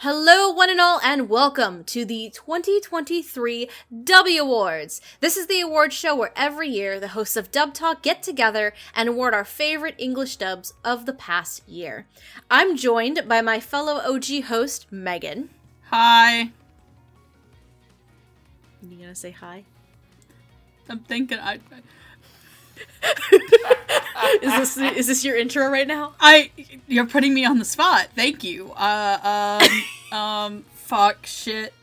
Hello, one and all, and welcome to the 2023 Dubbie Awards. This is the award show where every year the hosts of Dub Talk get together and award our favorite English dubs of the past year. I'm joined by my fellow OG host, Megan. Hi. You gonna say hi? I'm thinking Is this your intro right now? You're putting me on the spot. Thank you. Fuck shit.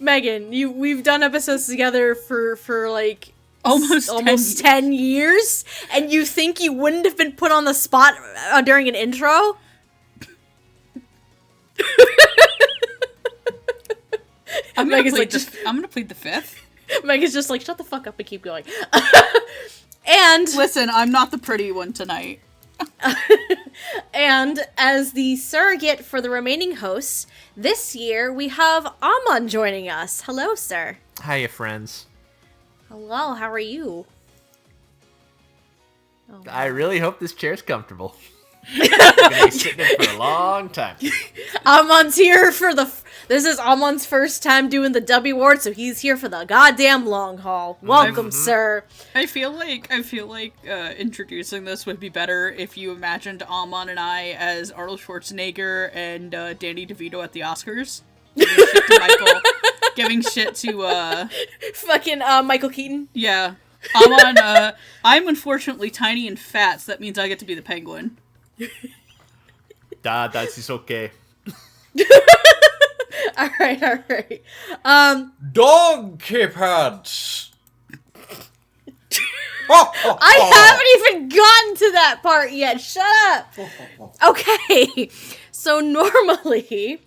Megan, we've done episodes together for like almost 10 years, and you think you wouldn't have been put on the spot during an intro? I'm gonna plead the fifth. Megan's just like, shut the fuck up and keep going. And listen, I'm not the pretty one tonight. And as the surrogate for the remaining hosts, this year we have Amon joining us. Hello, sir. Hiya, friends. Hello, how are you? Oh, I really hope this chair's comfortable. I'm gonna be sitting in it for a long time. Amon's here for this is Amon's first time doing the Dubbie Awards, so he's here for the goddamn long haul. Welcome, sir. I feel like introducing this would be better if you imagined Amon and I as Arnold Schwarzenegger and Danny DeVito at the Oscars. Giving shit to fucking Michael Keaton. Yeah. Amon, I'm unfortunately tiny and fat, so that means I get to be the penguin. That's okay. Alright. Donkey pants! I haven't even gotten to that part yet. Shut up! Okay, so normally,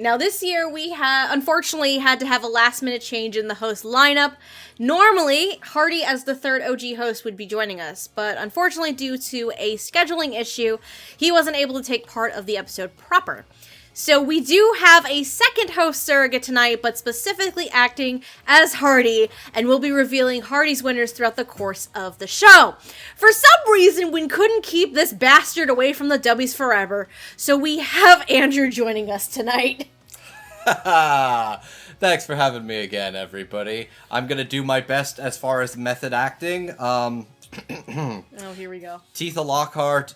now this year we unfortunately had to have a last minute change in the host lineup. Normally, Hardy as the third OG host would be joining us, but unfortunately due to a scheduling issue, he wasn't able to take part of the episode proper. So we do have a second host surrogate tonight, but specifically acting as Hardy, and we'll be revealing Hardy's winners throughout the course of the show. For some reason, we couldn't keep this bastard away from the Dubbies forever, so we have Andrew joining us tonight. Thanks for having me again, everybody. I'm gonna do my best as far as method acting. Oh, here we go. Teeth of Lockhart,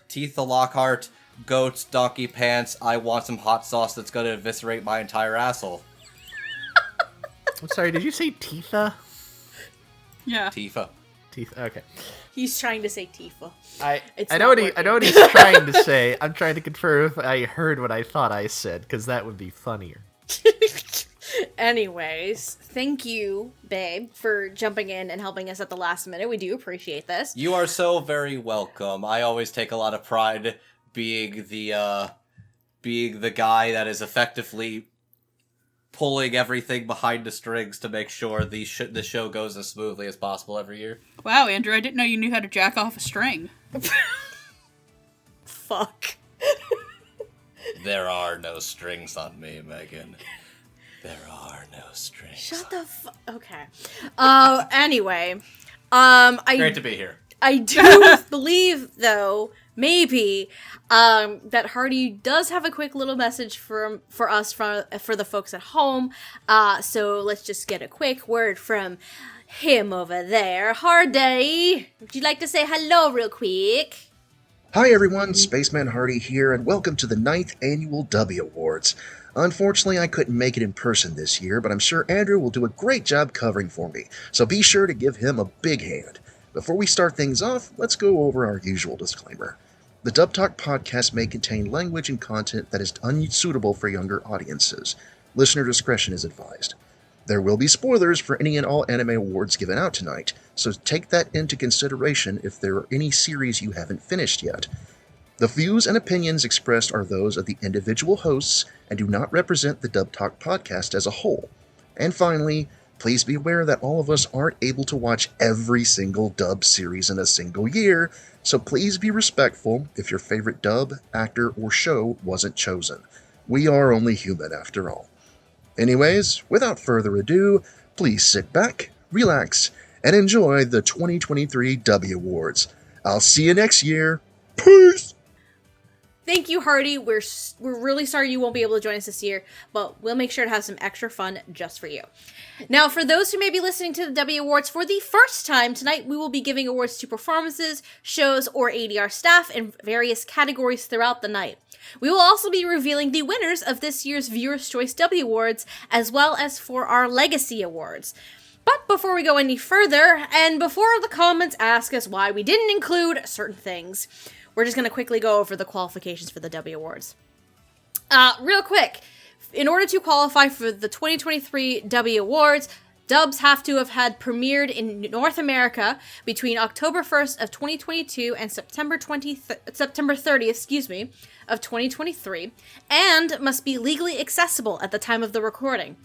goats, donkey pants. I want some hot sauce that's gonna eviscerate my entire asshole. I'm sorry, did you say Tifa? Yeah. Tifa. Tifa, okay. He's trying to say Tifa. I know what he's trying to say. I'm trying to confirm if I heard what I thought I said, because that would be funnier. Anyways, thank you, babe, for jumping in and helping us at the last minute. We do appreciate this. You are so very welcome. I always take a lot of pride being the guy that is effectively pulling everything behind the strings to make sure the show goes as smoothly as possible every year. Wow, Andrew, I didn't know you knew how to jack off a string. Fuck. There are no strings on me, Megan. There are no strings. Shut the fuck. Okay. Anyway, Great to be here. I do believe, though, maybe, that Hardy does have a quick little message for us, for the folks at home. So let's just get a quick word from him over there. Hardy, would you like to say hello real quick? Hi everyone, Spaceman Hardy here, and welcome to the 9th Annual Dubbie Awards. Unfortunately, I couldn't make it in person this year, but I'm sure Andrew will do a great job covering for me, so be sure to give him a big hand. Before we start things off, let's go over our usual disclaimer. The Dub Talk podcast may contain language and content that is unsuitable for younger audiences. Listener discretion is advised. There will be spoilers for any and all anime awards given out tonight, so take that into consideration if there are any series you haven't finished yet. The views and opinions expressed are those of the individual hosts and do not represent the Dub Talk podcast as a whole. And finally, please be aware that all of us aren't able to watch every single dub series in a single year, so please be respectful if your favorite dub, actor, or show wasn't chosen. We are only human after all. Anyways, without further ado, Please sit back, relax, and enjoy the 2023 Dubbie Awards. I'll see you next year. Peace! Thank you, Hardy. We're really sorry you won't be able to join us this year, but we'll make sure to have some extra fun just for you. Now, for those who may be listening to the Dubbie Awards for the first time, tonight we will be giving awards to performances, shows, or ADR staff in various categories throughout the night. We will also be revealing the winners of this year's Viewer's Choice Dubbie Awards, as well as for our Legacy Awards. But before we go any further, and before the comments ask us why we didn't include certain things, we're just going to quickly go over the qualifications for the Dubbie Awards. Real quick, in order to qualify for the 2023 Dubbie Awards, dubs have to have had premiered in North America between October 1st of 2022 and September 30th, of 2023, and must be legally accessible at the time of the recording.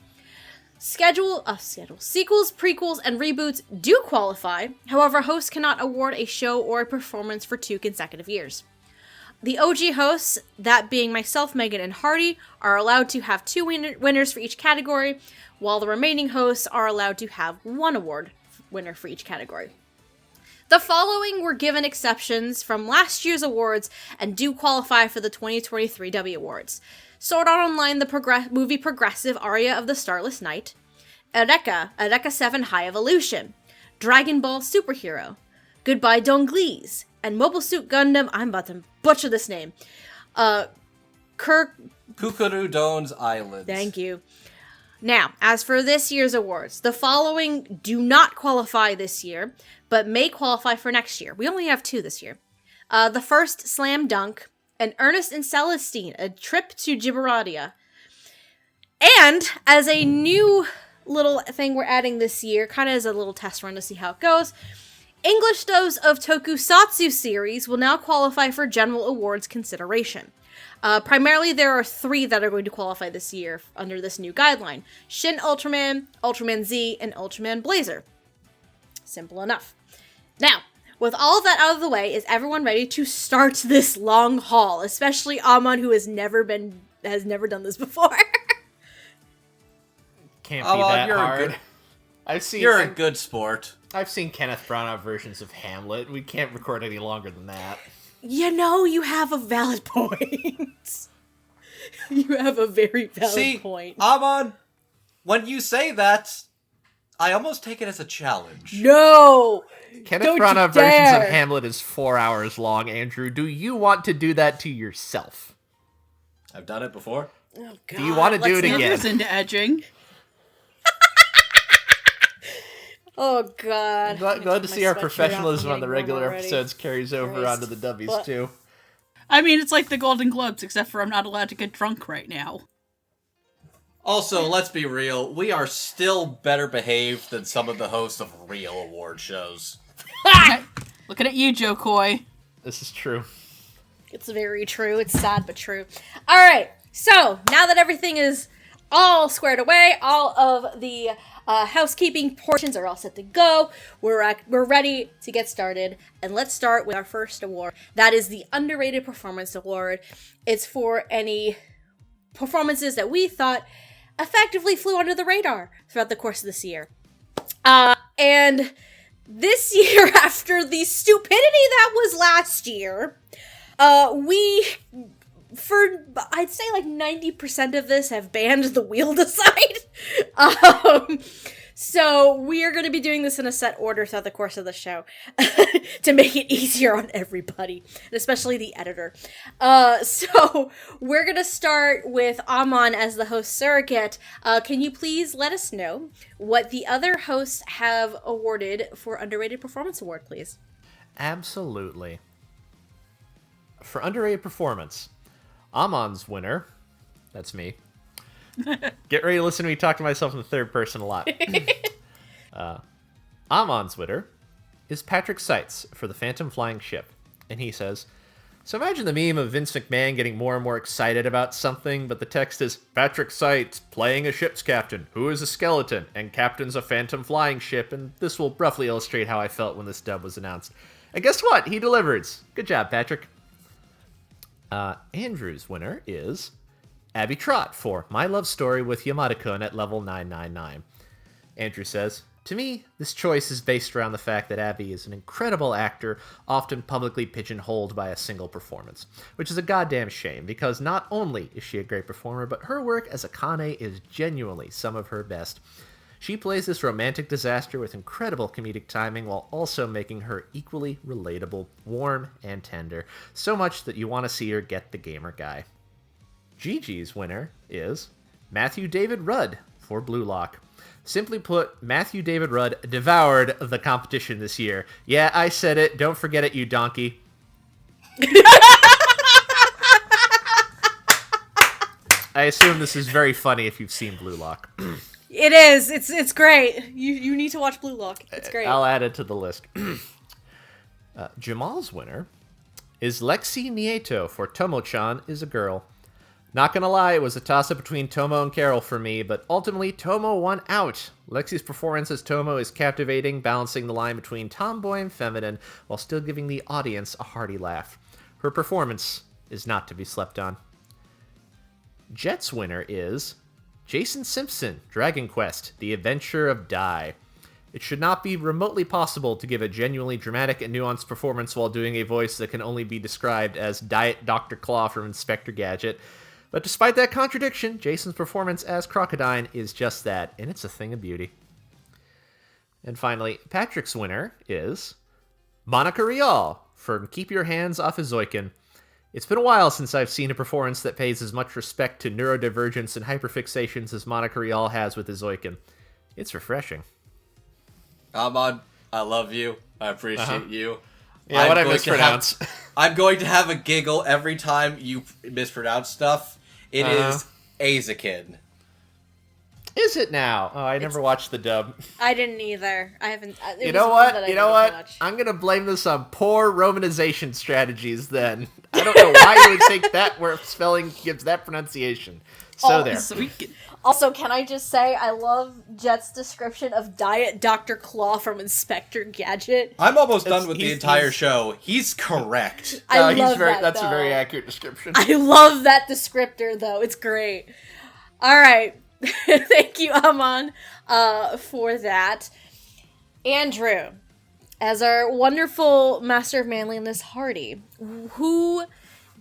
Sequels, prequels, and reboots do qualify. However, hosts cannot award a show or a performance for 2 consecutive years. The OG hosts, that being myself, Megan, and Hardy, are allowed to have 2 winners for each category, while the remaining hosts are allowed to have 1 award winner for each category. The following were given exceptions from last year's awards and do qualify for the 2023 Dubbie Awards. Sword Art Online, the movie Progressive Aria of the Starless Night, Eureka 7 High Evolution, Dragon Ball Superhero, Goodbye Donglese, and Mobile Suit Gundam, I'm about to butcher this name, Kukuru Don's Islands. Thank you. Now, as for this year's awards, the following do not qualify this year, but may qualify for next year. We only have 2 this year. The first, Slam Dunk, and Ernest and Celestine, A Trip to Gibberadia. And as a new little thing we're adding this year, kind of as a little test run to see how it goes, English dubs of Tokusatsu series will now qualify for general awards consideration. Primarily, there are 3 that are going to qualify this year under this new guideline: Shin Ultraman, Ultraman Z, and Ultraman Blazer. Simple enough. Now, with all of that out of the way, is everyone ready to start this long haul? Especially Amon, who has never done this before. Can't be that hard. You're a good sport. I've seen Kenneth Branagh versions of Hamlet. We can't record any longer than that. You know, you have a valid point. You have a very valid point. Amon, when you say that, I almost take it as a challenge. No! Kenneth Branagh versions of Hamlet is 4 hours long, Andrew. Do you want to do that to yourself? I've done it before. Oh, God. Do you want to do it again? Andrew's into edging. Oh, God. Glad to see our professionalism on the regular episodes carries over onto the dubbies, too. I mean, it's like the Golden Globes, except for I'm not allowed to get drunk right now. Also, let's be real, we are still better behaved than some of the hosts of real award shows. Looking at you, Joe Coy. This is true. It's very true. It's sad, but true. All right. So, now that everything is all squared away, all of the housekeeping portions are all set to go, we're ready to get started. And let's start with our first award. That is the Underrated Performance Award. It's for any performances that we thought effectively flew under the radar throughout the course of this year. And this year, after the stupidity that was last year, I'd say like 90% of this have banned the wheel decide. So we are going to be doing this in a set order throughout the course of the show to make it easier on everybody, and especially the editor. So we're going to start with Amon as the host surrogate. Can you please let us know what the other hosts have awarded for Underrated Performance Award, please? Absolutely. For Underrated Performance, Amon's winner, that's me. Get ready to listen to me talk to myself in the third person a lot. Amon's winner is Patrick Seitz for The Phantom Flying Ship. And he says, so imagine the meme of Vince McMahon getting more and more excited about something, but the text is, Patrick Seitz playing a ship's captain, who is a skeleton, and captains a phantom flying ship, and this will roughly illustrate how I felt when this dub was announced. And guess what? He delivers. Good job, Patrick. Andrew's winner is Abby Trott for My Love Story with Yamada-kun at level 999. Andrew says, to me, this choice is based around the fact that Abby is an incredible actor, often publicly pigeonholed by a single performance, which is a goddamn shame, because not only is she a great performer, but her work as Akane is genuinely some of her best. She plays this romantic disaster with incredible comedic timing while also making her equally relatable, warm, and tender, so much that you want to see her get the gamer guy. Gigi's winner is Matthew David Rudd for Blue Lock. Simply put, Matthew David Rudd devoured the competition this year. Yeah, I said it. Don't forget it, you donkey. I assume this is very funny if you've seen Blue Lock. It is. It's great. You need to watch Blue Lock. It's great. I'll add it to the list. Jamal's winner is Lexi Nieto for Tomo-chan is a Girl. Not gonna lie, it was a toss-up between Tomo and Carol for me, but ultimately Tomo won out. Lexi's performance as Tomo is captivating, balancing the line between tomboy and feminine, while still giving the audience a hearty laugh. Her performance is not to be slept on. Jet's winner is Jason Simpson, Dragon Quest, The Adventure of Dai. It should not be remotely possible to give a genuinely dramatic and nuanced performance while doing a voice that can only be described as Diet Dr. Claw from Inspector Gadget. But despite that contradiction, Jason's performance as Crocodile is just that, and it's a thing of beauty. And finally, Patrick's winner is Monica Rial from Keep Your Hands Off Ezoiken. It's been a while since I've seen a performance that pays as much respect to neurodivergence and hyperfixations as Monica Rial has with Ezoiken. It's refreshing. Amon, I love you. I appreciate you. Yeah, what I mispronounce. I'm going to have a giggle every time you mispronounce stuff. It is Azakin. Is it now? Oh, I never watched the dub. I didn't either. I haven't. You know what? I'm going to blame this on poor romanization strategies then. I don't know why you would think that where spelling gives that pronunciation. So there. Also, can I just say, I love Jet's description of Diet Dr. Claw from Inspector Gadget. I'm almost done with the entire show. He's correct. I love that, that's though. a very accurate description. I love that descriptor, though. It's great. All right. Thank you, Amon, for that. Andrew, as our wonderful master of manliness, Hardy, who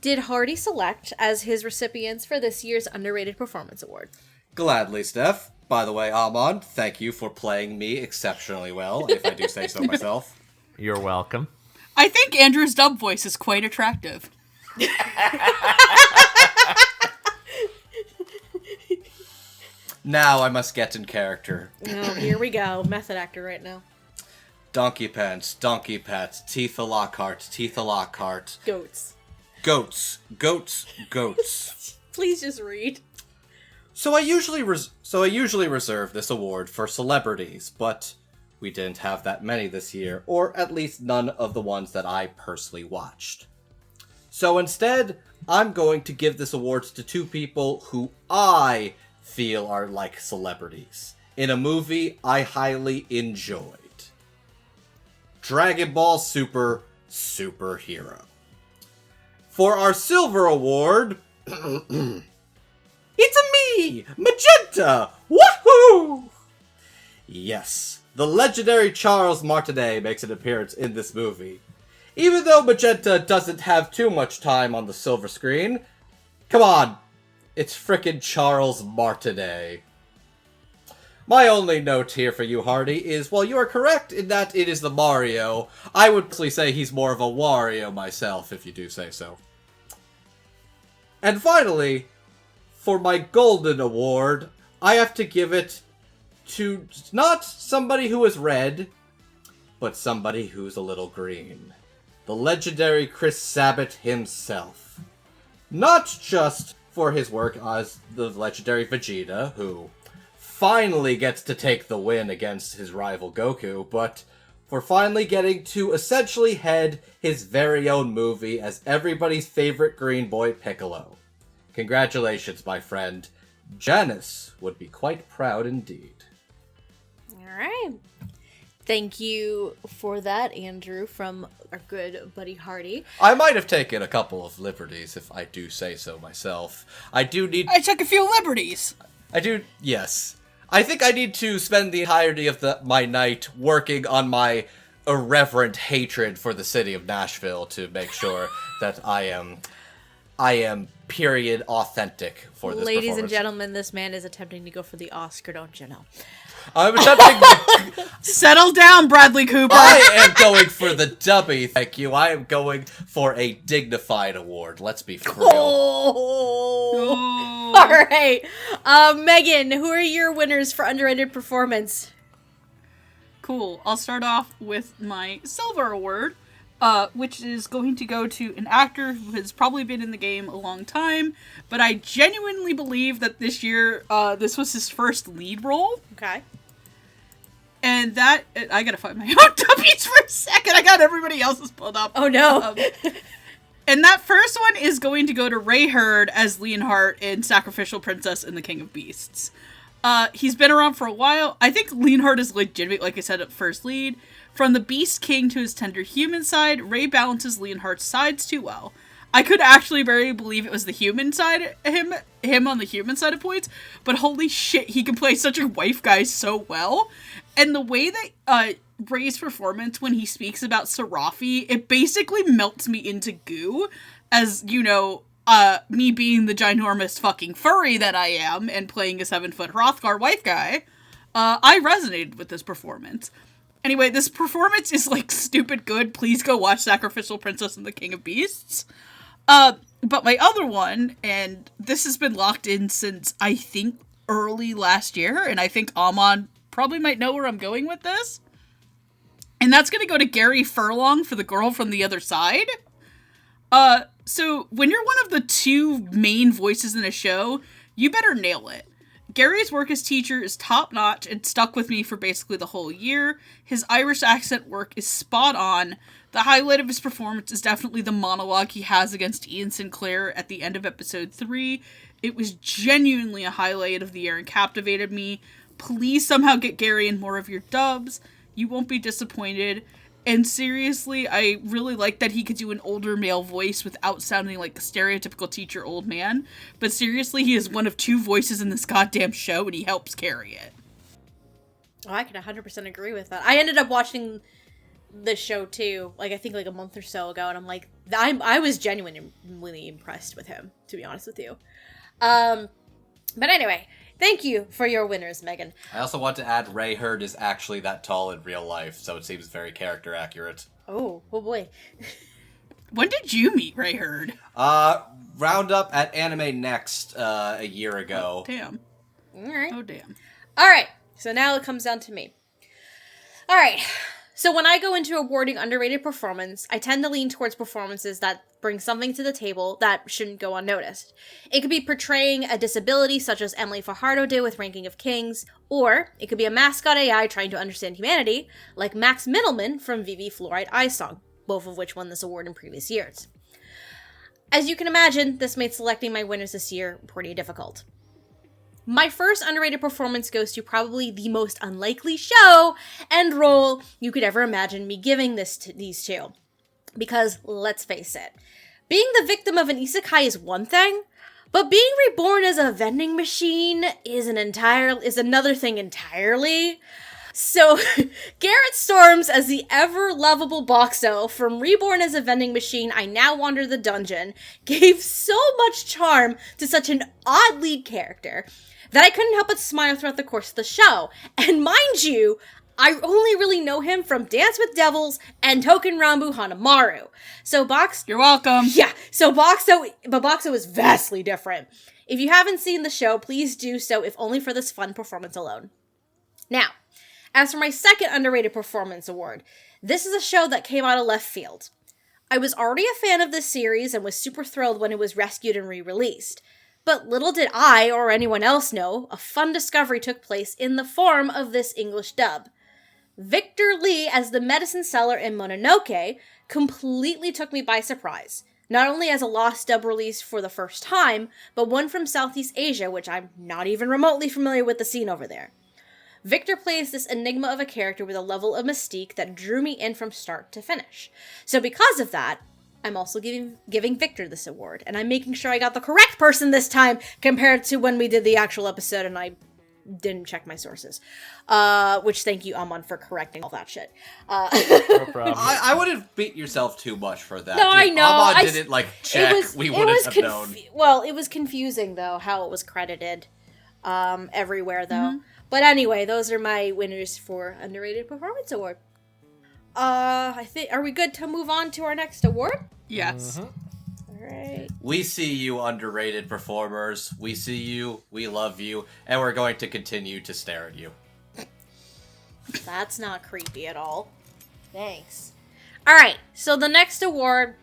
did Hardy select as his recipients for this year's Underrated Performance Award? Gladly, Steph. By the way, Amon, thank you for playing me exceptionally well, if I do say so myself. You're welcome. I think Andrew's dub voice is quite attractive. Now I must get in character. Oh, here we go. Method actor right now. Donkey pants, donkey pats, teeth a Lockhart, teeth a Lockhart. Goats. Goats, goats, goats. Please just read. So I usually reserve this award for celebrities, but we didn't have that many this year, or at least none of the ones that I personally watched. So instead, I'm going to give this award to two people who I feel are like celebrities in a movie I highly enjoyed. Dragon Ball Super Superhero. For our silver award, it's me, Magenta! Woohoo! Yes, the legendary Charles Martinet makes an appearance in this movie. Even though Magenta doesn't have too much time on the silver screen, come on, it's frickin' Charles Martinet. My only note here for you, Hardy, is while you are correct in that it is the Mario, I would personally say he's more of a Wario myself, if you do say so. And finally, for my Golden Award, I have to give it to not somebody who is red, but somebody who's a little green. The legendary Chris Sabat himself. Not just for his work as the legendary Vegeta, who finally gets to take the win against his rival Goku, but for finally getting to essentially head his very own movie as everybody's favorite green boy Piccolo. Congratulations, my friend. Janice would be quite proud indeed. All right. Thank you for that, Andrew, from our good buddy Hardy. I might have taken a couple of liberties, if I do say so myself. I took a few liberties. Yes. I think I need to spend the entirety of my night working on my irreverent hatred for the city of Nashville to make sure that I am period authentic for this Ladies and performance. gentlemen, this man is attempting to go for the Oscar, don't you know? I'm attempting Settle down, Bradley Cooper. I am going for the Dubbie, thank you. I am going for a dignified award. Let's be for real. Oh. All right. Megan, who are your winners for underrated performance? Cool. I'll start off with my silver award, which is going to go to an actor who has probably been in the game a long time, but I genuinely believe that this year, this was his first lead role. Okay. And that, I gotta find my own Dubbies for a second. I got everybody else's pulled up. Oh no. And that first one is going to go to Ray Hurd as Leonhardt in Sacrificial Princess and the King of Beasts. He's been around for a while. I think Leonhardt is legitimate, like I said, at first lead. From the Beast King to his tender human side, Ray balances Leonhardt's sides too well. I could actually barely believe it was the human side, him on the human side of points, but holy shit, he can play such a wife guy so well. And the way that Ray's performance when he speaks about Serafi, it basically melts me into goo, as, you know, me being the ginormous fucking furry that I am and playing a 7-foot Hrothgar wife guy, I resonated with this performance. Anyway, this performance is, like, stupid good. Please go watch Sacrificial Princess and the King of Beasts. But my other one, and this has been locked in since, I think, early last year, and I think Amon probably might know where I'm going with this. And that's gonna go to Gary Furlong for The Girl from the Other Side. So when you're one of the two main voices in a show, you better nail it. Gary's work as teacher is top-notch and stuck with me for basically the whole year. His Irish accent work is spot on. The highlight of his performance is definitely the monologue he has against Ian Sinclair at the end of episode 3. It was genuinely a highlight of the year and captivated me. Please somehow get Gary in more of your dubs. You won't be disappointed. And seriously, I really like that he could do an older male voice without sounding like a stereotypical teacher old man. But seriously, he is one of two voices in this goddamn show, and he helps carry it. Oh, I can 100% agree with that. I ended up watching this show too, like I think like a month or so ago, and I'm like, I was genuinely impressed with him, to be honest with you. But anyway, thank you for your winners, Megan. I also want to add Ray Hurd is actually that tall in real life, so it seems very character accurate. Oh boy. When did you meet Ray Hurd? Roundup at Anime Next a year ago. Oh, damn. Alright. Oh, damn. Alright, so now it comes down to me. Alright, so when I go into awarding underrated performance, I tend to lean towards performances that bring something to the table that shouldn't go unnoticed. It could be portraying a disability, such as Emily Fajardo did with Ranking of Kings, or it could be a mascot AI trying to understand humanity, like Max Middleman from VV Fluoride Eye Song, both of which won this award in previous years. As you can imagine, this made selecting my winners this year pretty difficult. My first underrated performance goes to probably the most unlikely show and role you could ever imagine me giving these two. Because, let's face it, being the victim of an isekai is one thing, but being reborn as a vending machine is another thing entirely. So, Garrett Storms as the ever-lovable Boxo from Reborn as a Vending Machine, I Now Wander the Dungeon, gave so much charm to such an odd lead character that I couldn't help but smile throughout the course of the show. And mind you, I only really know him from Dance with Devils and Token Rambu Hanamaru. So You're welcome. Yeah, so Boxo is vastly different. If you haven't seen the show, please do so, if only for this fun performance alone. Now, as for my second underrated performance award, this is a show that came out of left field. I was already a fan of this series and was super thrilled when it was rescued and re-released. But little did I, or anyone else know, a fun discovery took place in the form of this English dub. Victor Lee as the medicine seller in Mononoke completely took me by surprise. Not only as a lost dub release for the first time, but one from Southeast Asia, which I'm not even remotely familiar with the scene over there. Victor plays this enigma of a character with a level of mystique that drew me in from start to finish. So because of that, I'm also giving Victor this award, and I'm making sure I got the correct person this time compared to when we did the actual episode and I didn't check my sources. Which thank you, Amon, for correcting all that shit. No problem. I wouldn't beat yourself too much for that. No, I know. Amon didn't, check. We wouldn't have known. Well, it was confusing, though, how it was credited everywhere, though. But anyway, those are my winners for Underrated Performance Award. I think, are we good to move on to our next award? Yes. All right. We see you, underrated performers. We see you, we love you, and we're going to continue to stare at you. That's not creepy at all. Thanks. All right, so the next award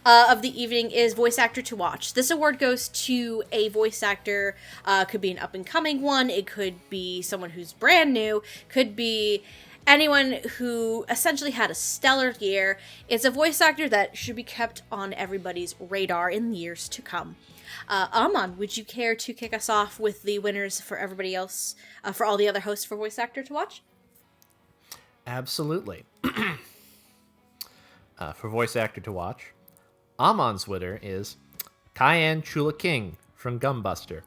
of the evening is Voice Actor to Watch. This award goes to a voice actor. Could be an up-and-coming one. It could be someone who's brand new. Could be anyone who essentially had a stellar year. It's a voice actor that should be kept on everybody's radar in the years to come. Amon, would you care to kick us off with the winners for everybody else, for all the other hosts for Voice Actor to Watch? Absolutely. For Voice Actor to Watch, Amon's winner is Cayenne Chula King from Gumbuster.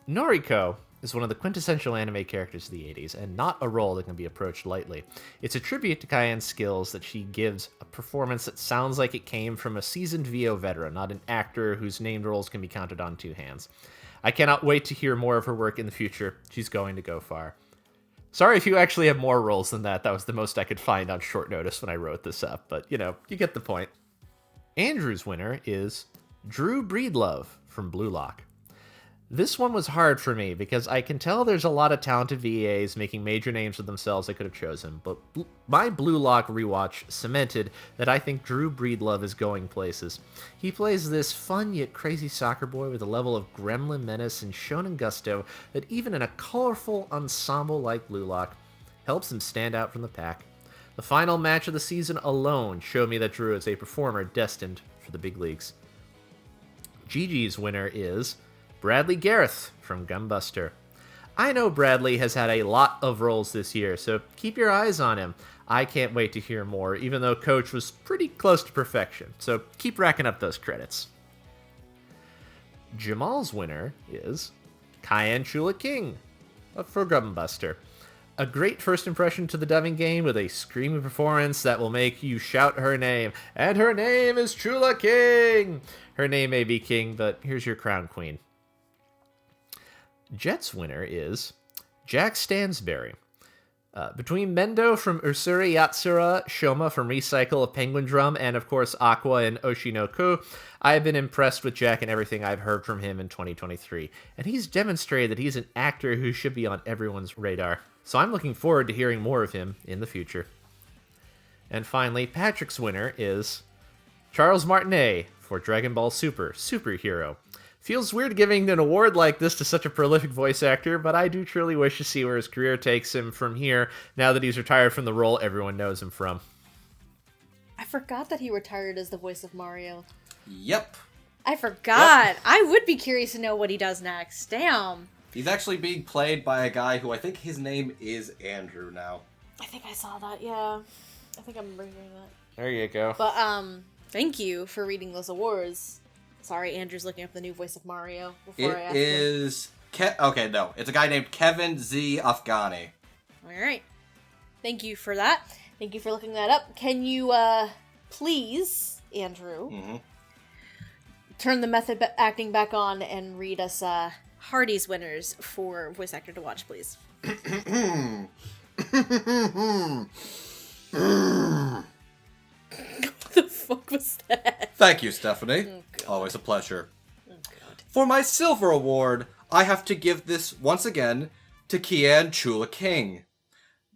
Noriko is one of the quintessential anime characters of the 80s, and not a role that can be approached lightly. It's a tribute to Cayenne's skills that she gives a performance that sounds like it came from a seasoned VO veteran, not an actor whose named roles can be counted on two hands. I cannot wait to hear more of her work in the future. She's going to go far. Sorry if you actually have more roles than that. That was the most I could find on short notice when I wrote this up, but, you get the point. Andrew's winner is Drew Breedlove from Blue Lock. This one was hard for me because I can tell there's a lot of talented VAs making major names for themselves I could have chosen, but my Blue Lock rewatch cemented that I think Drew Breedlove is going places. He plays this fun yet crazy soccer boy with a level of gremlin menace and shonen gusto that even in a colorful ensemble like Blue Lock helps him stand out from the pack. The final match of the season alone showed me that Drew is a performer destined for the big leagues. Gigi's winner is Bradley Gareth from Gumbuster. I know Bradley has had a lot of roles this year, so keep your eyes on him. I can't wait to hear more, even though Coach was pretty close to perfection, so keep racking up those credits. Jamal's winner is Cayenne Chula King for Gumbuster. A great first impression to the dubbing game with a screaming performance that will make you shout her name. And her name is Chula King! Her name may be King, but here's your crown queen. Jet's winner is Jack Stansberry. Between Mendo from Usuri Yatsura, Shoma from Recycle of Penguin Drum, and of course Aqua and Oshinoku, I have been impressed with Jack and everything I've heard from him in 2023. And he's demonstrated that he's an actor who should be on everyone's radar. So I'm looking forward to hearing more of him in the future. And finally, Patrick's winner is Charles Martinet for Dragon Ball Super, Superhero. Feels weird giving an award like this to such a prolific voice actor, but I do truly wish to see where his career takes him from here, now that he's retired from the role everyone knows him from. I forgot that he retired as the voice of Mario. Yep. I forgot. Yep. I would be curious to know what he does next. Damn. He's actually being played by a guy who I think his name is Andrew now. I think I saw that, yeah. I think I'm reading that. There you go. But, thank you for reading those awards. Sorry, Andrew's looking up the new voice of Mario before I asked him. It is... okay, no. It's a guy named Kevin Z. Afghani. Alright. Thank you for that. Thank you for looking that up. Can you, please, Andrew, turn the method acting back on and read us, Hardy's winners for Voice Actor to Watch, please? What the fuck was that? Thank you, Stephanie. Always a pleasure. Oh, God. For my silver award, I have to give this, once again, to Cayenne Chula King.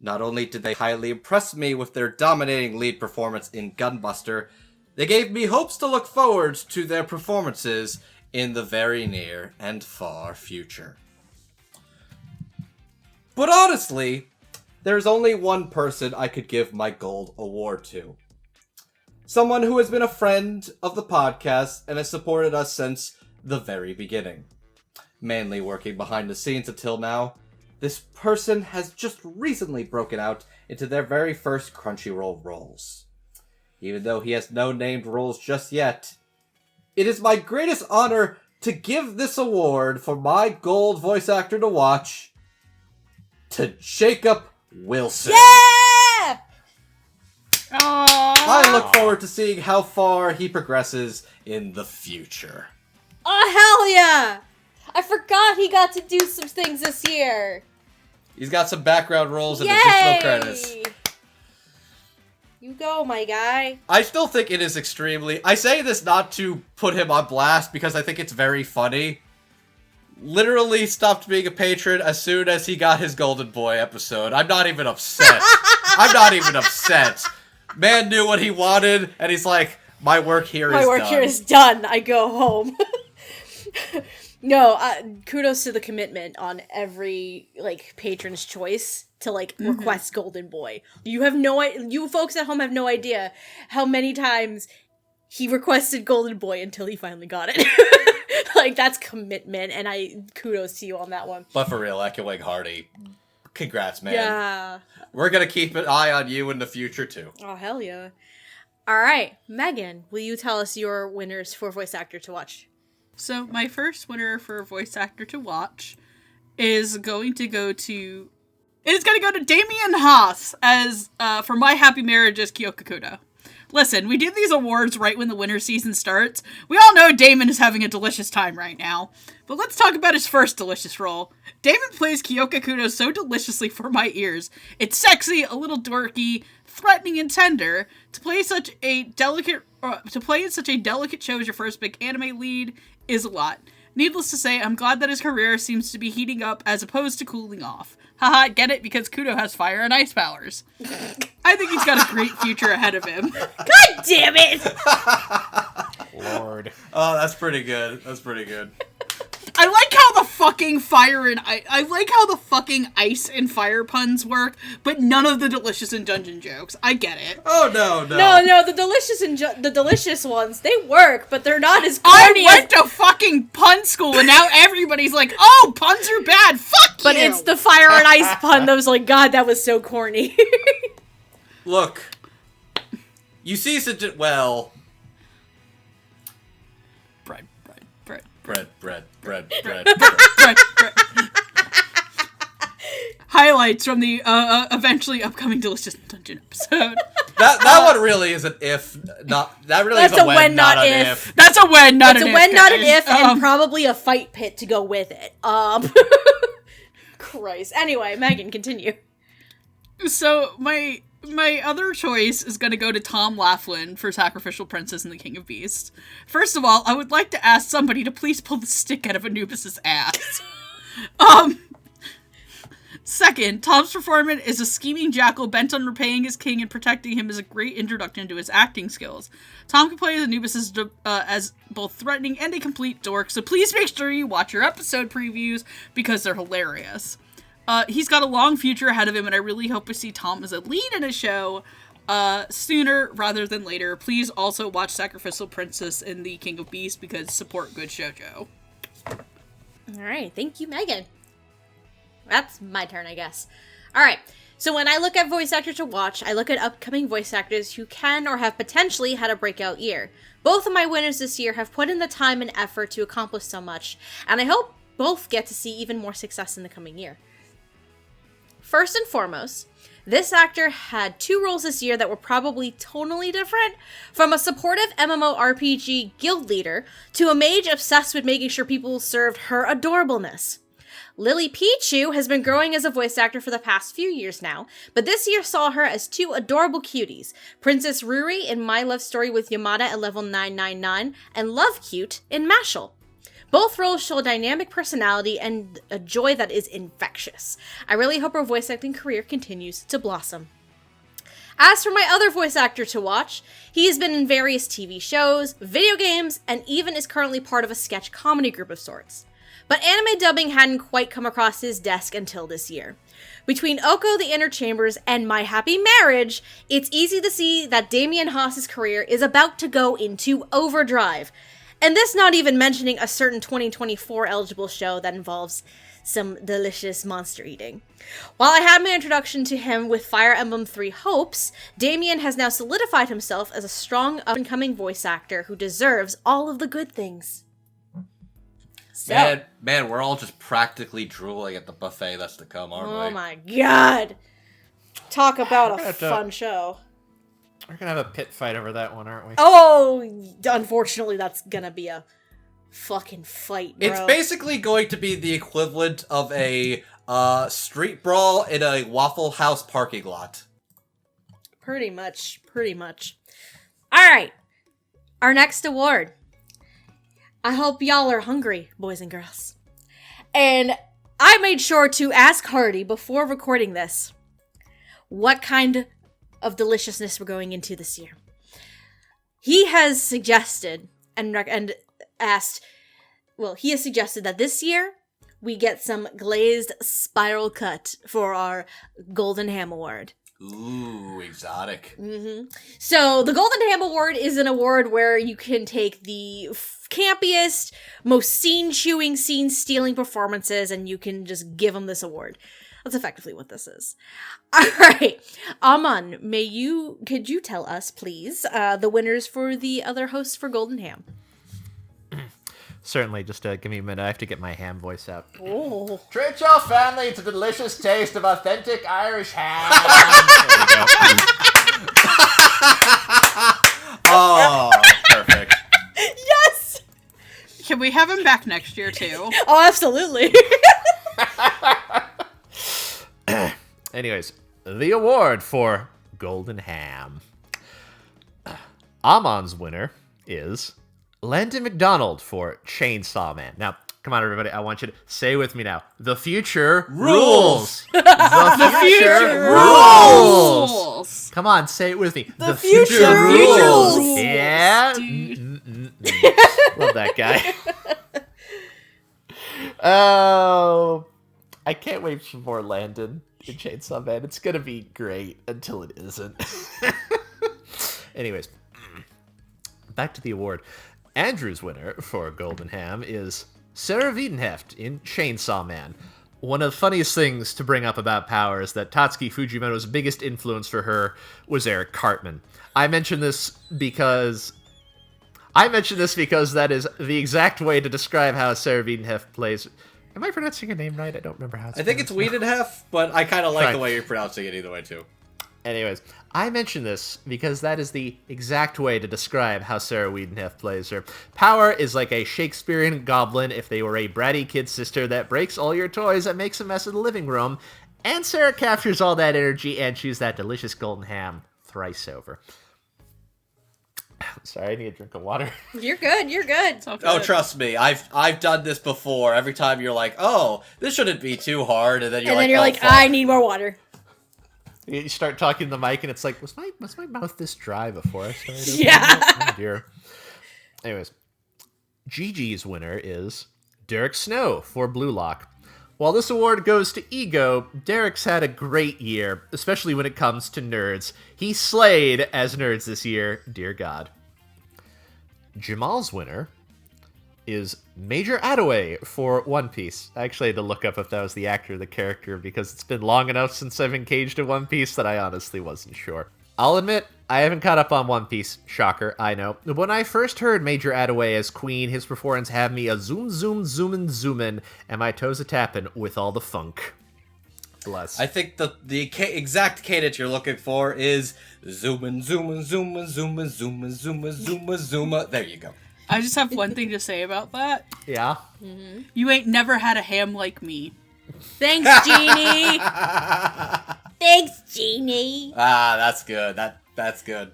Not only did they highly impress me with their dominating lead performance in Gunbuster, they gave me hopes to look forward to their performances in the very near and far future. But honestly, there's only one person I could give my gold award to. Someone who has been a friend of the podcast and has supported us since the very beginning. Mainly working behind the scenes until now, this person has just recently broken out into their very first Crunchyroll roles. Even though he has no named roles just yet, it is my greatest honor to give this award for my gold voice actor to watch to Jacob Wilson. Yeah! I look forward to seeing how far he progresses in the future. Oh, hell yeah! I forgot he got to do some things this year. He's got some background roles and Yay! additional credits. You go, my guy. I still think it is extremely... I say this not to put him on blast, because I think it's very funny. Literally stopped being a patron as soon as he got his Golden Boy episode. I'm not even upset. I'm not even upset. Man knew what he wanted, and he's like, my work here is done. I go home. No, kudos to the commitment on every, like, patron's choice to, like, request Golden Boy. You folks at home have no idea how many times he requested Golden Boy until he finally got it. Like, that's commitment, and kudos to you on that one. But for real, Echoing Hardy, congrats, man. Yeah. We're gonna keep an eye on you in the future, too. Oh, hell yeah. Alright, Megan, will you tell us your winners for voice actor to watch? So my first winner for voice actor to watch is going to go to Damien Haas as for My Happy Marriage as Kyoko Kudo. Listen, we do these awards right when the winter season starts. We all know Damon is having a delicious time right now. But let's talk about his first delicious role. Damon plays Kyoko Kudo so deliciously for my ears. It's sexy, a little dorky, threatening, and tender. To play in such a delicate show as your first big anime lead is a lot. Needless to say, I'm glad that his career seems to be heating up as opposed to cooling off. Haha, get it? Because Kudo has fire and ice powers. I think he's got a great future ahead of him. God damn it! Lord. Oh, that's pretty good. That's pretty good. I like how the fucking I like how the fucking ice and fire puns work, but none of the delicious and dungeon jokes. I get it. Oh, no. No, the delicious the delicious ones, they work, but they're not as corny. I went to fucking pun school, and now everybody's like, oh, puns are bad, fuck you! But it's the fire and ice pun that was like, God, that was so corny. Look, you see such a... Well... Bread. Highlights from the eventually upcoming Delicious Dungeon episode. That one really is an if, not... That really That's is a when, not an if. That's a when, not It's an a if. when, not an guys. if, and probably a fight pit to go with it. Christ. Anyway, Megan, continue. So, my other choice is going to go to Tom Laughlin for Sacrificial Princess and the King of Beasts. First of all, I would like to ask somebody to please pull the stick out of Anubis' ass. Second, Tom's performance is a scheming jackal bent on repaying his king and protecting him is a great introduction to his acting skills. Tom can play as Anubis as both threatening and a complete dork, so please make sure you watch your episode previews because they're hilarious. He's got a long future ahead of him, and I really hope to see Tom as a lead in a show sooner rather than later. Please also watch Sacrificial Princess and the King of Beasts because support good shoujo. Alright, thank you, Megan. That's my turn, I guess. Alright, so when I look at voice actor to watch, I look at upcoming voice actors who can or have potentially had a breakout year. Both of my winners this year have put in the time and effort to accomplish so much, and I hope both get to see even more success in the coming year. First and foremost, this actor had 2 roles this year that were probably tonally different, from a supportive MMORPG guild leader to a mage obsessed with making sure people served her adorableness. Lily Pichu has been growing as a voice actor for the past few years now, but this year saw her as 2 adorable cuties, Princess Ruri in My Love Story with Yamada at level 999, and Love Cute in Mashal. Both roles show a dynamic personality and a joy that is infectious. I really hope her voice acting career continues to blossom. As for my other voice actor to watch, he has been in various TV shows, video games, and even is currently part of a sketch comedy group of sorts. But anime dubbing hadn't quite come across his desk until this year. Between Oko the Inner Chambers and My Happy Marriage, it's easy to see that Damien Haas's career is about to go into overdrive. And this not even mentioning a certain 2024 eligible show that involves some delicious monster eating. While I had my introduction to him with Fire Emblem 3 Hopes, Damien has now solidified himself as a strong up-and-coming voice actor who deserves all of the good things. So, Man, we're all just practically drooling at the buffet that's to come, aren't we? oh my god. Talk about a We're gonna fun show. We're gonna have a pit fight over that one, aren't we? Oh, unfortunately, that's gonna be a fucking fight, bro. It's basically going to be the equivalent of a street brawl in a Waffle House parking lot. Pretty much. Alright. Our next award. I hope y'all are hungry, boys and girls. And I made sure to ask Hardy before recording this what kind of deliciousness we're going into this year. He has suggested and asked, well, he has suggested that this year we get some glazed spiral cut for our Golden Ham Award. Ooh, exotic. So the Golden Ham Award is an award where you can take the campiest, most scene-chewing, scene-stealing performances, and you can just give them this award. That's effectively what this is. All right, Amon, could you tell us, please, the winners for the other hosts for Golden Ham? Certainly, just give me a minute. I have to get my ham voice out. Oh, Treat your family to the delicious taste of authentic Irish ham. There we go. Oh, perfect. yes! Can we have him back next year, too? Oh, absolutely. Anyways, the award for Golden Ham. Amon's winner is Landon McDonald for Chainsaw Man. Now, come on, everybody. I want you to say with me now. The future rules. The future rules. Come on, say it with me. The future rules. Yeah. Love that guy. Oh, I can't wait for more Landon in Chainsaw Man. It's gonna be great until it isn't. Anyways, back to the award. Andrew's winner for Golden Ham is Sarah Wiedenheft in Chainsaw Man. One of the funniest things to bring up about Power is that Tatsuki Fujimoto's biggest influence for her was Eric Cartman. I mention this because that is the exact way to describe how Sarah Wiedenheft plays. Am I pronouncing her name right? I don't remember how it's I think it's pronounced. Wiedenheft, but I kind of like Fine. the way you're pronouncing it either way, too. Anyways, I mention this because that is the exact way to describe how Sarah Wiedenheft plays her. Power is like a Shakespearean goblin if they were a bratty kid sister that breaks all your toys and makes a mess in the living room, and Sarah captures all that energy and chews that delicious golden ham thrice over. Sorry, I need a drink of water. You're good. Oh, trust me, I've done this before. Every time you're like, oh, this shouldn't be too hard, and then you're like, fuck. I need more water. You start talking to the mic, and it's like, was my mouth this dry before I started? Yeah. Oh, dear. Anyways, Gigi's winner is Derek Snow for Blue Lock. While this award goes to Ego, Derek's had a great year, especially when it comes to nerds. He slayed as nerds this year, dear God. Jamal's winner is Major Attaway for One Piece. I actually had to look up if that was the actor or the character because it's been long enough since I've engaged in One Piece that I honestly wasn't sure. I'll admit, I haven't caught up on One Piece. Shocker, I know. When I first heard Major Attaway as Queen, his performance had me a zoomin', and my toes a-tappin' with all the funk. Bless. I think the exact cadence you're looking for is zoomin', zoomin', zoomin', zoomin', zoomin', zoomin', zoomin', zoomin'. There you go. I just have one thing to say about that. Yeah? You ain't never had a ham like me. Thanks, Jeannie. Thanks, Jeannie. Ah, that's good. That's good.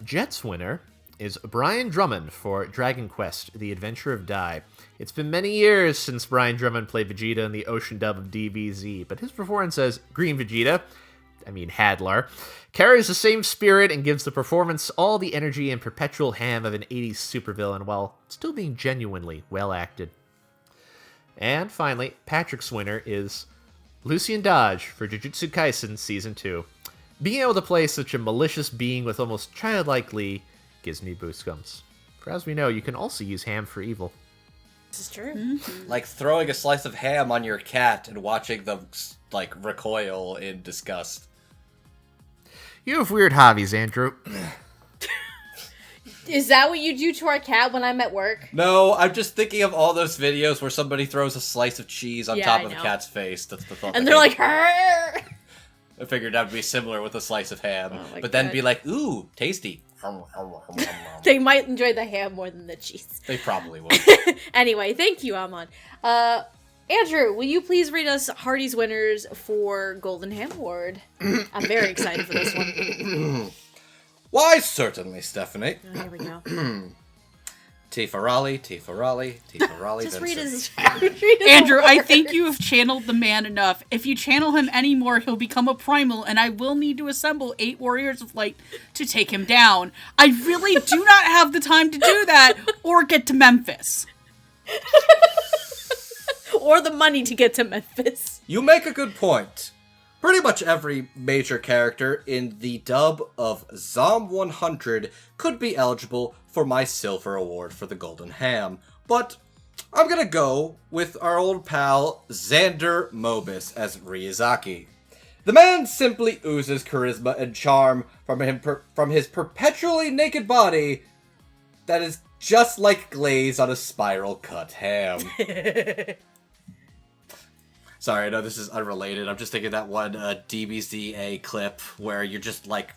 Jet's winner is Brian Drummond for Dragon Quest: The Adventure of Dai. It's been many years since Brian Drummond played Vegeta in the Ocean dub of DBZ, but his performance as Green Vegeta, Hadlar, carries the same spirit and gives the performance all the energy and perpetual ham of an 80s supervillain while still being genuinely well acted. And finally, Patrick's winner is Lucian Dodge for Jujutsu Kaisen Season 2. Being able to play such a malicious being with almost childlike glee gives me goosebumps. For as we know, you can also use ham for evil. This is true. Mm-hmm. Like throwing a slice of ham on your cat and watching them, recoil in disgust. You have weird hobbies, Andrew. Is that what you do to our cat when I'm at work? No, I'm just thinking of all those videos where somebody throws a slice of cheese on top of a cat's face. That's the thought. And they're like, "Arr!" I figured that would be similar with a slice of ham, Oh but then God. be like, ooh, tasty. They might enjoy the ham more than the cheese. They probably would. Anyway, thank you, Amon. Andrew, will you please read us Hardy's winners for Golden Ham Award? I'm very excited for this one. Why, certainly, Stephanie. Oh, here we go. Tifarali, Tifarali, Tifarali. Just Vincent. read his Andrew, I award. think you have channeled the man enough. If you channel him anymore, he'll become a primal, and I will need to assemble 8 warriors of light to take him down. I really do not have the time to do that, or get to Memphis. Or the money to get to Memphis. You make a good point. Pretty much every major character in the dub of Zom 100 could be eligible for my Silver Award for the Golden Ham, but I'm gonna go with our old pal Xander Mobus as Ryuzaki. The man simply oozes charisma and charm from his perpetually naked body that is just like glaze on a spiral cut ham. Sorry, I know this is unrelated. I'm just thinking that one DBZA clip where you're just like,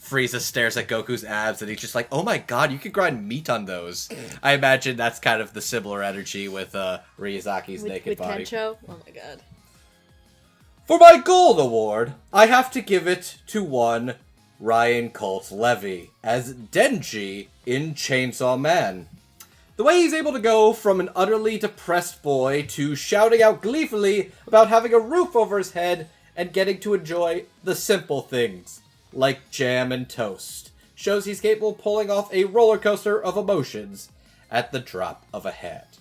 Frieza stares at Goku's abs and he's just like, oh my god, you could grind meat on those. I imagine that's kind of the similar energy with Ryuzaki's naked body. Kensho? Oh my god. For my Gold Award, I have to give it to one Ryan Colt Levy as Denji in Chainsaw Man. The way he's able to go from an utterly depressed boy to shouting out gleefully about having a roof over his head and getting to enjoy the simple things, like jam and toast, shows he's capable of pulling off a roller coaster of emotions at the drop of a hat.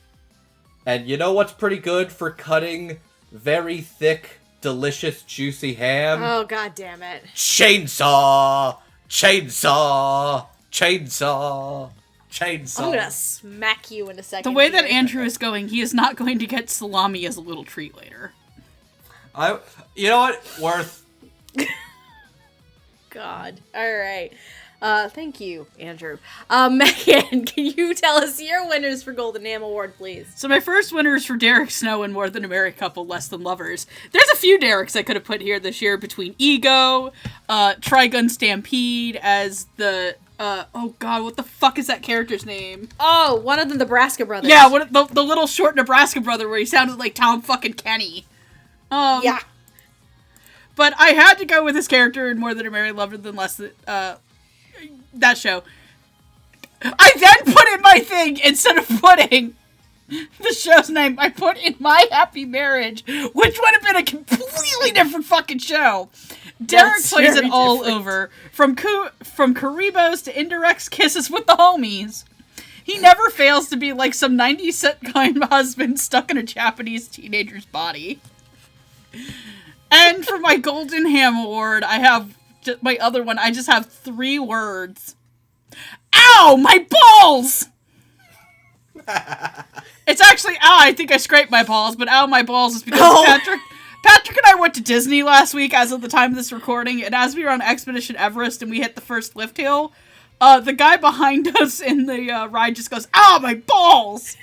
And you know what's pretty good for cutting very thick, delicious, juicy ham? Oh god damn it. Chainsaw! Chainsaw! Chainsaw! Chainsaw. I'm gonna smack you in a second. The way that here. Andrew is going, he is not going to get salami as a little treat later. You know what? Worth. God. Alright. Thank you, Andrew. Megan, can you tell us your winners for Golden Ham Award, please? So my first winner is for Derek Snow in More Than a Married Couple, Less Than Lovers. There's a few Dereks I could have put here this year between Ego, Trigun Stampede as the, oh god, what the fuck is that character's name? Oh, one of the Nebraska brothers. Yeah, the little short Nebraska brother where he sounded like Tom fucking Kenny. Yeah. But I had to go with his character in More Than a Married Lover Than Less Than, that show. I then put in my thing, instead of putting the show's name, I put in My Happy Marriage, which would have been a completely different fucking show. Derek That's plays it very all different. over, from Karibos to indirects kisses with the homies. He never fails to be like some 90s sitcom husband stuck in a Japanese teenager's body. And for my Golden Ham Award, I have my other one. I just have 3 words. Ow! My balls! It's actually, ow, I think I scraped my balls, but ow, my balls is because Patrick and I went to Disney last week as of the time of this recording, and as we were on Expedition Everest and we hit the first lift hill, the guy behind us in the ride just goes, ow, my balls!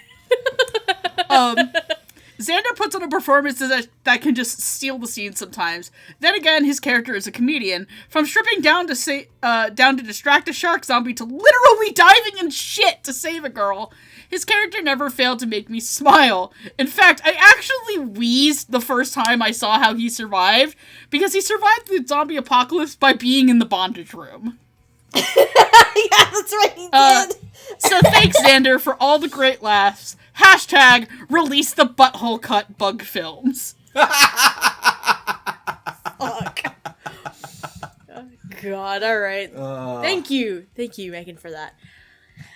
Xander puts on a performance that can just steal the scene sometimes. Then again, his character is a comedian. From stripping down to distract a shark zombie to literally diving in shit to save a girl, his character never failed to make me smile. In fact, I actually wheezed the first time I saw how he survived, because he survived the zombie apocalypse by being in the bondage room. Yeah, that's right, he did. So thanks, Xander, for all the great laughs. Hashtag release the butthole cut bug films. Fuck. Oh, God, alright. Thank you, Megan, for that.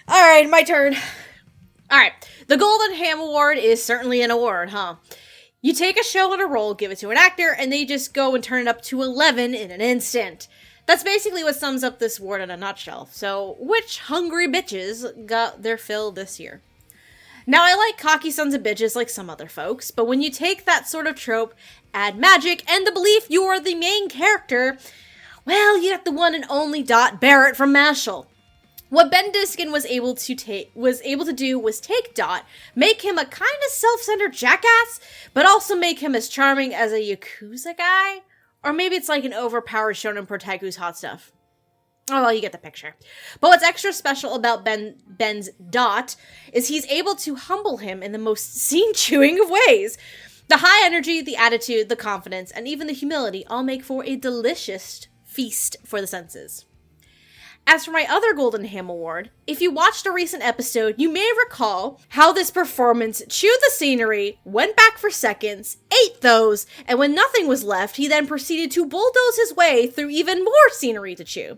Alright, my turn. Alright, the Golden Ham Award is certainly an award, huh? You take a show on a roll, give it to an actor, and they just go and turn it up to 11 in an instant. That's basically what sums up this award in a nutshell. So, which hungry bitches got their fill this year? Now, I like cocky sons of bitches like some other folks, but when you take that sort of trope, add magic, and the belief you are the main character, well, you got the one and only Dot Barrett from MASHL. What Ben Diskin was able to do was take Dot, make him a kind of self-centered jackass, but also make him as charming as a Yakuza guy. Or maybe it's like an overpowered shonen protagonist who's hot stuff. Oh, well, you get the picture. But what's extra special about Ben's Dot is he's able to humble him in the most scene-chewing of ways. The high energy, the attitude, the confidence, and even the humility all make for a delicious feast for the senses. As for my other Golden Ham Award, if you watched a recent episode, you may recall how this performance chewed the scenery, went back for seconds, ate those, and when nothing was left, he then proceeded to bulldoze his way through even more scenery to chew.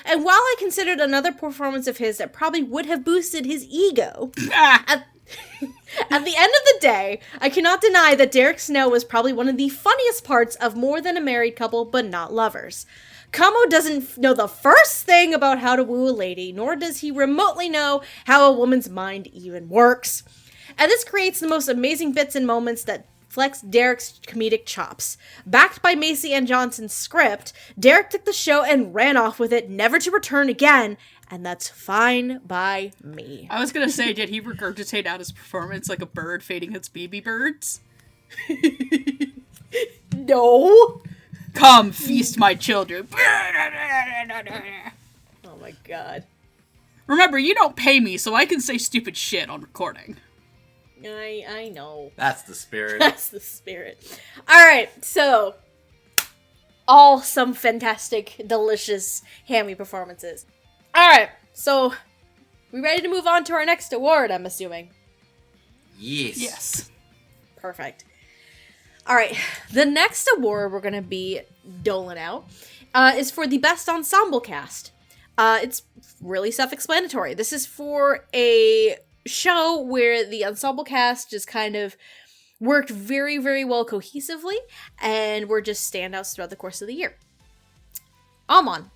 And while I considered another performance of his that probably would have boosted his ego, at the end of the day, I cannot deny that Derek Snow was probably one of the funniest parts of More Than a Married Couple, but Not Lovers. Kamo doesn't know the first thing about how to woo a lady, nor does he remotely know how a woman's mind even works. And this creates the most amazing bits and moments that flex Derek's comedic chops. Backed by Macy and Johnson's script, Derek took the show and ran off with it, never to return again, and that's fine by me. I was gonna say, did he regurgitate out his performance like a bird fading its baby birds? No! Come, feast my children. Oh my god. Remember, you don't pay me, so I can say stupid shit on recording. I know. That's the spirit. That's the spirit. Alright, so all some fantastic, delicious hammy performances. Alright, so we ready to move on to our next award, I'm assuming? Yes. Perfect. Alright, the next award we're going to be doling out is for the Best Ensemble Cast. It's really self-explanatory. This is for a show where the ensemble cast just kind of worked very, very well cohesively, and were just standouts throughout the course of the year. Amon,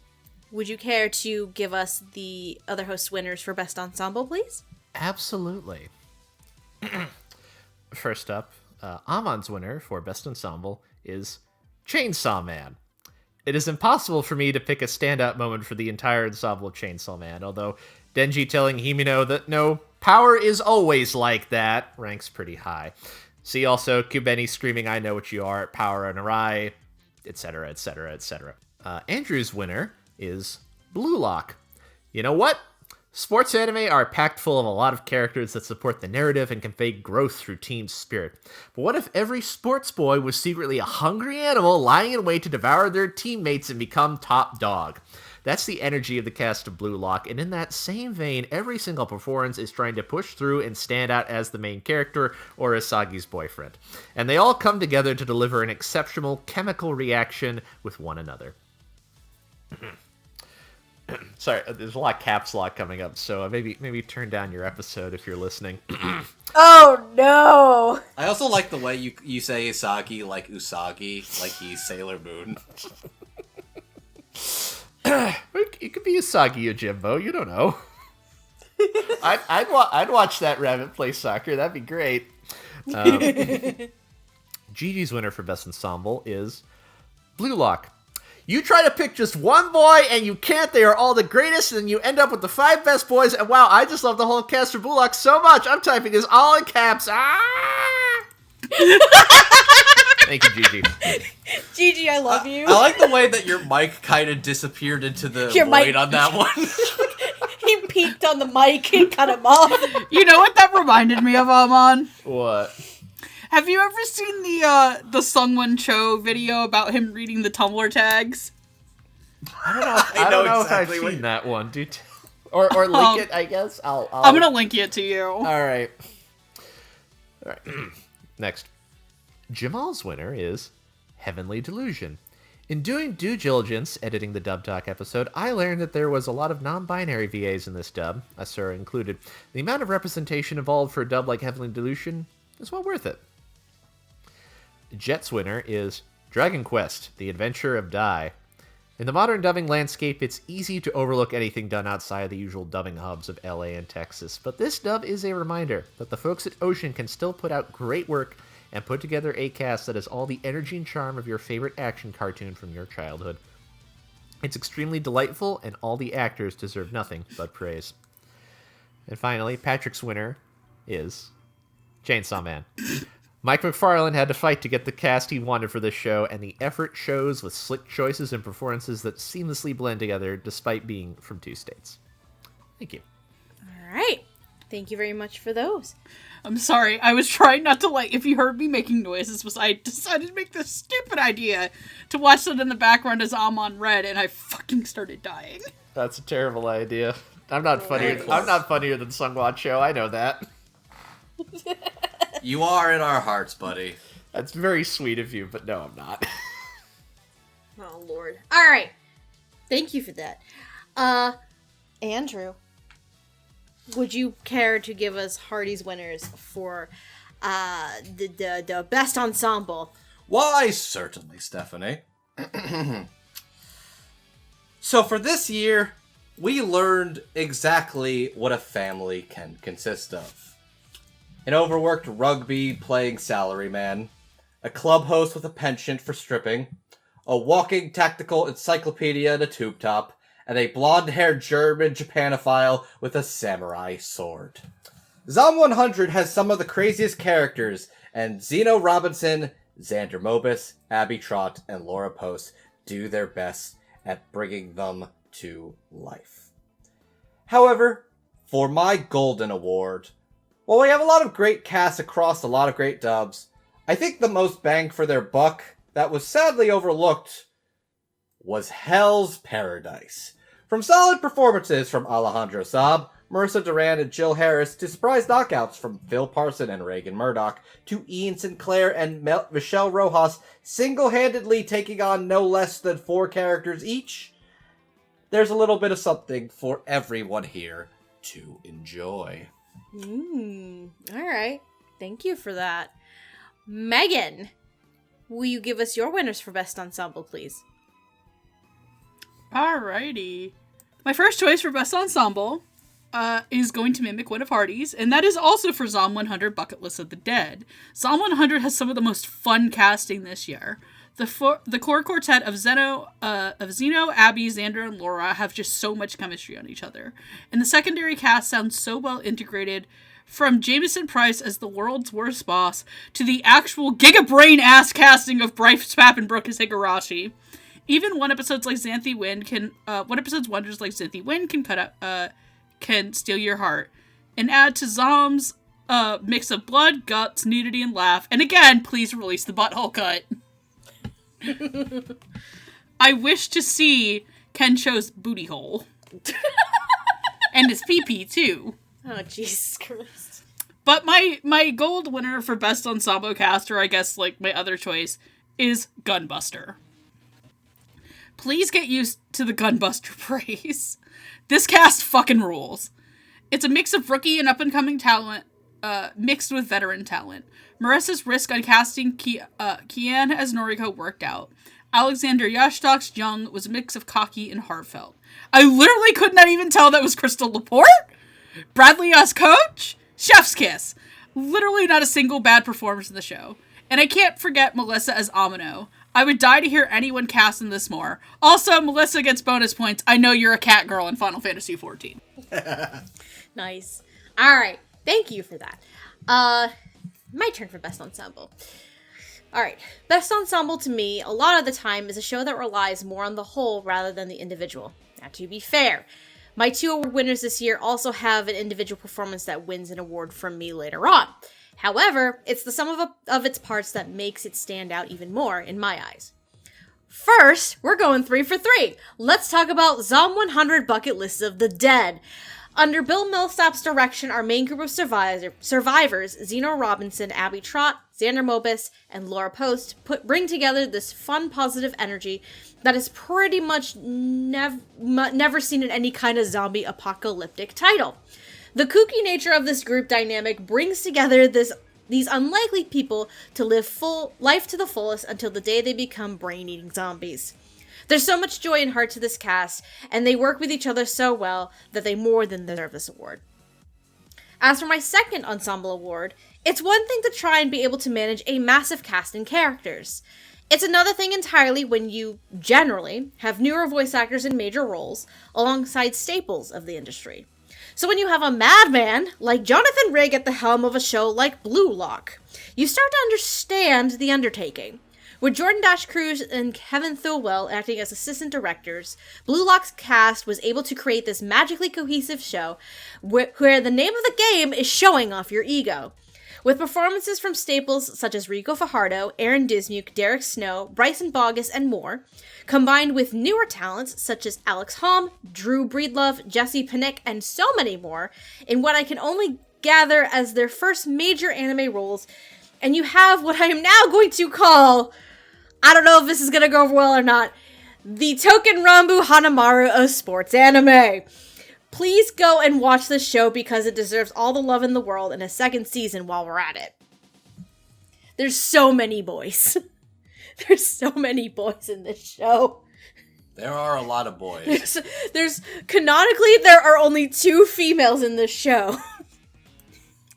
would you care to give us the other host winners for Best Ensemble, please? Absolutely. First up, Amon's winner for Best Ensemble is Chainsaw Man. It is impossible for me to pick a standout moment for the entire ensemble of Chainsaw Man, although Denji telling Himino that no, power is always like that ranks pretty high. See also Kubeni screaming I know what you are at Power and Arai, etc., etc., etc. Andrew's winner is Blue Lock. You know what? Sports anime are packed full of a lot of characters that support the narrative and convey growth through team spirit. But what if every sports boy was secretly a hungry animal lying in wait to devour their teammates and become top dog? That's the energy of the cast of Blue Lock, and in that same vein, every single performance is trying to push through and stand out as the main character or Asagi's boyfriend. And they all come together to deliver an exceptional chemical reaction with one another. Sorry, there's a lot of caps lock coming up, so maybe turn down your episode if you're listening. Oh no! I also like the way you say Isagi like Usagi, like he's Sailor Moon. It could be Usagi or Jimbo, you don't know. I'd watch that rabbit play soccer, that'd be great. Gigi's winner for Best Ensemble is Blue Lock. You try to pick just one boy, and you can't. They are all the greatest, and you end up with the 5 best boys. And wow, I just love the whole cast of Blue Lock so much. I'm typing this all in caps. Ah! Thank you, Gigi. Gigi, I love you. I like the way that your mic kind of disappeared into the void on that one. He peeked on the mic and cut him off. You know what that reminded me of, Amon? What? Have you ever seen the Sungwon Cho video about him reading the Tumblr tags? I don't know exactly if I've seen that one, dude. Or link it, I guess. I'm gonna link it to you. All right. Next. Jamal's winner is Heavenly Delusion. In doing due diligence editing the Dub Talk episode, I learned that there was a lot of non-binary VAs in this dub, Asura included. The amount of representation involved for a dub like Heavenly Delusion is well worth it. Jet's winner is Dragon Quest: The Adventure of Dai. In the modern dubbing landscape, it's easy to overlook anything done outside the usual dubbing hubs of LA and Texas, but this dub is a reminder that the folks at Ocean can still put out great work and put together a cast that has all the energy and charm of your favorite action cartoon from your childhood. It's extremely delightful, and all the actors deserve nothing but praise. And finally, Patrick's winner is Chainsaw Man. Mike McFarlane had to fight to get the cast he wanted for this show, and the effort shows with slick choices and performances that seamlessly blend together despite being from two states. Thank you. All right. Thank you very much for those. I'm sorry, I was trying not to, if you heard me making noises, I decided to make this stupid idea to watch it in the background as Amon read, and I fucking started dying. That's a terrible idea. I'm not funnier than Sungwon Cho, I know that. You are in our hearts, buddy. That's very sweet of you, but no, I'm not. Oh, Lord. All right. Thank you for that. Andrew, would you care to give us Hardy's winners for the best ensemble? Why, certainly, Stephanie. So for this year, we learned exactly what a family can consist of. An overworked rugby-playing salaryman, a club host with a penchant for stripping, a walking tactical encyclopedia and a tube top, and a blonde-haired German Japanophile with a samurai sword. Zom 100 has some of the craziest characters, and Zeno Robinson, Xander Mobus, Abby Trott, and Laura Post do their best at bringing them to life. However, for my Golden Award, while we have a lot of great casts across a lot of great dubs, I think the most bang for their buck that was sadly overlooked was Hell's Paradise. From solid performances from Alejandro Saab, Marissa Duran, and Jill Harris, to surprise knockouts from Phil Parson and Reagan Murdoch, to Ian Sinclair and Michelle Rojas single-handedly taking on no less than 4 characters each, there's a little bit of something for everyone here to enjoy. Alright. Thank you for that. Megan, will you give us your winners for Best Ensemble, please? Alrighty. My first choice for Best Ensemble is going to mimic one of Hardy's, and that is also for Zom 100 Bucket List of the Dead. Zom 100 has some of the most fun casting this year. The core quartet of Zeno, Abby, Xander, and Laura have just so much chemistry on each other. And the secondary cast sounds so well integrated, from Jameson Price as the world's worst boss, to the actual giga-brain-ass casting of Bryce Papenbrook as Higurashi. Even one episodes wonders like Xanthi Wynn can steal your heart. And add to Zom's mix of blood, guts, nudity, and laugh. And again, please release the butthole cut. I wish to see Kencho's booty hole. And his pee-pee, too. Oh, Jesus Christ. But my gold winner for Best Ensemble Cast, or I guess, my other choice, is Gunbuster. Please get used to the Gunbuster praise. This cast fucking rules. It's a mix of rookie and up-and-coming talent, mixed with veteran talent. Marissa's risk on casting Kian as Noriko worked out. Alexander Yashtok's Young was a mix of cocky and heartfelt. I literally could not even tell that was Crystal Laporte? Bradley as Coach? Chef's kiss. Literally not a single bad performance in the show. And I can't forget Melissa as Amino. I would die to hear anyone cast in this more. Also, Melissa gets bonus points. I know you're a cat girl in Final Fantasy XIV. Nice. Alright, thank you for that. My turn for Best Ensemble. Alright, Best Ensemble to me, a lot of the time, is a show that relies more on the whole rather than the individual. Now, to be fair, my 2 award winners this year also have an individual performance that wins an award from me later on. However, it's the sum of its parts that makes it stand out even more in my eyes. First, we're going 3 for 3. Let's talk about Zom 100 Bucket List of the Dead. Under Bill Millsap's direction, our main group of survivors, Zeno Robinson, Abby Trott, Xander Mobus, and Laura Post, bring together this fun, positive energy that is pretty much never seen in any kind of zombie apocalyptic title. The kooky nature of this group dynamic brings together these unlikely people to live life to the fullest until the day they become brain-eating zombies. There's so much joy and heart to this cast, and they work with each other so well that they more than deserve this award. As for my second ensemble award, it's one thing to try and be able to manage a massive cast and characters. It's another thing entirely when you generally have newer voice actors in major roles alongside staples of the industry. So when you have a madman like Jonathan Rigg at the helm of a show like Blue Lock, you start to understand the undertaking. With Jordan Dash Cruz and Kevin Thilwell acting as assistant directors, Blue Lock's cast was able to create this magically cohesive show where the name of the game is showing off your ego. With performances from staples such as Rico Fajardo, Aaron Dismuke, Derek Snow, Bryson Bogus, and more, combined with newer talents such as Alex Holm, Drew Breedlove, Jesse Pinnick, and so many more, in what I can only gather as their first major anime roles, and you have what I am now going to call, I don't know if this is going to go over well or not, the Token Rambu Hanamaru of sports anime. Please go and watch this show because it deserves all the love in the world in a second season while we're at it. There's so many boys. There's so many boys in this show. There are a lot of boys. There's canonically, there are only 2 females in this show.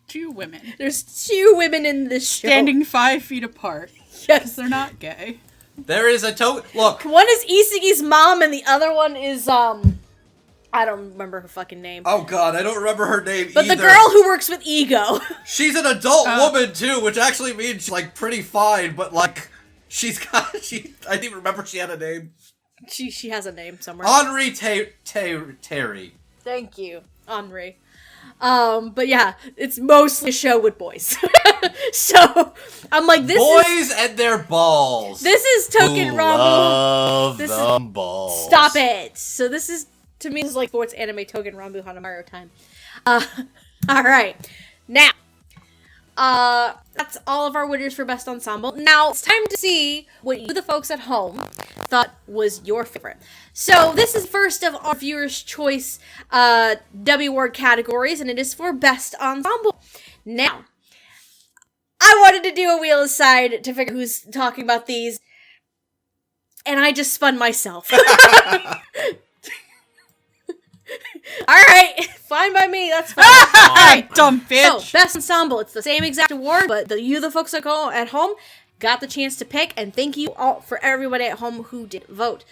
2 women. There's 2 women in this show. Standing 5 feet apart. Yes. They're not gay. There is a look. One is Isagi's mom and the other one is, I don't remember her fucking name. Oh god, I don't remember her name but either. the girl who works with Ego. She's an adult woman too, which actually means she's like pretty fine, but like I didn't even remember she had a name. She has a name somewhere. Henri Terry. Thank you, Henri. But yeah, it's mostly a show with boys. So, I'm like, boys and their balls. This is Token Rambu. Love them balls. Stop it. So this is, to me, this is like sports anime Token Rambu Hanamaru time. Alright. Now, that's all of our winners for Best Ensemble. Now, it's time to see what you, the folks at home, thought was your favorite. So, this is first of our Viewers' Choice Dubbie Award categories, and it is for Best Ensemble. Now, I wanted to do a wheel aside to figure who's talking about these, and I just spun myself. Alright, fine by me, that's fine. Alright, dumb bitch. So, Best Ensemble, it's the same exact award, but you, the folks at home, got the chance to pick, and thank you all for everybody at home who did vote.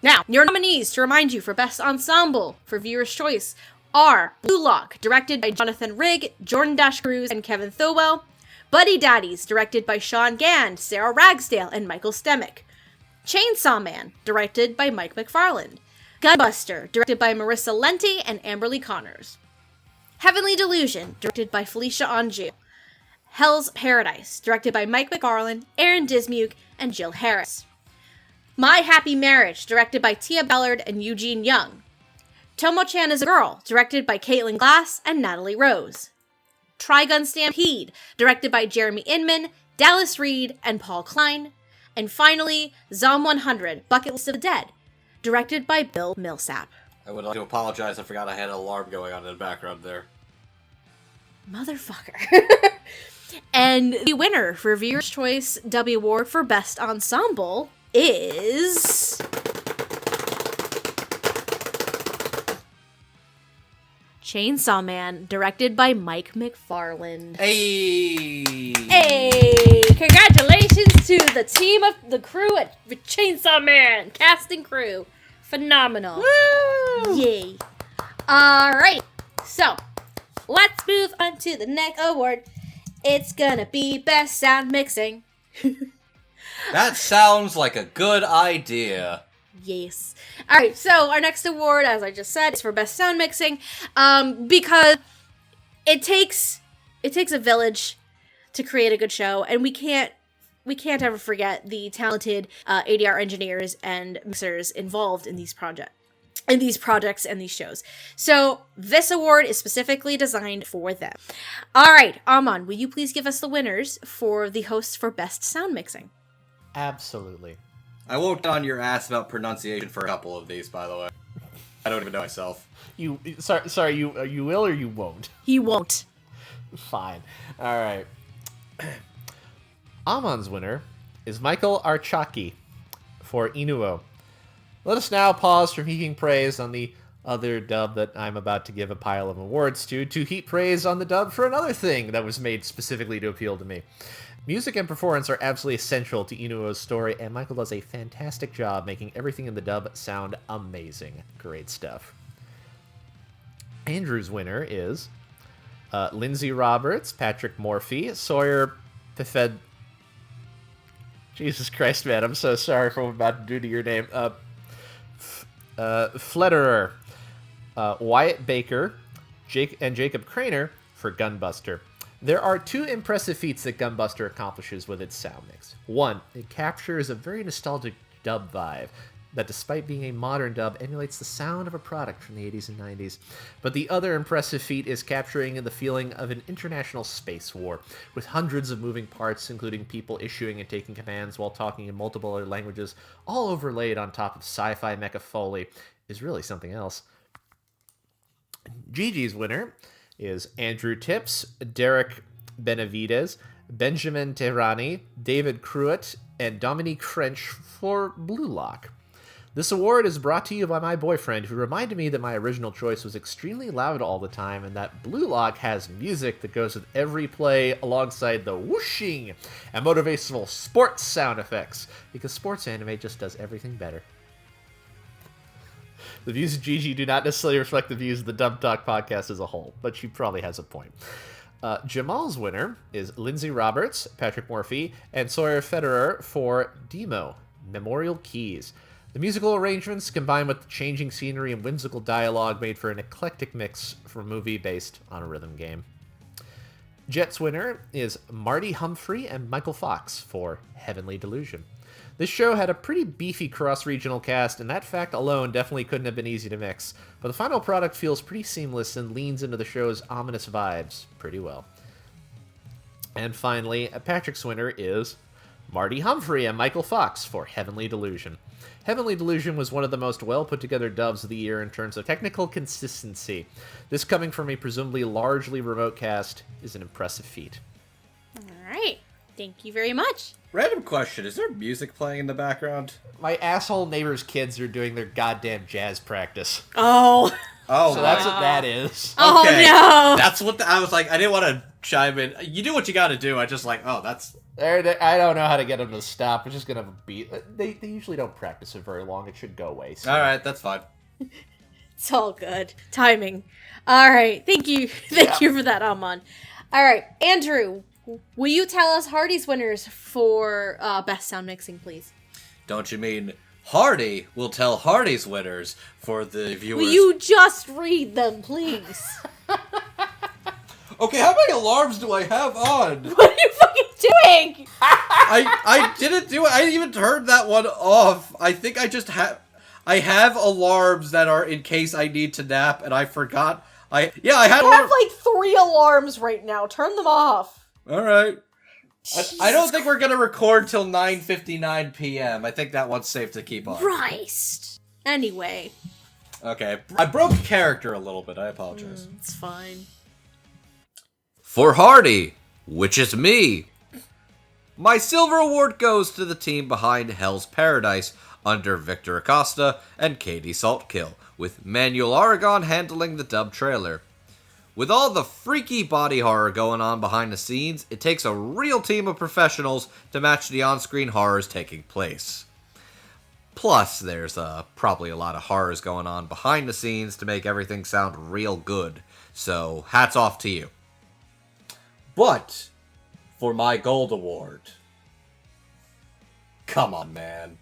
Now, your nominees, to remind you, for Best Ensemble, for Viewer's Choice, are Blue Lock, directed by Jonathan Rigg, Jordan Dash Cruz, and Kevin Thilwell. Buddy Daddies, directed by Sean Gand, Sarah Ragsdale, and Michael Stemick. Chainsaw Man, directed by Mike McFarland. Gunbuster, directed by Marissa Lenti and Amberly Connors. Heavenly Delusion, directed by Felicia Anjou. Hell's Paradise, directed by Mike McFarland, Aaron Dismuke, and Jill Harris. My Happy Marriage, directed by Tia Ballard and Eugene Young. Tomo-chan is a Girl, directed by Caitlin Glass and Natalie Rose. Trigun Stampede, directed by Jeremy Inman, Dallas Reed, and Paul Klein. And finally, Zom 100, Bucket List of the Dead, directed by Bill Millsap. I would like to apologize, I forgot I had an alarm going on in the background there. Motherfucker. And the winner for Viewer's Choice Dubbie Award for Best Ensemble is... Chainsaw Man, directed by Mike McFarland. Hey! Hey! Congratulations to the team of the crew at Chainsaw Man! Cast and crew. Phenomenal. Woo! Yay. Alright, so let's move on to the next award. It's gonna be Best Sound Mixing. That sounds like a good idea. Yes. Alright, so our next award, as I just said, is for Best Sound Mixing, because it takes a village to create a good show, and we can't ever forget the talented ADR engineers and mixers involved in these projects and these shows. So this award is specifically designed for them. Alright, Amon, will you please give us the winners for the hosts for Best Sound Mixing? Absolutely. I won't get on your ass about pronunciation for a couple of these, by the way. I don't even know myself. You will or you won't? He won't. Fine. All right. Amon's winner is Michael Archaki for Inuo. Let us now pause from heaping praise on the other dub that I'm about to give a pile of awards to heap praise on the dub for another thing that was made specifically to appeal to me. Music and performance are absolutely essential to Inuo's story, and Michael does a fantastic job making everything in the dub sound amazing. Great stuff. Andrew's winner is Lindsay Roberts, Patrick Morphy, Sawyer Pifed... Jesus Christ, man, I'm so sorry for what I'm about to do to your name. Flederer, Wyatt Baker, and Jacob Craner for Gunbuster. There are two impressive feats that Gunbuster accomplishes with its sound mix. One, it captures a very nostalgic dub vibe that, despite being a modern dub, emulates the sound of a product from the 80s and 90s. But the other impressive feat is capturing the feeling of an international space war, with hundreds of moving parts, including people issuing and taking commands while talking in multiple other languages, all overlaid on top of sci-fi mecha foley, is really something else. Gigi's winner is Andrew Tips, Derek Benavides, Benjamin Tehrani, David Cruitt, and Dominique French for Blue Lock. This award is brought to you by my boyfriend, who reminded me that my original choice was extremely loud all the time, and that Blue Lock has music that goes with every play alongside the whooshing and motivational sports sound effects, because sports anime just does everything better. The views of Gigi do not necessarily reflect the views of the Dumb Talk podcast as a whole, but she probably has a point. Jamal's winner is Lindsay Roberts, Patrick Morphy, and Sawyer Federer for Demo, Memorial Keys. The musical arrangements, combined with the changing scenery and whimsical dialogue, made for an eclectic mix for a movie based on a rhythm game. Jet's winner is Marty Humphrey and Michael Fox for Heavenly Delusion. This show had a pretty beefy cross-regional cast, and that fact alone definitely couldn't have been easy to mix, but the final product feels pretty seamless and leans into the show's ominous vibes pretty well. And finally, Patrick's winner is Marty Humphrey and Michael Fox for Heavenly Delusion. Heavenly Delusion was one of the most well-put-together dubs of the year in terms of technical consistency. This, coming from a presumably largely remote cast, is an impressive feat. All right. Thank you very much. Random question, is there music playing in the background? My asshole neighbor's kids are doing their goddamn jazz practice. Oh. Oh, So that's what that is. Oh, okay. no. That's what I was like, I didn't want to chime in. You do what you gotta do, I just like, oh, that's... I don't know how to get them to stop. We're just gonna have a beat. They usually don't practice it very long. It should go away. So. Alright, that's fine. It's all good. Timing. All right. Thank you. Thank you for that, Amon. All right. Andrew, will you tell us Hardy's winners for best sound mixing, please? Don't you mean Hardy will tell Hardy's winners for the viewers? Will you just read them, please? Okay, how many alarms do I have on? What are you fucking doing? I didn't do it. I didn't even turn that one off. I think I just have... I have alarms that are in case I need to nap, and I forgot. I had like 3 alarms right now. Turn them off. Alright. I don't think we're gonna record till 9:59 p.m. I think that one's safe to keep on. Christ. Anyway. Okay. I broke character a little bit. I apologize. It's fine. For Hardy, which is me, my silver award goes to the team behind Hell's Paradise under Victor Acosta and Katie Saltkill, with Manuel Aragon handling the dub trailer. With all the freaky body horror going on behind the scenes, it takes a real team of professionals to match the on-screen horrors taking place. Plus, there's probably a lot of horrors going on behind the scenes to make everything sound real good, so hats off to you. But, for my gold award, come on, man.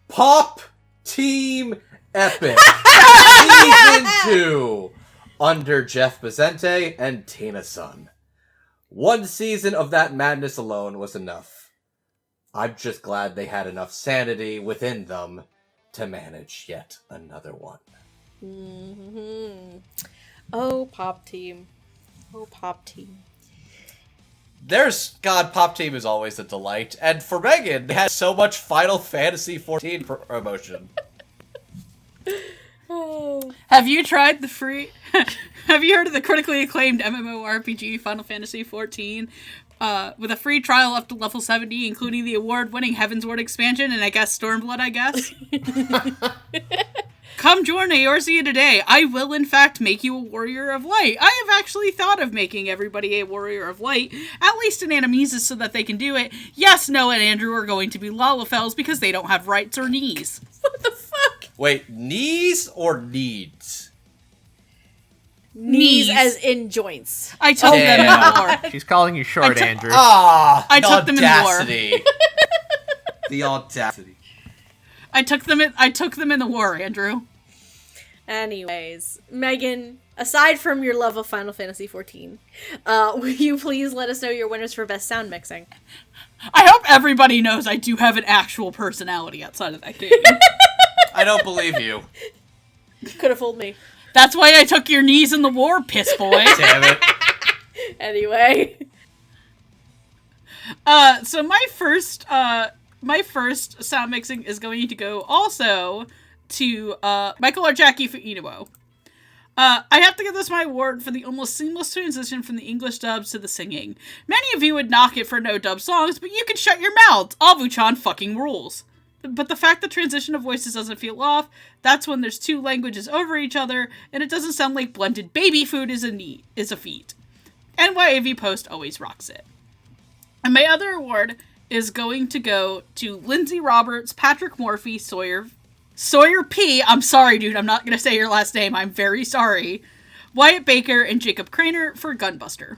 Pop Team Epic Season 2 under Jeff Bezente and Tina Sun. One season of that madness alone was enough. I'm just glad they had enough sanity within them to manage yet another one. Mm-hmm. Oh, Pop Team. Oh, Pop Team. Pop Team is always a delight. And for Megan, it has so much Final Fantasy XIV promotion. Have you tried the free... Have you heard of the critically acclaimed MMORPG Final Fantasy XIV? With a free trial up to level 70, including the award-winning Heavensward expansion, and I guess Stormblood, I guess? Come join Eorzea today. I will, in fact, make you a warrior of light. I have actually thought of making everybody a warrior of light, at least in Animesis, so that they can do it. Yes, Noah and Andrew are going to be Lalafels because they don't have rights or knees. What the fuck? Wait, knees or needs? Knees as in joints. I took them in the war. She's calling you short, Andrew. I took them in the war. The audacity. I took them in the war, Andrew. Anyways, Megan, aside from your love of Final Fantasy XIV, will you please let us know your winners for best sound mixing? I hope everybody knows I do have an actual personality outside of that game. I don't believe you. Could have fooled me. That's why I took your knees in the war, piss boy. Damn it. Anyway. So my first sound mixing is going to go also to Michael or Jackie for Inuo. I have to give this my award for the almost seamless transition from the English dubs to the singing. Many of you would knock it for no dub songs, but you can shut your mouths. Avu-chan fucking rules. But the fact the transition of voices doesn't feel off, that's when there's two languages over each other, and it doesn't sound like blended baby food is a feat. NYAV Post always rocks it. And my other award is going to go to Lindsay Roberts, Patrick Morphy, Sawyer P. I'm sorry, dude. I'm not going to say your last name. I'm very sorry. Wyatt Baker and Jacob Craner for Gunbuster.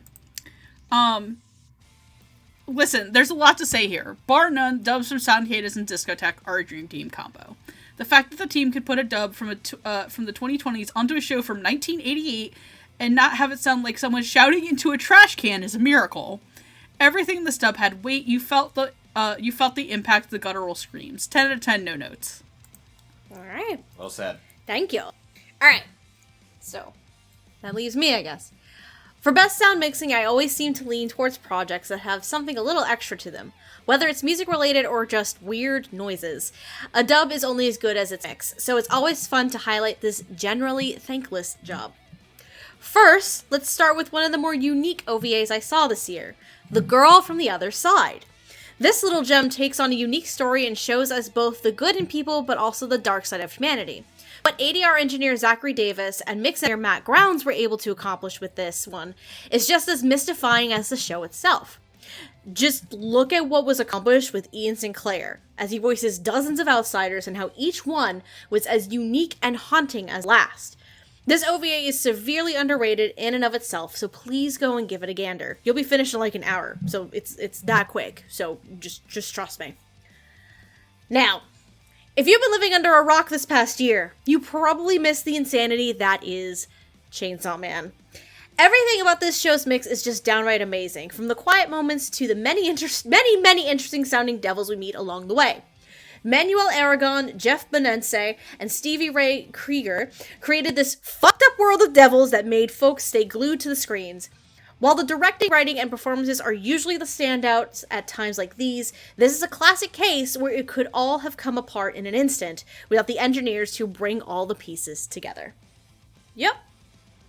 Listen, there's a lot to say here. Bar none, dubs from Soundhadas and Discotheque are a dream team combo. The fact that the team could put a dub from the 2020s onto a show from 1988 and not have it sound like someone shouting into a trash can is a miracle. Everything in this dub had weight. You felt the impact of the guttural screams. 10 out of 10, no notes. All right. Well said. Thank you. All right. So, that leaves me, I guess. For best sound mixing, I always seem to lean towards projects that have something a little extra to them, whether it's music related or just weird noises. A dub is only as good as its mix, so it's always fun to highlight this generally thankless job. First, let's start with one of the more unique OVAs I saw this year, The Girl from the Other Side. This little gem takes on a unique story and shows us both the good in people but also the dark side of humanity. What ADR engineer Zachary Davis and mix engineer Matt Grounds were able to accomplish with this one is just as mystifying as the show itself. Just look at what was accomplished with Ian Sinclair, as he voices dozens of outsiders and how each one was as unique and haunting as last. This OVA is severely underrated in and of itself, so please go and give it a gander. You'll be finished in like an hour, so it's that quick, so just trust me. Now, if you've been living under a rock this past year, you probably missed the insanity that is Chainsaw Man. Everything about this show's mix is just downright amazing, from the quiet moments to the many interesting sounding devils we meet along the way. Manuel Aragon, Jeff Benense, and Stevie Ray Krieger created this fucked up world of devils that made folks stay glued to the screens. While the directing, writing, and performances are usually the standouts at times like these, this is a classic case where it could all have come apart in an instant without the engineers to bring all the pieces together. Yep.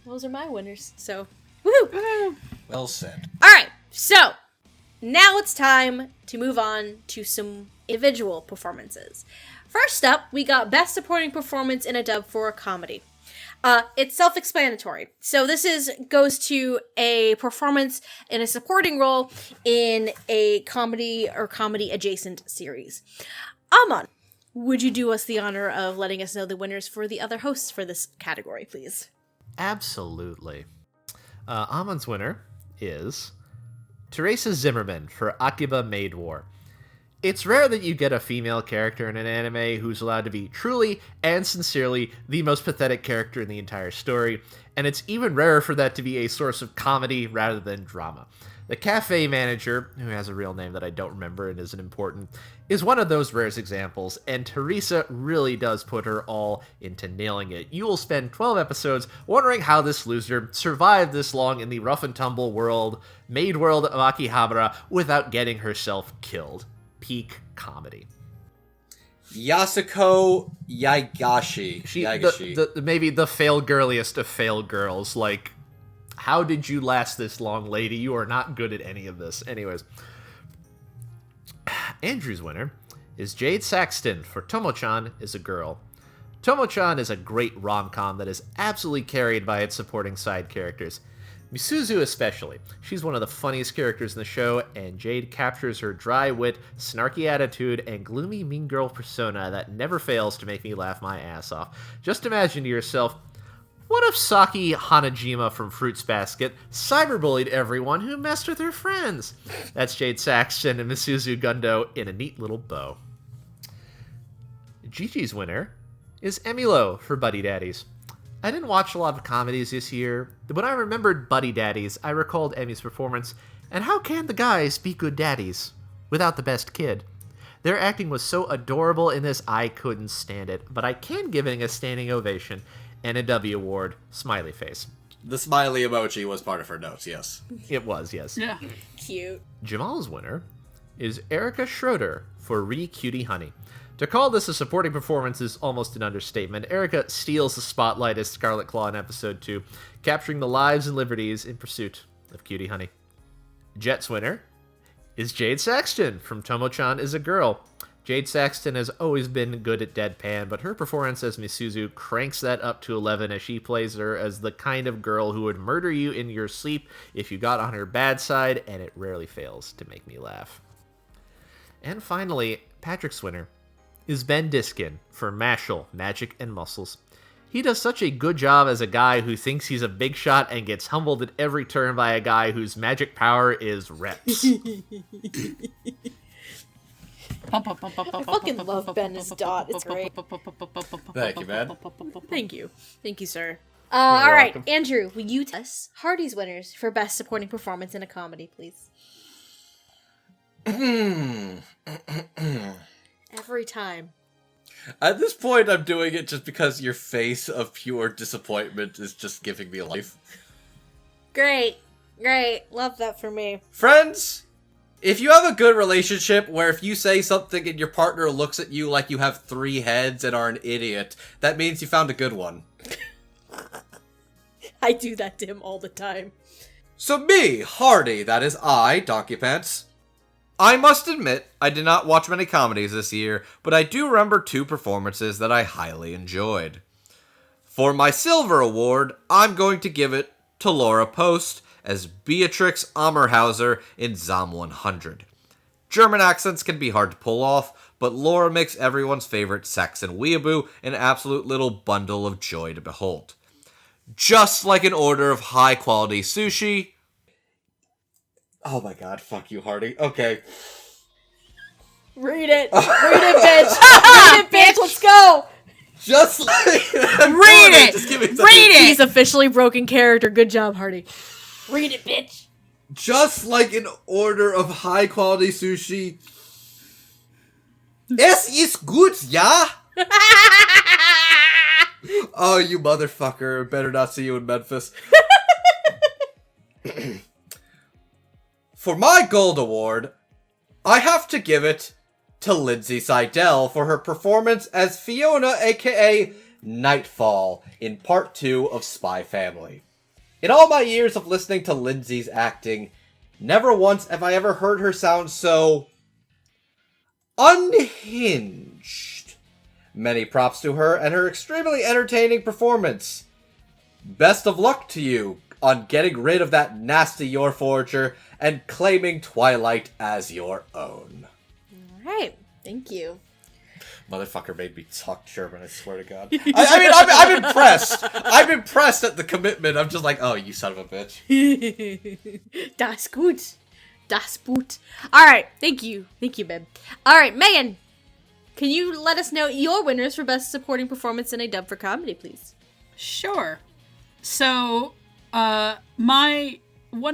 Those are my winners, so woohoo! Well said. Alright, so now it's time to move on to some individual performances. First up, we got Best Supporting Performance in a Dub for a Comedy. It's self-explanatory. So this goes to a performance in a supporting role in a comedy or comedy-adjacent series. Amon, would you do us the honor of letting us know the winners for the other hosts for this category, please? Absolutely. Amon's winner is Teresa Zimmerman for Akiba Maid War. It's rare that you get a female character in an anime who's allowed to be truly and sincerely the most pathetic character in the entire story, and it's even rarer for that to be a source of comedy rather than drama. The cafe manager, who has a real name that I don't remember and isn't important, is one of those rare examples, and Teresa really does put her all into nailing it. You will spend 12 episodes wondering how this loser survived this long in the rough and tumble maid world of Akihabara without getting herself killed. Peak comedy. Yasuko Yagashi. Maybe the fail girliest of fail girls. Like, how did you last this long, lady? You are not good at any of this. Anyways. Andrew's winner is Jade Saxton for Tomo-chan is a Girl. Tomo-chan is a great rom-com that is absolutely carried by its supporting side characters. Misuzu especially. She's one of the funniest characters in the show, and Jade captures her dry wit, snarky attitude, and gloomy mean girl persona that never fails to make me laugh my ass off. Just imagine to yourself, what if Saki Hanajima from Fruits Basket cyberbullied everyone who messed with her friends? That's Jade Saxton and Misuzu Gundo in a neat little bow. Gigi's winner is Emilo for Buddy Daddies. I didn't watch a lot of comedies this year, but when I remembered Buddy Daddies, I recalled Emmy's performance, and how can the guys be good daddies without the best kid? Their acting was so adorable in this, I couldn't stand it, but I can give it a standing ovation and a Dubbie Award, smiley face. The smiley emoji was part of her notes, yes. It was, yes. Yeah. Cute. Jamal's winner is Erica Schroeder for Re Cutie Honey. To call this a supporting performance is almost an understatement. Erica steals the spotlight as Scarlet Claw in episode 2, capturing the lives and liberties in pursuit of Cutie Honey. Jet's winner is Jade Saxton from Tomo-chan is a Girl. Jade Saxton has always been good at deadpan, but her performance as Misuzu cranks that up to 11 as she plays her as the kind of girl who would murder you in your sleep if you got on her bad side, and it rarely fails to make me laugh. And finally, Patrick's winner is Ben Diskin for Mashal, Magic and Muscles. He does such a good job as a guy who thinks he's a big shot and gets humbled at every turn by a guy whose magic power is reps. I fucking love Ben as Dot. It's great. Thank you, man. Thank you. Thank you, sir. All right, welcome. Andrew, will you tell us Hardy's winners for Best Supporting Performance in a Comedy, please? Every time. At this point, I'm doing it just because your face of pure disappointment is just giving me life. Great. Great. Love that for me. Friends, if you have a good relationship where if you say something and your partner looks at you like you have 3 heads and are an idiot, that means you found a good one. I do that to him all the time. So me, Hardy, that is I, Donkey Pants. I must admit, I did not watch many comedies this year, but I do remember 2 performances that I highly enjoyed. For my Silver Award, I'm going to give it to Laura Post as Beatrix Ammerhauser in Zom 100. German accents can be hard to pull off, but Laura makes everyone's favorite Saxon weeaboo an absolute little bundle of joy to behold. Just like an order of high-quality sushi. Oh my god, fuck you, Hardy. Okay. Read it. Read it, bitch. Read it, bitch. Let's go. Just like... Read it! Just give me a second. Read it! He's officially broken character. Good job, Hardy. Read it, bitch. Just like an order of high-quality sushi. Es ist gut, ja? Oh, you motherfucker. Better not see you in Memphis. For my Gold Award, I have to give it to Lindsay Seidel for her performance as Fiona, aka Nightfall, in Part 2 of Spy Family. In all my years of listening to Lindsay's acting, never once have I ever heard her sound so unhinged. Many props to her and her extremely entertaining performance. Best of luck to you on getting rid of that nasty Yorforger and claiming Twilight as your own. All right. Thank you. Motherfucker made me talk German, I swear to God. I mean, I'm impressed. I'm impressed at the commitment. I'm just like, oh, you son of a bitch. Das gut. Das Boot. All right. Thank you. Thank you, babe. All right, Megan. Can you let us know your winners for Best Supporting Performance in a Dub for Comedy, please? Sure. So, one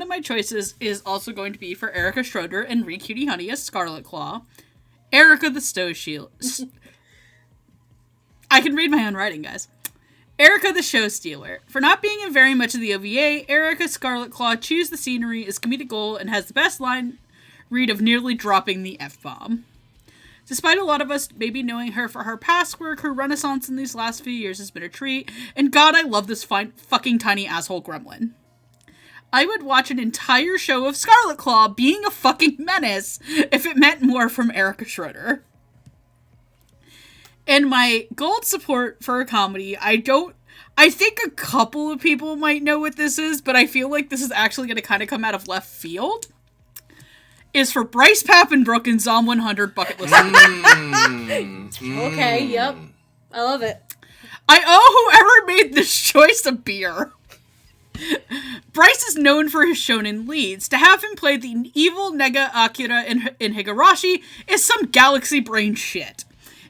of my choices is also going to be for Erica Schroeder and Re Cutie Honey as Scarlet Claw. Erica the Stow Shield. I can read my own writing, guys. Erica the Show Stealer. For not being in very much of the OVA, Erica Scarlet Claw chews the scenery, is comedic gold, and has the best line read of nearly dropping the F-bomb. Despite a lot of us maybe knowing her for her past work, her renaissance in these last few years has been a treat, and God, I love this fucking tiny asshole gremlin. I would watch an entire show of Scarlet Claw being a fucking menace if it meant more from Erica Schroeder. And my gold support for a comedy, I think a couple of people might know what this is, but I feel like this is actually going to kind of come out of left field, is for Bryce Papenbrook in Zom 100 Bucket List. Okay, yep. I love it. I owe whoever made this choice a beer. Bryce is known for his shonen leads. To have him play the evil Nega Akira in Higurashi is some galaxy brain shit.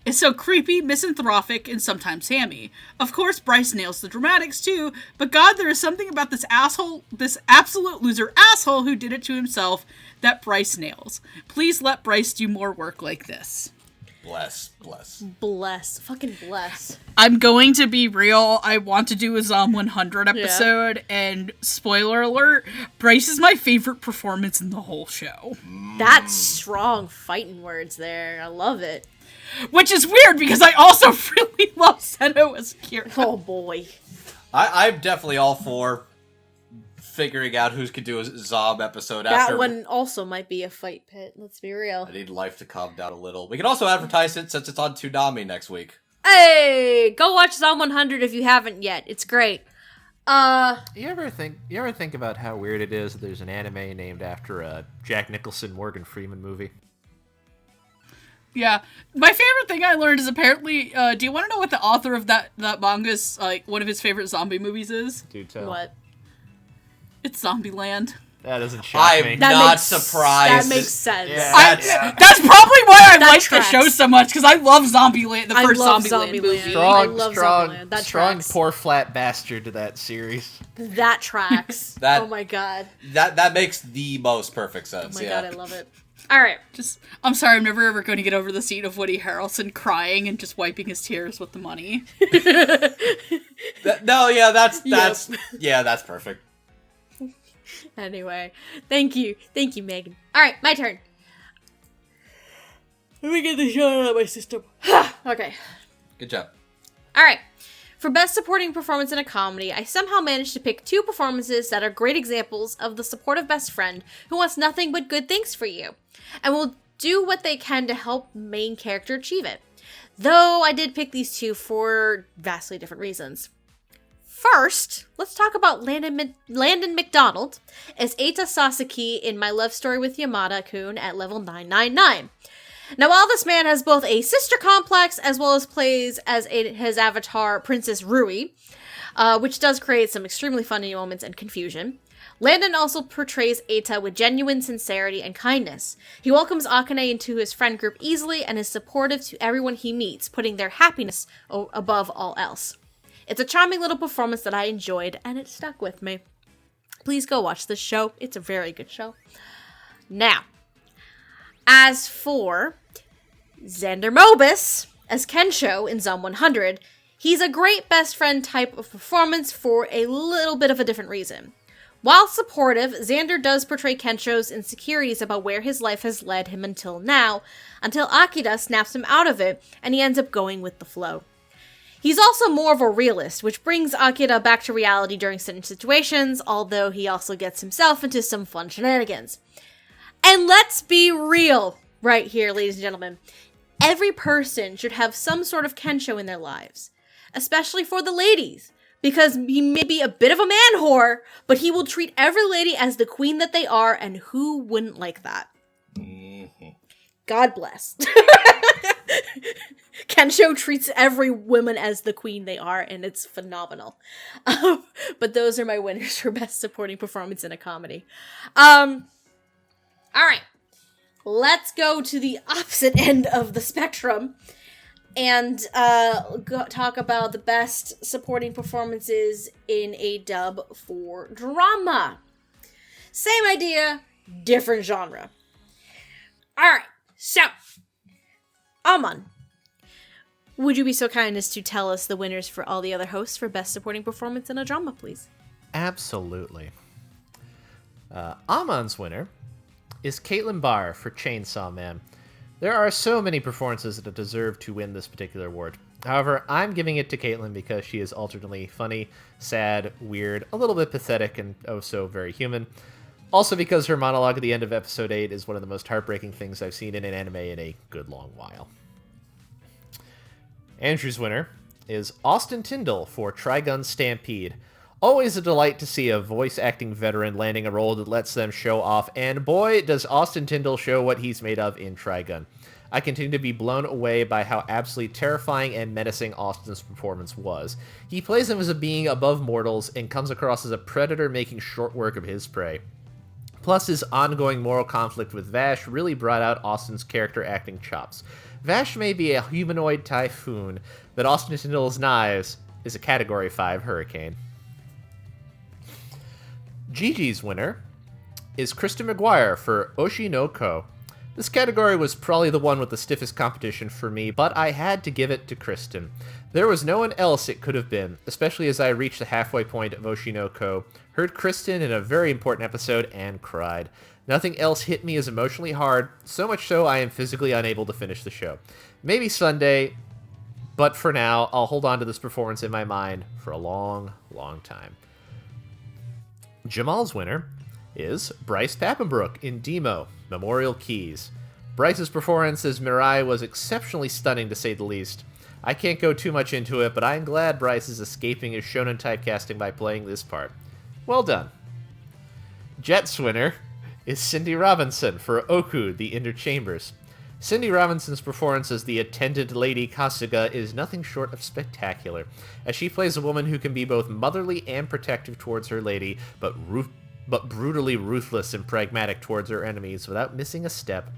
It's so creepy, misanthropic, and sometimes hammy. Of course, Bryce nails the dramatics too, but God, there is something about this absolute loser asshole who did it to himself that Bryce nails. Please let Bryce do more work like this. Bless. Fucking bless. I'm going to be real. I want to do a Zom 100 episode, and spoiler alert, Bryce is my favorite performance in the whole show. That's strong fighting words there. I love it. Which is weird, because I also really love Seno as Kira. Oh, boy. I'm definitely all for figuring out who could do a Zob episode after. That one also might be a fight pit, let's be real. I need life to calm down a little. We can also advertise it since it's on Toonami next week. Hey! Go watch Zom 100 if you haven't yet. It's great. You ever think about how weird it is that there's an anime named after a Jack Nicholson, Morgan Freeman movie? Yeah. My favorite thing I learned is apparently, do you want to know what the author of that manga's, like, one of his favorite zombie movies is? Do tell. What? It's Zombieland. That doesn't shock me. I'm not surprised. That makes sense. Yeah. That's probably why I like tracks. the show so much, because I love Zombieland, the first love Zombieland movie. I love Zombieland. That strong tracks. poor flat bastard to that series. That tracks. That- Oh my god. That makes the most perfect sense. Oh my yeah. god, I love it. Alright. I'm sorry, I'm never ever going to get over the scene of Woody Harrelson crying and just wiping his tears with the money. That's perfect. Anyway. Thank you, Megan. Alright, my turn. Let me get the shot out of my system. Okay. Good job. Alright. For Best Supporting Performance in a Comedy, I somehow managed to pick two performances that are great examples of the supportive best friend who wants nothing but good things for you, and will do what they can to help main character achieve it. Though I did pick these two for vastly different reasons. First, let's talk about Landon McDonald as Eita Sasaki in My Love Story with Yamada-kun at level 999. Now, while this man has both a sister complex as well as plays as his avatar, Princess Rui, which does create some extremely funny moments and confusion, Landon also portrays Eita with genuine sincerity and kindness. He welcomes Akane into his friend group easily and is supportive to everyone he meets, putting their happiness above all else. It's a charming little performance that I enjoyed, and it stuck with me. Please go watch this show. It's a very good show. Now, as for Xander Mobus as Kensho in Zom 100, he's a great best friend type of performance for a little bit of a different reason. While supportive, Xander does portray Kensho's insecurities about where his life has led him until now, until Akira snaps him out of it, and he ends up going with the flow. He's also more of a realist, which brings Akira back to reality during certain situations, although he also gets himself into some fun shenanigans. And let's be real right here, ladies and gentlemen. Every person should have some sort of Kensho in their lives, especially for the ladies, because he may be a bit of a man whore, but he will treat every lady as the queen that they are, and who wouldn't like that? Mm-hmm. God bless. Kensho treats every woman as the queen they are, and it's phenomenal. But those are my winners for Best Supporting Performance in a Comedy. Alright, let's go to the opposite end of the spectrum and talk about the best supporting performances in a dub for drama. Same idea, different genre. Alright, so, Amon, would you be so kind as to tell us the winners for all the other hosts for Best Supporting Performance in a Drama, please? Absolutely. Amon's winner is Caitlin Barr for Chainsaw Man. There are so many performances that deserve to win this particular award. However, I'm giving it to Caitlin because she is alternately funny, sad, weird, a little bit pathetic, and oh so very human. Also because her monologue at the end of episode 8 is one of the most heartbreaking things I've seen in an anime in a good long while. Andrew's winner is Austin Tyndall for Trigun Stampede. Always a delight to see a voice acting veteran landing a role that lets them show off, and boy, does Austin Tyndall show what he's made of in Trigun. I continue to be blown away by how absolutely terrifying and menacing Austin's performance was. He plays him as a being above mortals and comes across as a predator making short work of his prey. Plus, his ongoing moral conflict with Vash really brought out Austin's character acting chops. Vash may be a humanoid typhoon, but Austin Tyndall's knives is a Category 5 hurricane. Gigi's winner is Kristen McGuire for Oshi no Ko. This category was probably the one with the stiffest competition for me, but I had to give it to Kristen. There was no one else it could have been, especially as I reached the halfway point of Oshi no Ko, heard Kristen in a very important episode, and cried. Nothing else hit me as emotionally hard, so much so I am physically unable to finish the show. Maybe Sunday, but for now, I'll hold on to this performance in my mind for a long, long time. Jamal's winner is Bryce Papenbrook in Demo, Memorial Keys. Bryce's performance as Mirai was exceptionally stunning, to say the least. I can't go too much into it, but I'm glad Bryce is escaping his shonen typecasting by playing this part. Well done. Jet's winner is Cindy Robinson for Oku, The Inner Chambers. Cindy Robinson's performance as the attendant Lady Kasuga is nothing short of spectacular, as she plays a woman who can be both motherly and protective towards her lady, but brutally ruthless and pragmatic towards her enemies without missing a step.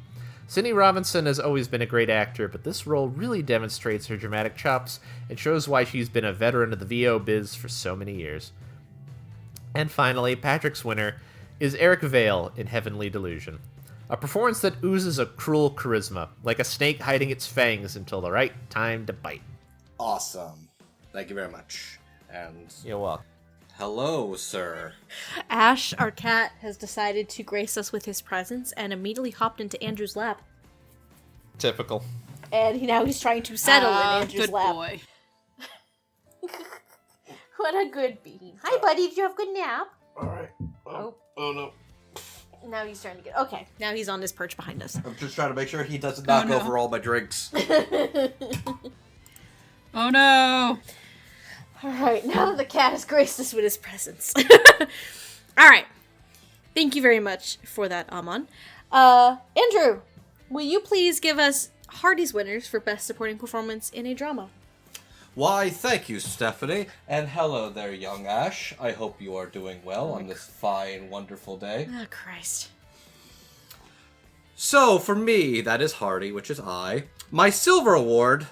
Cindy Robinson has always been a great actor, but this role really demonstrates her dramatic chops and shows why she's been a veteran of the VO biz for so many years. And finally, Patrick's winner is Eric Vale in Heavenly Delusion. A performance that oozes a cruel charisma, like a snake hiding its fangs until the right time to bite. Awesome. Thank you very much. And You're welcome. hello, sir. Ash, our cat, has decided to grace us with his presence and immediately hopped into Andrew's lap. Typical. And now he's trying to settle in Andrew's Good lap. boy. What a good bean. Hi, buddy. Did you have a good nap? Alright. Oh. Oh no. Now he's starting to get... Okay, now he's on his perch behind us. I'm just trying to make sure he doesn't knock no. over all my drinks. Oh no. Alright, now that the cat has graced us with his presence. Alright. Thank you very much for that, Amon. Andrew, will you please give us Hardy's winners for Best Supporting Performance in a Drama? Why, thank you, Stephanie. And hello there, young Ash. I hope you are doing well on this fine, wonderful day. Oh, Christ. So, for me, that is Hardy, which is I. My silver award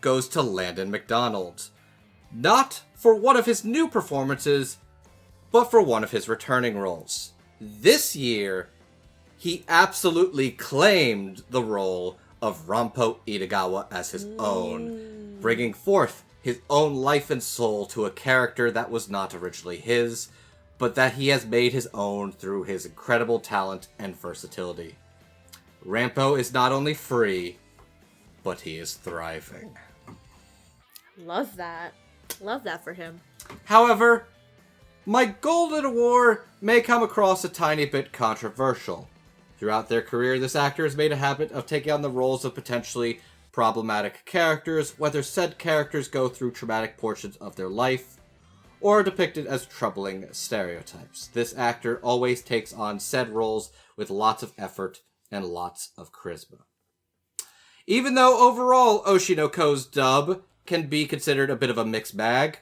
goes to Landon McDonald. Not for one of his new performances, but for one of his returning roles. This year, he absolutely claimed the role of Rampo Itagawa as his own, bringing forth his own life and soul to a character that was not originally his, but that he has made his own through his incredible talent and versatility. Rampo is not only free, but he is thriving. Love that. Love that for him. However, my Golden Award may come across a tiny bit controversial. Throughout their career, this actor has made a habit of taking on the roles of potentially problematic characters, whether said characters go through traumatic portions of their life, or are depicted as troubling stereotypes. This actor always takes on said roles with lots of effort and lots of charisma. Even though overall Oshi no Ko's dub can be considered a bit of a mixed bag,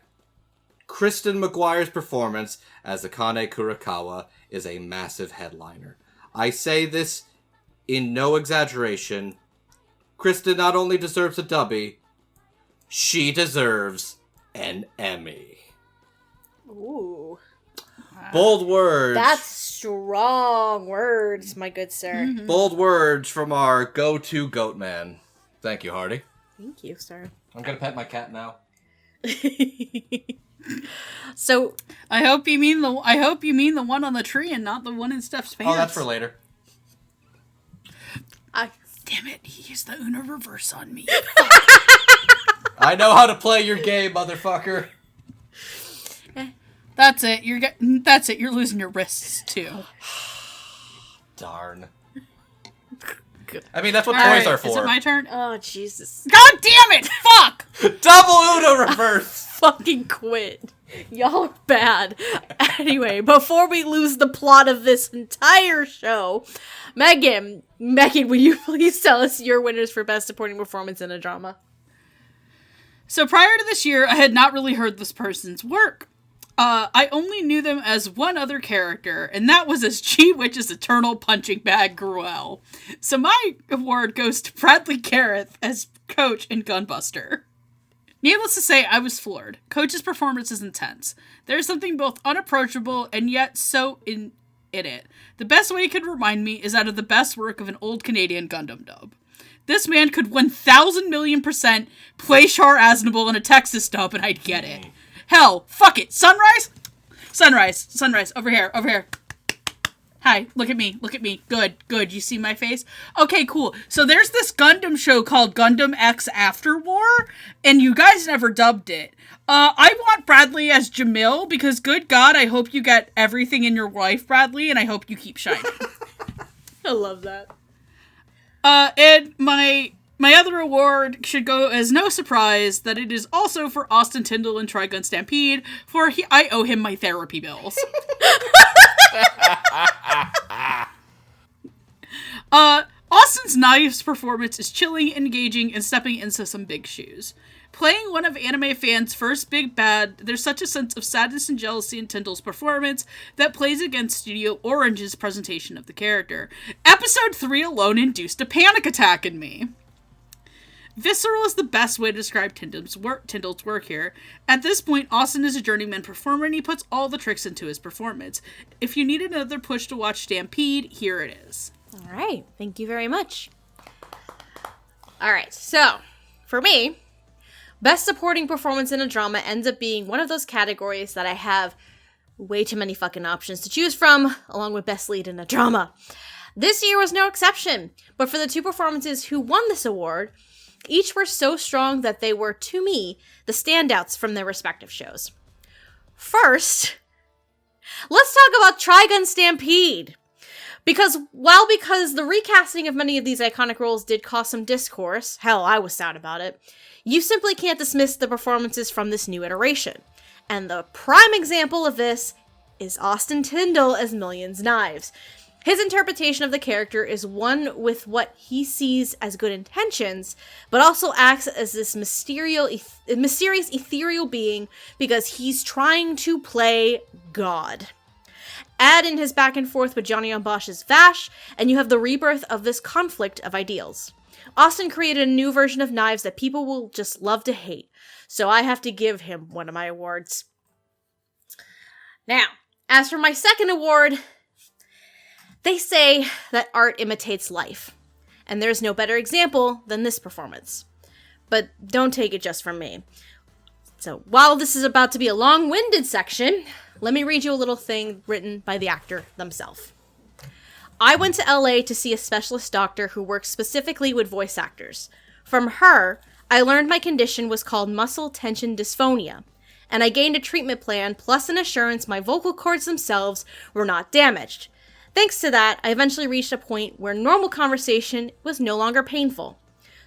Kristen McGuire's performance as Akane Kurakawa is a massive headliner. I say this in no exaggeration. Kristen not only deserves a Dubbie, she deserves an Emmy. Ooh. Bold words. That's strong words, my good sir. Mm-hmm. Bold words from our go-to goat man. Thank you, Hardy. Thank you, sir. I'm gonna pet my cat now. So, I hope you mean the one on the tree and not the one in Steph's pants. Oh, that's for later. Damn it, he used the Una reverse on me. I know how to play your game, motherfucker. That's it. That's it. You're losing your wrists too. Darn. I mean, that's what All toys right, are for. Is it my turn? Oh, Jesus. God damn it! Fuck! Double Uno reverse! Fucking quit. Y'all are bad. Anyway, before we lose the plot of this entire show, Megan, will you please tell us your winners for Best Supporting Performance in a Drama? So prior to this year, I had not really heard this person's work. I only knew them as one other character, and that was as G Witch's Eternal Punching Bag Gruel. So my award goes to Bradley Gareth as Coach in Gunbuster. Needless to say, I was floored. Coach's performance is intense. There's something both unapproachable and yet so in it. The best way he could remind me is out of the best work of an old Canadian Gundam dub. This man could 1,000,000,000% play Char Aznable in a Texas dub and I'd get it. Hell, fuck it. Sunrise? Sunrise. Over here. Hi, look at me. Good. You see my face? Okay, cool. So there's this Gundam show called Gundam X After War, and you guys never dubbed it. I want Bradley as Jamil, because good God, I hope you get everything in your life, Bradley, and I hope you keep shining. I love that. And my other award should go as no surprise that it is also for Austin Tyndall in Trigun Stampede, for I owe him my therapy bills. Austin's Knives performance is chilling, engaging, and stepping into some big shoes. Playing one of anime fans' first big bad, there's such a sense of sadness and jealousy in Tyndall's performance that plays against Studio Orange's presentation of the character. Episode 3 alone induced a panic attack in me. Visceral is the best way to describe Tyndall's work here. At this point, Austin is a journeyman performer and he puts all the tricks into his performance. If you need another push to watch Stampede, here it is. All right. Thank you very much. All right. So, for me, Best Supporting Performance in a Drama ends up being one of those categories that I have way too many fucking options to choose from, along with Best Lead in a Drama. This year was no exception, but for the two performances who won this award, each were so strong that they were, to me, the standouts from their respective shows. First, let's talk about Trigun Stampede. Because the recasting of many of these iconic roles did cause some discourse, hell, I was sad about it, you simply can't dismiss the performances from this new iteration. And the prime example of this is Austin Tyndall as Million's Knives. His interpretation of the character is one with what he sees as good intentions, but also acts as this mysterious, ethereal being because he's trying to play God. Add in his back and forth with Johnny on Bosch's Vash, and you have the rebirth of this conflict of ideals. Austin created a new version of Knives that people will just love to hate, so I have to give him one of my awards. Now, as for my second award, they say that art imitates life, and there's no better example than this performance. But don't take it just from me. So while this is about to be a long-winded section, let me read you a little thing written by the actor themselves. I went to LA to see a specialist doctor who works specifically with voice actors. From her, I learned my condition was called muscle tension dysphonia, and I gained a treatment plan plus an assurance my vocal cords themselves were not damaged. Thanks to that, I eventually reached a point where normal conversation was no longer painful.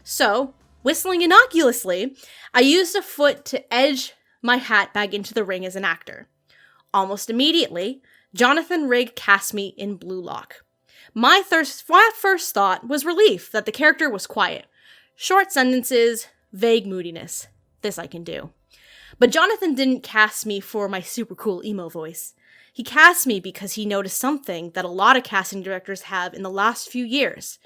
So, whistling innocuously, I used a foot to edge my hat back into the ring as an actor. Almost immediately, Jonathan Rigg cast me in Blue Lock. My first thought was relief that the character was quiet. Short sentences, vague moodiness. This I can do. But Jonathan didn't cast me for my super cool emo voice. He cast me because he noticed something that a lot of casting directors have in the last few years.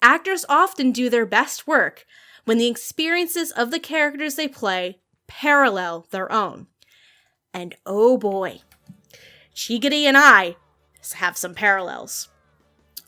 Actors often do their best work when the experiences of the characters they play parallel their own. And oh boy, Gigi and I have some parallels.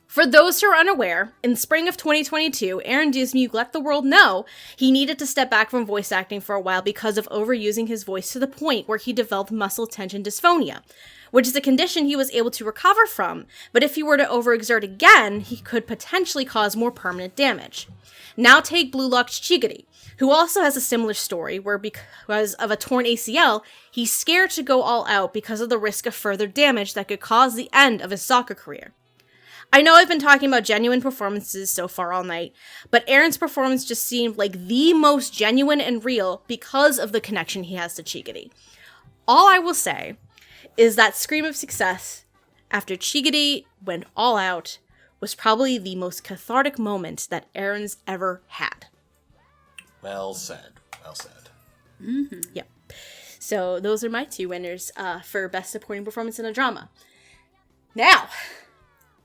For those who are unaware, in spring of 2022, Aaron Dismuke let the world know he needed to step back from voice acting for a while because of overusing his voice to the point where he developed muscle tension dysphonia, which is a condition he was able to recover from, but if he were to overexert again, he could potentially cause more permanent damage. Now take Blue Lock's Gigi, who also has a similar story where because of a torn ACL, he's scared to go all out because of the risk of further damage that could cause the end of his soccer career. I know I've been talking about genuine performances so far all night, but Aaron's performance just seemed like the most genuine and real because of the connection he has to Chigiri. All I will say is that scream of success after Chigiri went all out was probably the most cathartic moment that Aaron's ever had. Well said. Well said. Mm-hmm. Yep. So those are my 2 winners for Best Supporting Performance in a Drama. Now,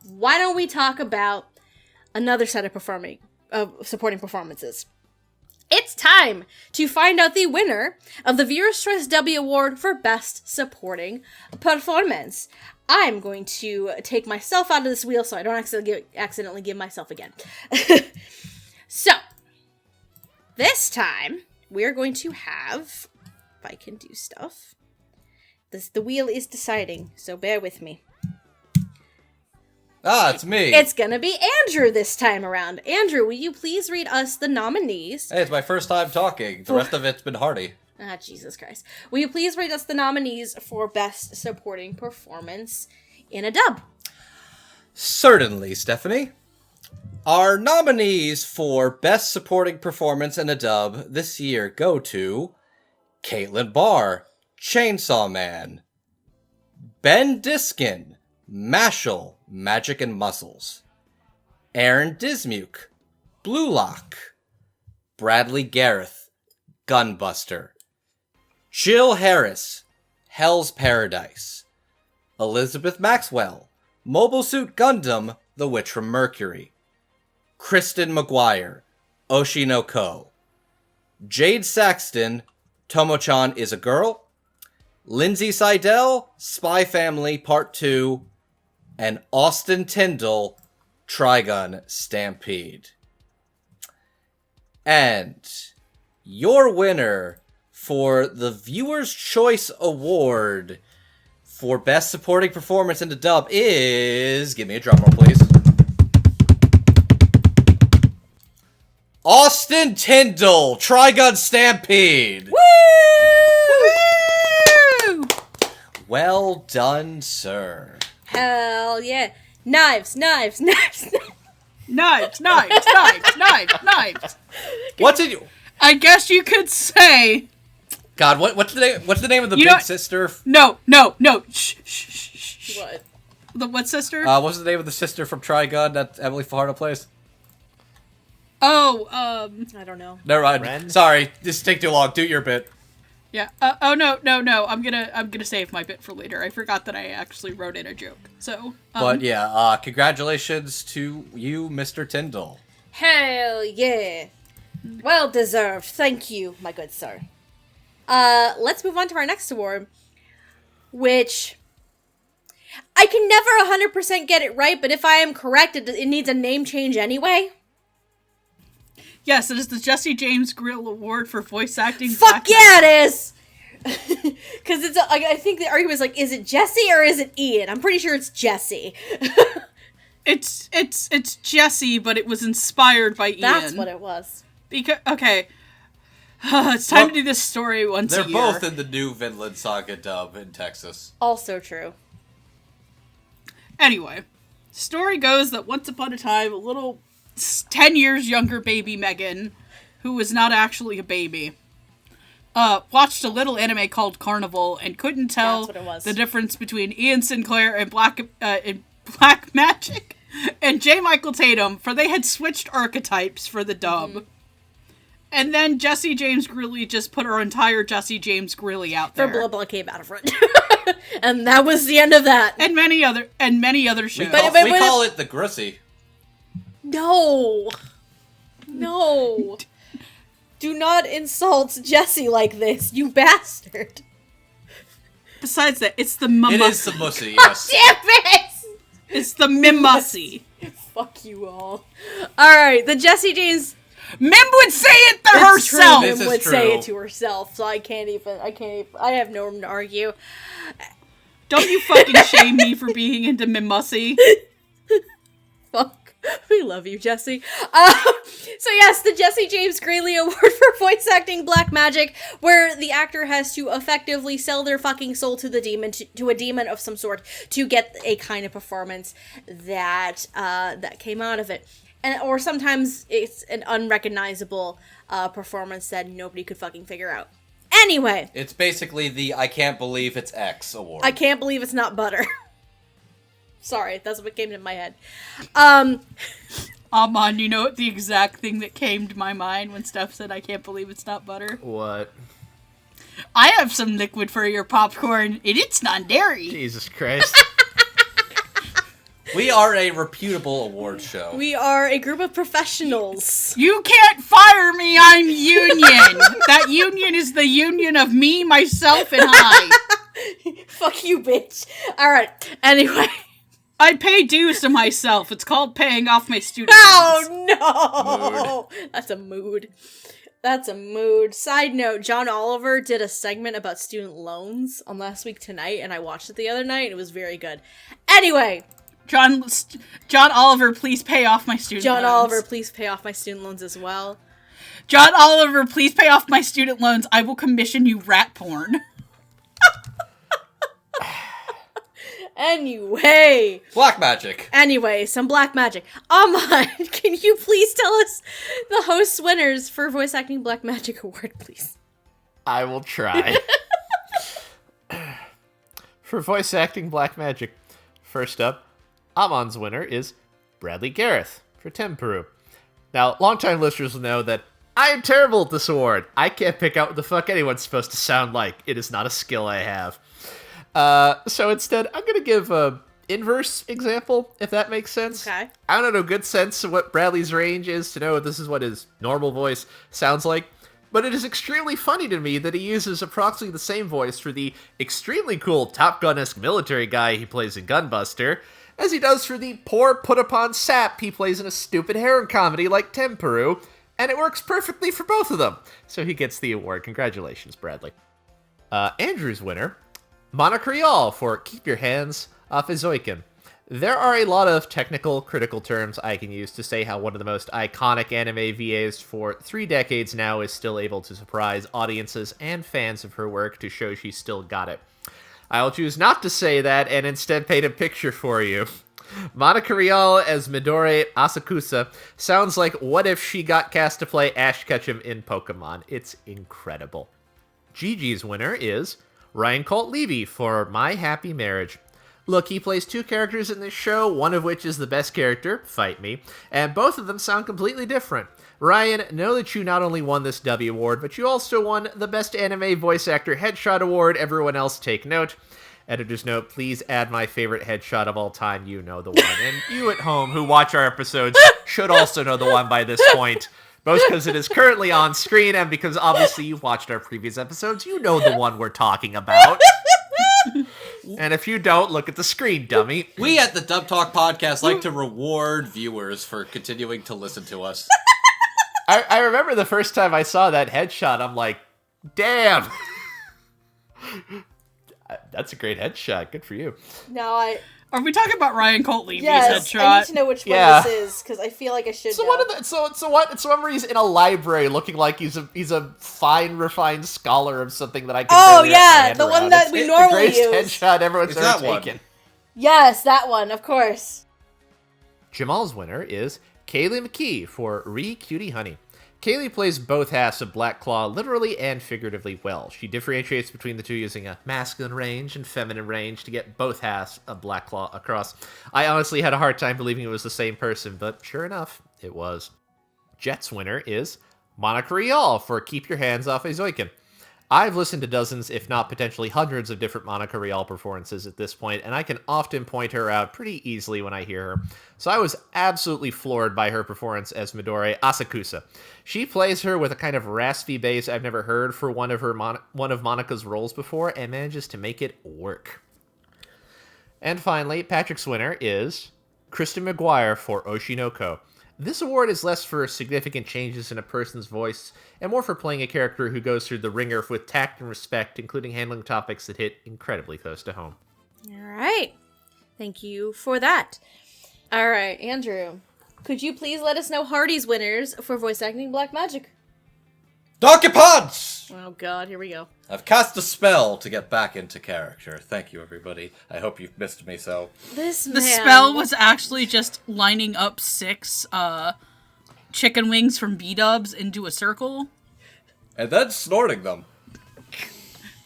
why don't we talk about another set of supporting performances? It's time to find out the winner of the Viewer's Choice Dubbie Award for Best Supporting Performance. I'm going to take myself out of this wheel so I don't accidentally give myself again. So, this time, we're going to have... If I can do stuff. The wheel is deciding, so bear with me. It's me. It's gonna be Andrew this time around. Andrew, will you please read us the nominees? Hey, it's my first time talking. The rest of it's been Hardy. Ah, Jesus Christ. Will you please read us the nominees for Best Supporting Performance in a Dub? Certainly, Stephanie. Our nominees for Best Supporting Performance in a Dub this year go to Caitlin Barr, Chainsaw Man, Ben Diskin, Mashal, Magic and Muscles, Aaron Dismuke, Blue Lock, Bradley Gareth, Gunbuster, Jill Harris, Hell's Paradise, Elizabeth Maxwell, Mobile Suit Gundam, The Witch from Mercury, Kristen McGuire, Oshinoko, Jade Saxton, Tomo-chan is a Girl, Lindsay Seidel, Spy Family Part 2, and Austin Tyndall, Trigun Stampede. And your winner for the Viewer's Choice Award for Best Supporting Performance in the Dub is... Give me a drum roll, please. Austin Tyndall, Trigun Stampede! Woo! Woo! Well done, sir. Hell yeah. Knives. Knives. What's it? I guess you could say... God, what's the name of the big sister? No. Shh. What? What sister? What's the name of the sister from Trigun that Emily Fajardo plays? I don't know. Never mind. Ren? Sorry, this take too long. Do your bit. Yeah. No. I'm gonna save my bit for later. I forgot that I actually wrote in a joke. So. But yeah, congratulations to you, Mr. Tyndall. Hell yeah. Well deserved. Thank you, my good sir. Let's move on to our next award, which I can never 100% get it right, but if I am correct, it needs a name change anyway. Yes, it is the Jesse James Grill Award for voice acting. Fuck yeah, it is! Because it's, I think the argument is like, is it Jesse or is it Ian? I'm pretty sure it's Jesse. It's Jesse, but it was inspired by Ian. That's what it was. Because, okay. It's time to do this story once a year. They're both in the new Vinland Saga dub in Texas. Also true. Anyway, story goes that once upon a time, a little 10 years younger baby Megan, who was not actually a baby, watched a little anime called Carnival and couldn't tell the difference between Ian Sinclair and Black Magic and J. Michael Tatum, for they had switched archetypes for the dub. Mm-hmm. And then Jesse James Grilly just put our entire Jesse James Grilly out there. For Blood Blockade Battlefront. And that was the end of that. And many other shows. We call it the Grissy. No. Do not insult Jesse like this, you bastard. Besides that, it's the Mamussy. It is the Mussy, yes. Damn it! It's the Mimussy. Fuck you all. Alright, the Jesse James... Mim would say it to herself! Mim would say it to herself, so I have no room to argue. Don't you fucking shame me for being into Mimussy. Fuck. We We love you, Jesse. So yes, the Jesse James Graley Award for voice acting Black Magic, where the actor has to effectively sell their fucking soul to the demon, to a demon of some sort, to get a kind of performance that that came out of it. Or sometimes it's an unrecognizable performance that nobody could fucking figure out. Anyway. It's basically the I can't believe it's X award. I can't believe it's not butter. Sorry, that's what came to my head. Amon, you know the exact thing that came to my mind when Steph said I can't believe it's not butter? What? I have some liquid for your popcorn, and it's non-dairy. Jesus Christ. We are a reputable award show. We are a group of professionals. You can't fire me, I'm union. That union is the union of me, myself, and I. Fuck you, bitch. Alright, anyway. I pay dues to myself. It's called paying off my student loans. Oh, no! That's a mood. That's a mood. Side note, John Oliver did a segment about student loans on Last Week Tonight, and I watched it the other night, and it was very good. Anyway. John Oliver, please pay off my student loans. John Oliver, please pay off my student loans as well. John Oliver, please pay off my student loans. I will commission you rat porn. Anyway. Black magic. Anyway, some black magic. Amon, can you please tell us the host's winners for Voice Acting Black Magic Award, please? I will try. For Voice Acting Black Magic, first up, Amon's winner is Bradley Gareth for Tempuru. Now, longtime listeners will know that I am terrible at this award. I can't pick out what the fuck anyone's supposed to sound like. It is not a skill I have. So instead, I'm going to give a inverse example, if that makes sense. Okay. I don't know a good sense of what Bradley's range is to know if this is what his normal voice sounds like, but it is extremely funny to me that he uses approximately the same voice for the extremely cool Top Gun-esque military guy he plays in Gunbuster, as he does for the poor put-upon sap he plays in a stupid harem comedy like Tempuru, and it works perfectly for both of them. So he gets the award. Congratulations, Bradley. Andrew's winner, Monica Rial for Keep Your Hands Off Ezoiken. There are a lot of technical, critical terms I can use to say how one of the most iconic anime VAs for 3 decades now is still able to surprise audiences and fans of her work to show she's still got it. I'll choose not to say that and instead paint a picture for you. Monica Rial as Midori Asakusa sounds like what if she got cast to play Ash Ketchum in Pokemon. It's incredible. Gigi's winner is Ryan Colt Levy for My Happy Marriage. Look, he plays 2 characters in this show, one of which is the best character, Fight Me, and both of them sound completely different. Ryan, know that you not only won this Dubbie Award, but you also won the Best Anime Voice Actor Headshot Award. Everyone else take note. Editor's note, please add my favorite headshot of all time. You know the one. And you at home who watch our episodes should also know the one by this point. Both because it is currently on screen and because obviously you watched our previous episodes. You know the one we're talking about. And if you don't, look at the screen, dummy. We at the Dub Talk Podcast like to reward viewers for continuing to listen to us. I remember the first time I saw that headshot, I'm like, damn. That's a great headshot. Good for you. No, Are we talking about Ryan Colt Levy's yes, headshot? I need to know which one this is, because I feel like I should know. It's one where he's in a library looking like he's a fine, refined scholar of something that I can Oh, barely wrap my yeah, head the around. one that It's we the normally greatest use. headshot everyone's It's ever that one. taken. Yes, that one, of course. Jamal's winner is Kaylee McKee for Re Cutie Honey. Kaylee plays both halves of Black Claw literally and figuratively well. She differentiates between the two using a masculine range and feminine range to get both halves of Black Claw across. I honestly had a hard time believing it was the same person, but sure enough, it was. Jet's winner is Monica Rial for Keep Your Hands Off Ezoiken. I've listened to dozens, if not potentially hundreds, of different Monica Rial performances at this point, and I can often point her out pretty easily when I hear her. So I was absolutely floored by her performance as Midori Asakusa. She plays her with a kind of raspy bass I've never heard for one of Monica's roles before, and manages to make it work. And finally, Patrick's winner is Kristen McGuire for Oshinoko. This award is less for significant changes in a person's voice and more for playing a character who goes through the ringer with tact and respect, including handling topics that hit incredibly close to home. All right. Thank you for that. All right, Andrew. could you please let us know Hardy's winners for voice acting Black Magic? Donkey Punch! Oh god, here we go. I've cast a spell to get back into character. Thank you, everybody. I hope you've missed me so. The spell was actually just lining up 6 chicken wings from B-dubs into a circle. And then snorting them.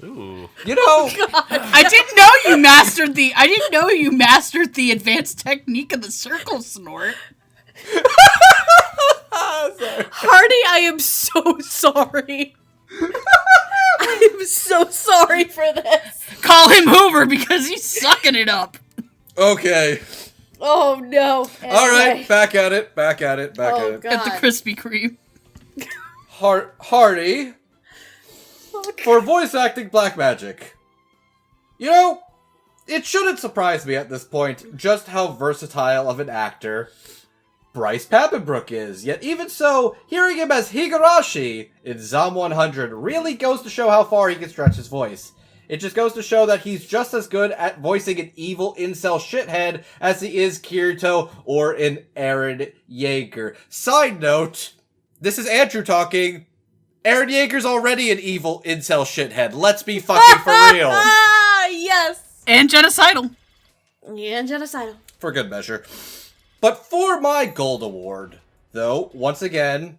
Ooh. You know, I didn't know you mastered the advanced technique of the circle snort. Hardy, I am so sorry. I am so sorry for this. Call him Hoover because he's sucking it up. okay. Oh no. All right, Anyway. back at it. Back at it. God. At the Krispy Kreme. Hardy. For voice acting Black Magic. You know, it shouldn't surprise me at this point just how versatile of an actor Bryce Papenbrook is. Yet even so, hearing him as Higurashi in Zom 100 really goes to show how far he can stretch his voice. It just goes to show that he's just as good at voicing an evil incel shithead as he is Kirito or an Eren Yeager. Side note, this is Andrew talking. Eren Yeager's already an evil incel shithead. Let's be fucking for real. Yes. And genocidal. Yeah, genocidal. For good measure. But for my gold award, though, once again,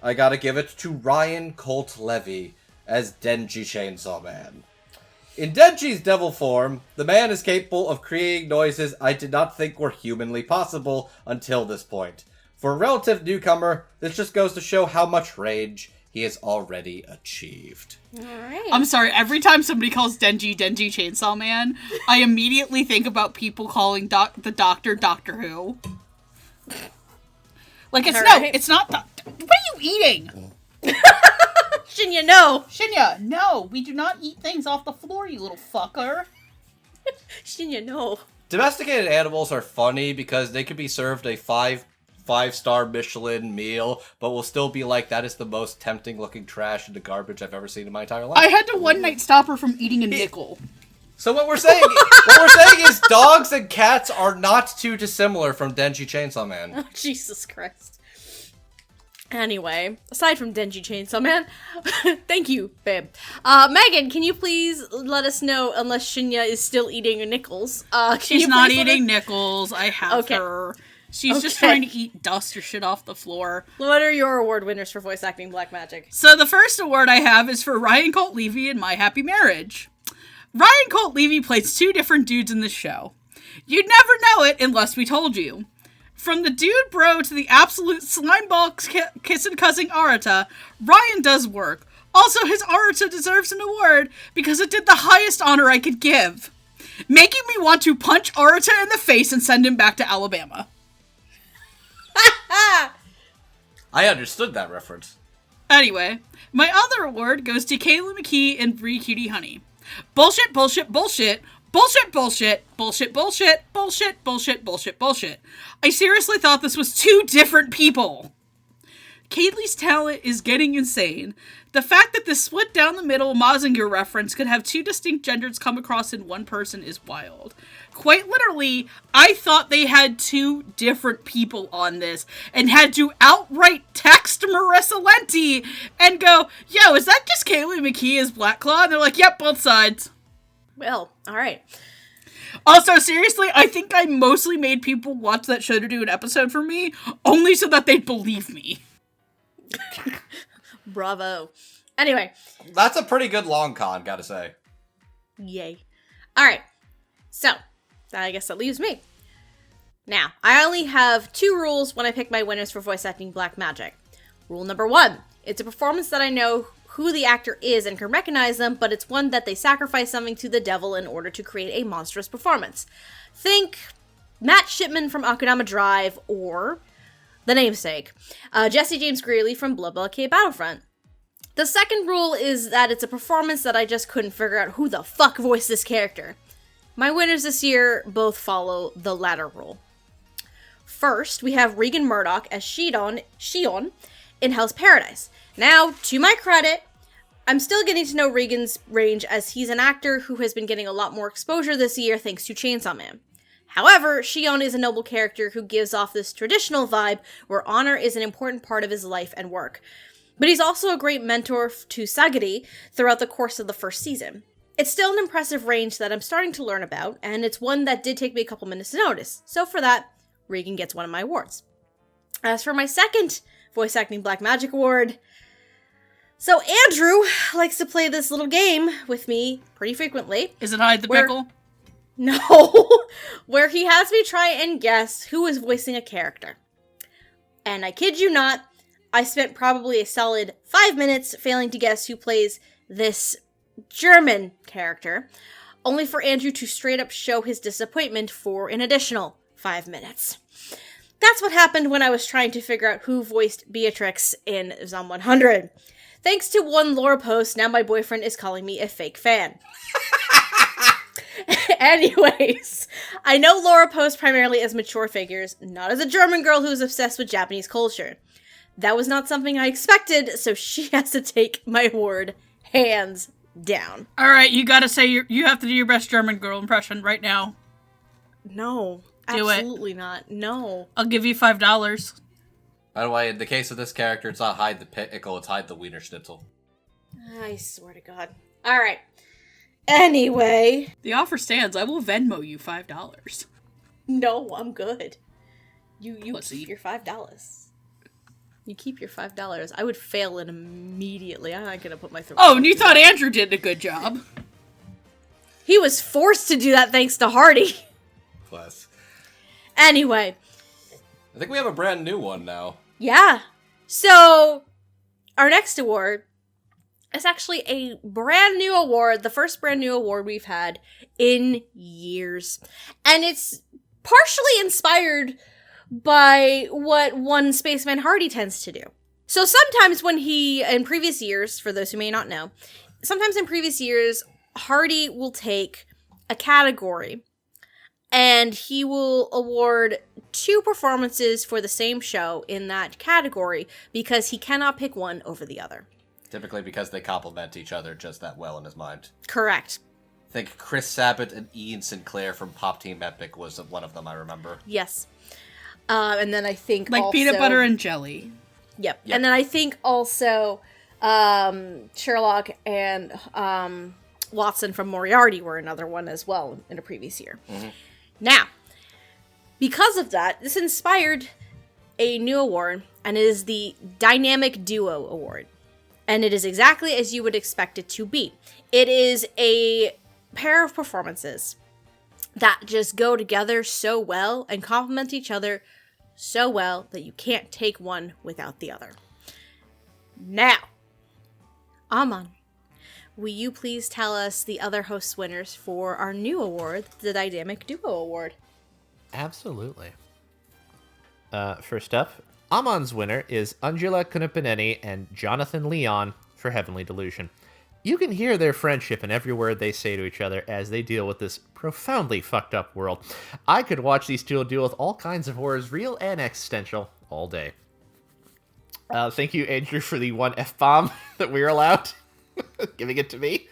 I gotta give it to Ryan Colt Levy as Denji Chainsaw Man. In Denji's devil form, the man is capable of creating noises I did not think were humanly possible until this point. For a relative newcomer, this just goes to show how much rage he has already achieved. Alright. I'm sorry, every time somebody calls Denji Chainsaw Man, I immediately think about people calling the Doctor Doctor Who. Like, it's not Doctor. What are you eating? Shinya, no. Shinya, no, we do not eat things off the floor, you little fucker. Shinya, no. Domesticated animals are funny because they could be served a five-star Michelin meal, but will still be like, that is the most tempting looking trash in the garbage I've ever seen in my entire life. I had to one night stop her from eating a nickel. So what we're saying is dogs and cats are not too dissimilar from Denji Chainsaw Man. Oh, Jesus Christ. Anyway, aside from Denji Chainsaw Man, thank you, babe. Megan, can you please let us know, unless Shinya is still eating nickels? She's not eating nickels. I have her. She's just Okay. trying to eat dust or shit off the floor. What are your award winners for voice acting Black Magic? So the first award I have is for Ryan Colt Levy in My Happy Marriage. Ryan Colt Levy plays 2 different dudes in this show. You'd never know it unless we told you. From the dude bro to the absolute slimeball kissing cousin Arata, Ryan does work. Also, his Arata deserves an award because it did the highest honor I could give, making me want to punch Arata in the face and send him back to Alabama. I understood that reference. Anyway, my other award goes to Kayla McKee in Bree Cutie Honey. Bullshit, bullshit, bullshit. Bullshit, bullshit, bullshit, bullshit, bullshit, bullshit, bullshit, bullshit. I seriously thought this was 2 different people. Kaylee's talent is getting insane. The fact that this split down the middle Mazinger reference could have 2 distinct genders come across in one person is wild. Quite literally, I thought they had 2 different people on this and had to outright text Marissa Lenti and go, yo, is that just Kaylee McKee as Black Claw? And they're like, yep, both sides. Well, alright. Also, seriously, I think I mostly made people watch that show to do an episode for me, only so that they'd believe me. Bravo. Anyway. That's a pretty good long con, gotta say. Yay. Alright. So, I guess that leaves me. Now, I only have 2 rules when I pick my winners for voice acting Black Magic. Rule number 1. It's a performance that I know who the actor is and can recognize them, but it's one that they sacrifice something to the devil in order to create a monstrous performance. Think Matt Shipman from Akudama Drive, or The Namesake, Jesse James Greeley from Blood Blockade Battlefront. The second rule is that it's a performance that I just couldn't figure out who the fuck voiced this character. My winners this year both follow the latter rule. First, we have Regan Murdoch as Shion in Hell's Paradise. Now, to my credit, I'm still getting to know Regan's range as he's an actor who has been getting a lot more exposure this year thanks to Chainsaw Man. However, Shion is a noble character who gives off this traditional vibe where honor is an important part of his life and work. But he's also a great mentor to Sagiri throughout the course of the first season. It's still an impressive range that I'm starting to learn about, and it's one that did take me a couple minutes to notice. So for that, Regan gets one of my awards. As for my second Voice Acting Black Magic Award, so Andrew likes to play this little game with me pretty frequently. Is it Hide the Pickle? No, where he has me try and guess who is voicing a character. And I kid you not, I spent probably a solid 5 minutes failing to guess who plays this German character, only for Andrew to straight up show his disappointment for an additional 5 minutes. That's what happened when I was trying to figure out who voiced Beatrix in Zom 100. Thanks to one Laura post, now my boyfriend is calling me a fake fan. Anyways, I know Laura posts primarily as mature figures, not as a German girl who's obsessed with Japanese culture. That was not something I expected, so she has to take my award hands down. All right, you gotta say you have to do your best German girl impression right now. No, do absolutely not. No. I'll give you $5. By the way, in the case of this character, it's not hide the pickle, it's hide the wiener schnitzel. I swear to God. All right. Anyway. The offer stands. I will Venmo you $5. No, I'm good. You Pussy. keep your $5. You keep your $5. I would fail it immediately. I'm not gonna put my throat. Oh, and you thought Andrew did a good job. He was forced to do that thanks to Hardy. Plus. Anyway. I think we have a brand new one now. Yeah. So, our next award is actually a brand new award, the first brand new award we've had in years. And it's partially inspired by what one Spaceman Hardy tends to do. So sometimes when in previous years, for those who may not know, sometimes in previous years, Hardy will take a category and he will award 2 performances for the same show in that category because he cannot pick one over the other. Typically because they complement each other just that well in his mind. Correct. I think Chris Sabat and Ian Sinclair from Pop Team Epic was one of them, I remember. Yes. And then I think Like also, peanut butter and jelly. Yep. And then I think also Sherlock and Watson from Moriarty were another one as well in a previous year. Mm-hmm. Now, because of that, this inspired a new award, and it is the Dynamic Duo Award. And it is exactly as you would expect it to be. It is a pair of performances that just go together so well and complement each other so well that you can't take one without the other. Now, Amon, will you please tell us the other host winners for our new award, the Dynamic Duo Award? Absolutely. First up, Amon's winner is Angela Kunipineni and Jonathan Leon for Heavenly Delusion. You can hear their friendship in every word they say to each other as they deal with this profoundly fucked up world. I could watch these two deal with all kinds of horrors, real and existential, all day. Thank you, Andrew, for the one F-bomb that we were allowed. Giving it to me.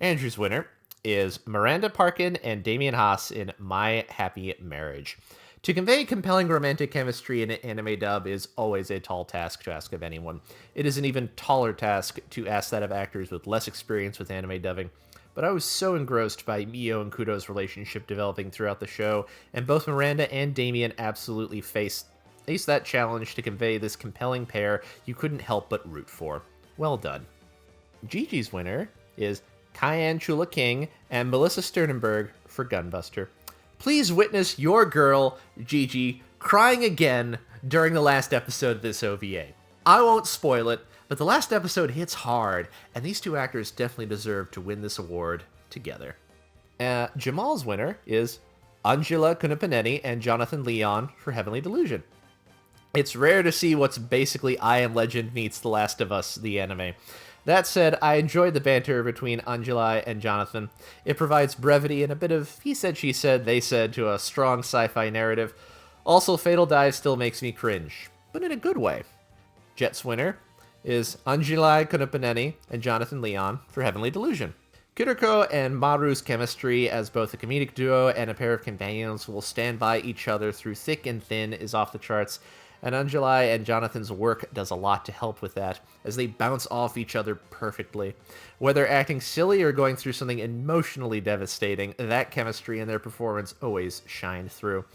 Andrew's winner is Miranda Parkin and Damian Haas in My Happy Marriage. To convey compelling romantic chemistry in an anime dub is always a tall task to ask of anyone. It is an even taller task to ask that of actors with less experience with anime dubbing. But I was so engrossed by Mio and Kudo's relationship developing throughout the show, and both Miranda and Damian absolutely faced that challenge to convey this compelling pair you couldn't help but root for. Well done. Gigi's winner is Kyan Chula King and Melissa Sternenberg for Gunbuster. Please witness your girl, Gigi, crying again during the last episode of this OVA. I won't spoil it, but the last episode hits hard, and these two actors definitely deserve to win this award together. Jamal's winner is Angela Kunipineni and Jonathan Leon for Heavenly Delusion. It's rare to see what's basically I Am Legend meets The Last of Us, the anime. That said, I enjoyed the banter between Angela and Jonathan. It provides brevity and a bit of he said, she said, they said to a strong sci-fi narrative. Also, Fatal Dive still makes me cringe, but in a good way. Jet's winner is Angela Kunipineni and Jonathan Leon for Heavenly Delusion. Kiriko and Maru's chemistry as both a comedic duo and a pair of companions will stand by each other through thick and thin is off the charts, and Anjali and Jonathan's work does a lot to help with that, as they bounce off each other perfectly. Whether acting silly or going through something emotionally devastating, that chemistry and their performance always shine through.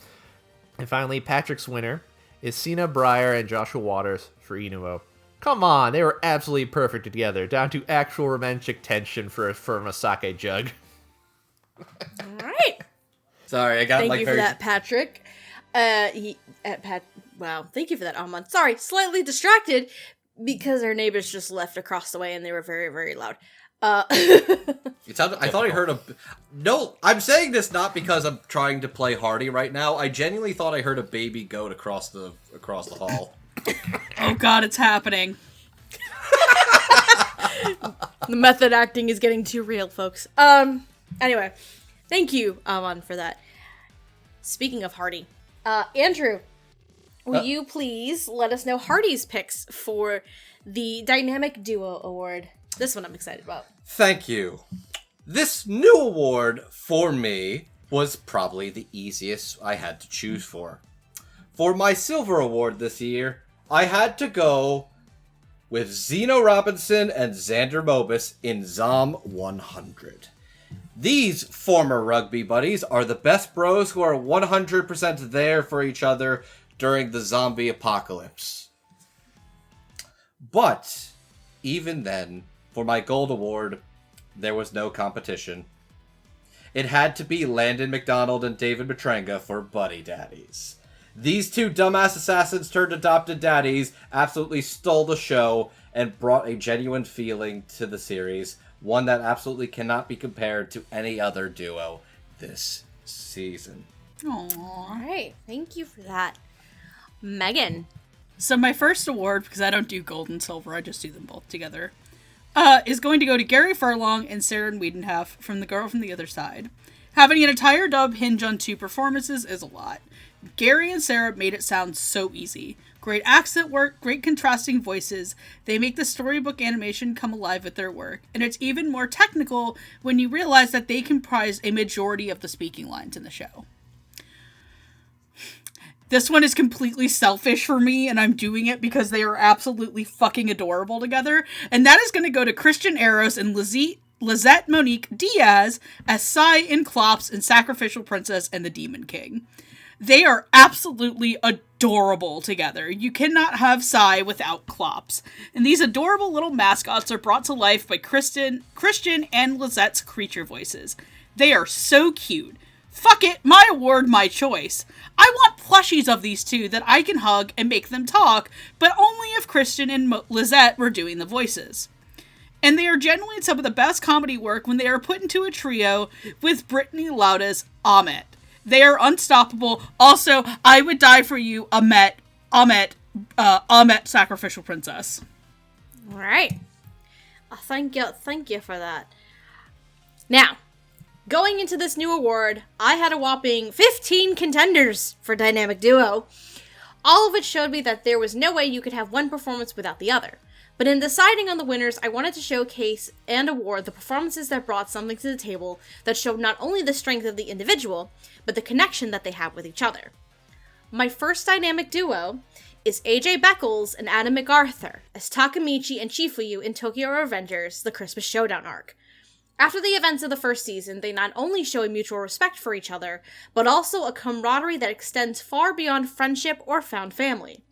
And finally, Patrick's winner is Sina Breyer and Joshua Waters for Inuo. Come on, they were absolutely perfect together, down to actual romantic tension for a sake jug. All right. Sorry, I got Thank like you very... for that, Patrick. Wow, thank you for that, Amon. Sorry, slightly distracted because our neighbors just left across the way and they were very, very loud. It sounded, I thought I heard a... No, I'm saying this not because I'm trying to play Hardy right now. I genuinely thought I heard a baby goat across the hall. Oh god, it's happening. The method acting is getting too real, folks. Anyway, thank you, Amon, for that. Speaking of Hardy, Andrew, will you please let us know Hardy's picks for the Dynamic Duo Award? This one I'm excited about. Thank you. This new award for me was probably the easiest I had to choose for. For my silver award this year, I had to go with Zeno Robinson and Xander Mobus in Zom 100. These former rugby buddies are the best bros who are 100% there for each other during the zombie apocalypse. But, even then, for my gold award, there was no competition. It had to be Landon McDonald and David Matranga for Buddy Daddies. These two dumbass assassins turned adopted daddies absolutely stole the show and brought a genuine feeling to the series, one that absolutely cannot be compared to any other duo this season. Aww. All right, thank you for that. Megan. So my first award, because I don't do gold and silver, I just do them both together, is going to go to Gary Furlong and Sarah Wiedenhoff from The Girl from the Other Side. Having an entire dub hinge on 2 performances is a lot. Gary and Sarah made it sound so easy. Great accent work, great contrasting voices. They make the storybook animation come alive with their work. And it's even more technical when you realize that they comprise a majority of the speaking lines in the show. This one is completely selfish for me, and I'm doing it because they are absolutely fucking adorable together. And that is going to go to Christian Eros and Lizette Monique Diaz as Sai and Klops in Sacrificial Princess and the Demon King. They are absolutely adorable together. You cannot have Sai without Klops. And these adorable little mascots are brought to life by Christian and Lizette's creature voices. They are so cute. Fuck it, my award, my choice. I want plushies of these two that I can hug and make them talk, but only if Christian and Lizette were doing the voices. And they are genuinely some of the best comedy work when they are put into a trio with Brittany Lauda's Ahmet. They are unstoppable. Also, I would die for you, Ahmet, Sacrificial Princess. All right. Thank you for that. Now, going into this new award, I had a whopping 15 contenders for Dynamic Duo, all of which showed me that there was no way you could have one performance without the other. But in deciding on the winners, I wanted to showcase and award the performances that brought something to the table that showed not only the strength of the individual, but the connection that they have with each other. My first dynamic duo is AJ Beckles and Adam MacArthur as Takamichi and Chifuyu in Tokyo Revengers, the Christmas Showdown arc. After the events of the first season, they not only show a mutual respect for each other, but also a camaraderie that extends far beyond friendship or found family.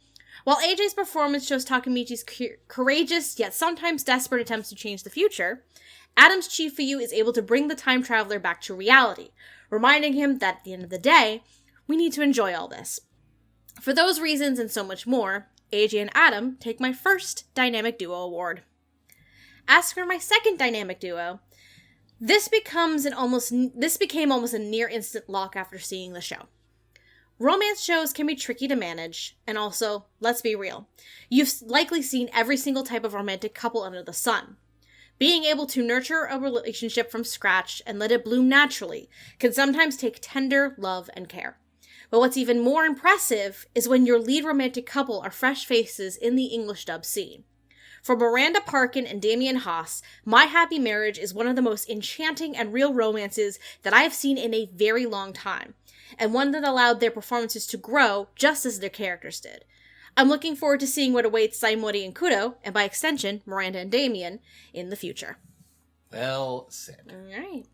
While AJ's performance shows Takamichi's courageous yet sometimes desperate attempts to change the future, Adam's Chifuyu is able to bring the time traveler back to reality, reminding him that at the end of the day, we need to enjoy all this. For those reasons and so much more, AJ and Adam take my first Dynamic Duo award. As for my second Dynamic Duo, this became almost a near instant lock after seeing the show. Romance shows can be tricky to manage, and also, let's be real, you've likely seen every single type of romantic couple under the sun. Being able to nurture a relationship from scratch and let it bloom naturally can sometimes take tender love and care. But what's even more impressive is when your lead romantic couple are fresh faces in the English dub scene. For Miranda Parkin and Damian Haas, My Happy Marriage is one of the most enchanting and real romances that I have seen in a very long time, and one that allowed their performances to grow just as their characters did. I'm looking forward to seeing what awaits Saimori and Kudo, and by extension, Miranda and Damian, in the future. Well said. Alright.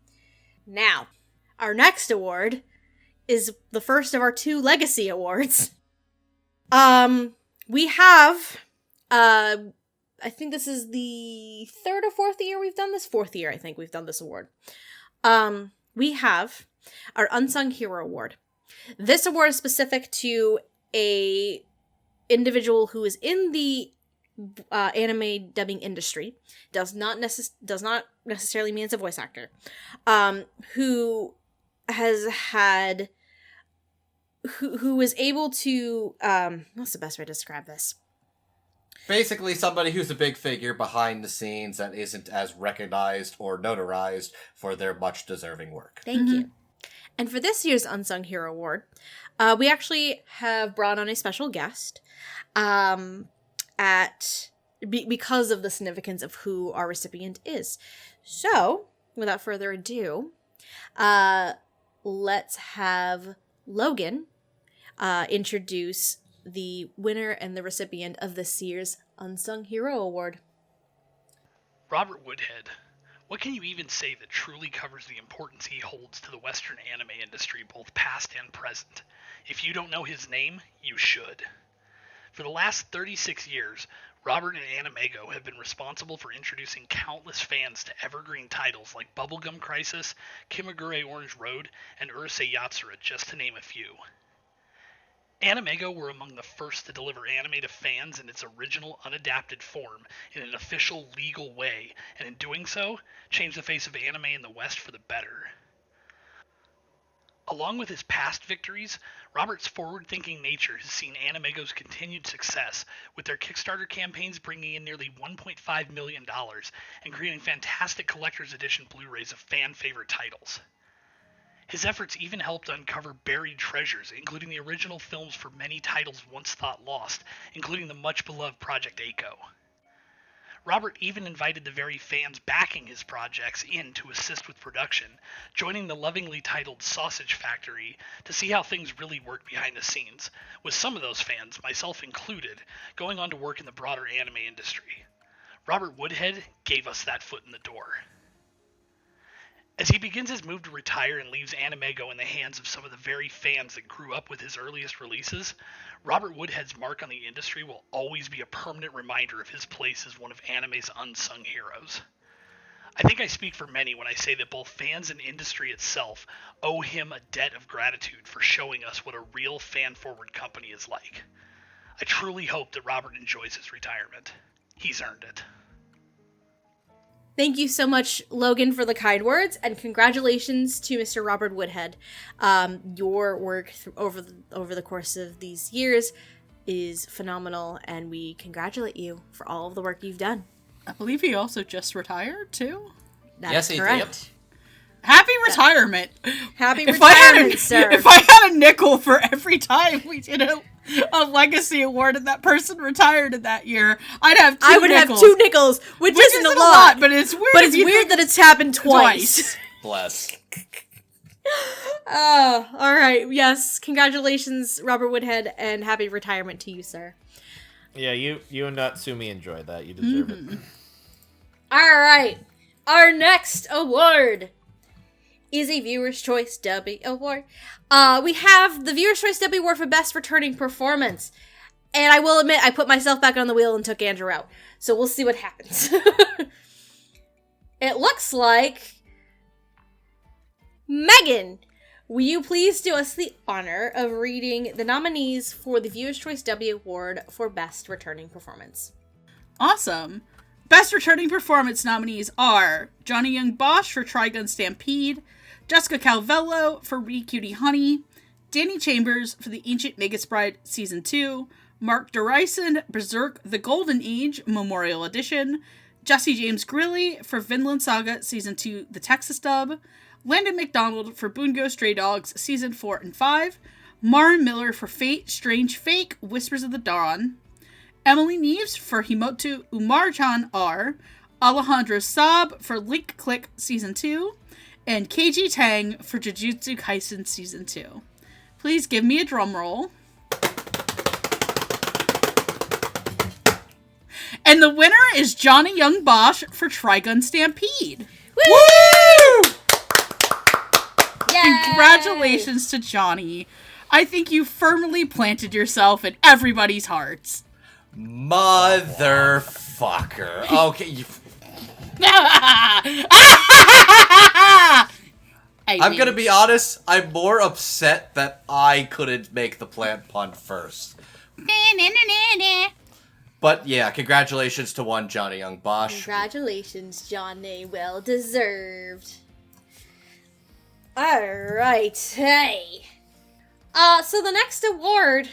Now, our next award is the first of our 2 Legacy Awards. We have, I think this is the 3rd or 4th year we've done this? 4th year, I think, we've done this award. We have our Unsung Hero Award. This award is specific to a individual who is in the anime dubbing industry, does not necessarily mean it's a voice actor, who has had, who was able to, what's the best way to describe this? Basically, somebody who's a big figure behind the scenes that isn't as recognized or notarized for their much deserving work. Thank you. And for this year's Unsung Hero Award, we actually have brought on a special guest because of the significance of who our recipient is. So, without further ado, let's have Logan introduce the winner and the recipient of this year's Unsung Hero Award. Robert Woodhead. What can you even say that truly covers the importance he holds to the Western anime industry, both past and present? If you don't know his name, you should. For the last 36 years, Robert and Animego have been responsible for introducing countless fans to evergreen titles like Bubblegum Crisis, Kimagure Orange Road, and Urusei Yatsura, just to name a few. Animego were among the first to deliver anime to fans in its original unadapted form in an official legal way, and in doing so, changed the face of anime in the West for the better. Along with his past victories, Robert's forward-thinking nature has seen Animego's continued success, with their Kickstarter campaigns bringing in nearly $1.5 million and creating fantastic collector's edition Blu-rays of fan-favorite titles. His efforts even helped uncover buried treasures, including the original films for many titles once thought lost, including the much-beloved Project A-ko. Robert even invited the very fans backing his projects in to assist with production, joining the lovingly titled Sausage Factory to see how things really work behind the scenes, with some of those fans, myself included, going on to work in the broader anime industry. Robert Woodhead gave us that foot in the door. As he begins his move to retire and leaves Animego in the hands of some of the very fans that grew up with his earliest releases, Robert Woodhead's mark on the industry will always be a permanent reminder of his place as one of anime's unsung heroes. I think I speak for many when I say that both fans and industry itself owe him a debt of gratitude for showing us what a real fan-forward company is like. I truly hope that Robert enjoys his retirement. He's earned it. Thank you so much, Logan, for the kind words, and congratulations to Mr. Robert Woodhead. Your work over the course of these years is phenomenal, and we congratulate you for all of the work you've done. I believe he also just retired, too. That's correct. Happy retirement. Happy retirement, sir. If I had a nickel for every time we did a legacy award and that person retired in that year, I'd have two nickels. I would have 2 nickels, which isn't a lot. But it's weird. But it's weird that it's happened twice. Bless. Oh, all right. Yes. Congratulations, Robert Woodhead, and happy retirement to you, sir. Yeah, you and Natsumi enjoyed that. You deserve it. All right. Our next award is a Viewer's Choice Dubbie Award. We have the Viewer's Choice Dubbie Award for Best Returning Performance. And I will admit, I put myself back on the wheel and took Andrew out. So we'll see what happens. It looks like... Megan, will you please do us the honor of reading the nominees for the Viewer's Choice Dubbie Award for Best Returning Performance? Awesome. Best Returning Performance nominees are Johnny Young Bosch for Trigun Stampede, Jessica Calvello for Wee Cutie Honey, Danny Chambers for The Ancient Magus Bride Season 2, Mark Derison, Berserk The Golden Age Memorial Edition, Jesse James Grilly for Vinland Saga Season 2 The Texas Dub, Landon McDonald for Bungo Stray Dogs Season 4 and 5, Maren Miller for Fate Strange Fake Whispers of the Dawn, Emily Neves for Himoto Umarchan R, Alejandro Saab for Link Click Season 2, and Keiji Tang for Jujutsu Kaisen Season 2. Please give me a drum roll. And the winner is Johnny Young Bosch for Trigun Stampede. Woo! Yay! Congratulations to Johnny. I think you firmly planted yourself in everybody's hearts. Motherfucker. Okay. I'm gonna be honest, I'm more upset that I couldn't make the plant pun first. But yeah, congratulations to one Johnny Young Bosch. Congratulations, Johnny. Well deserved. Alright, hey. So the next award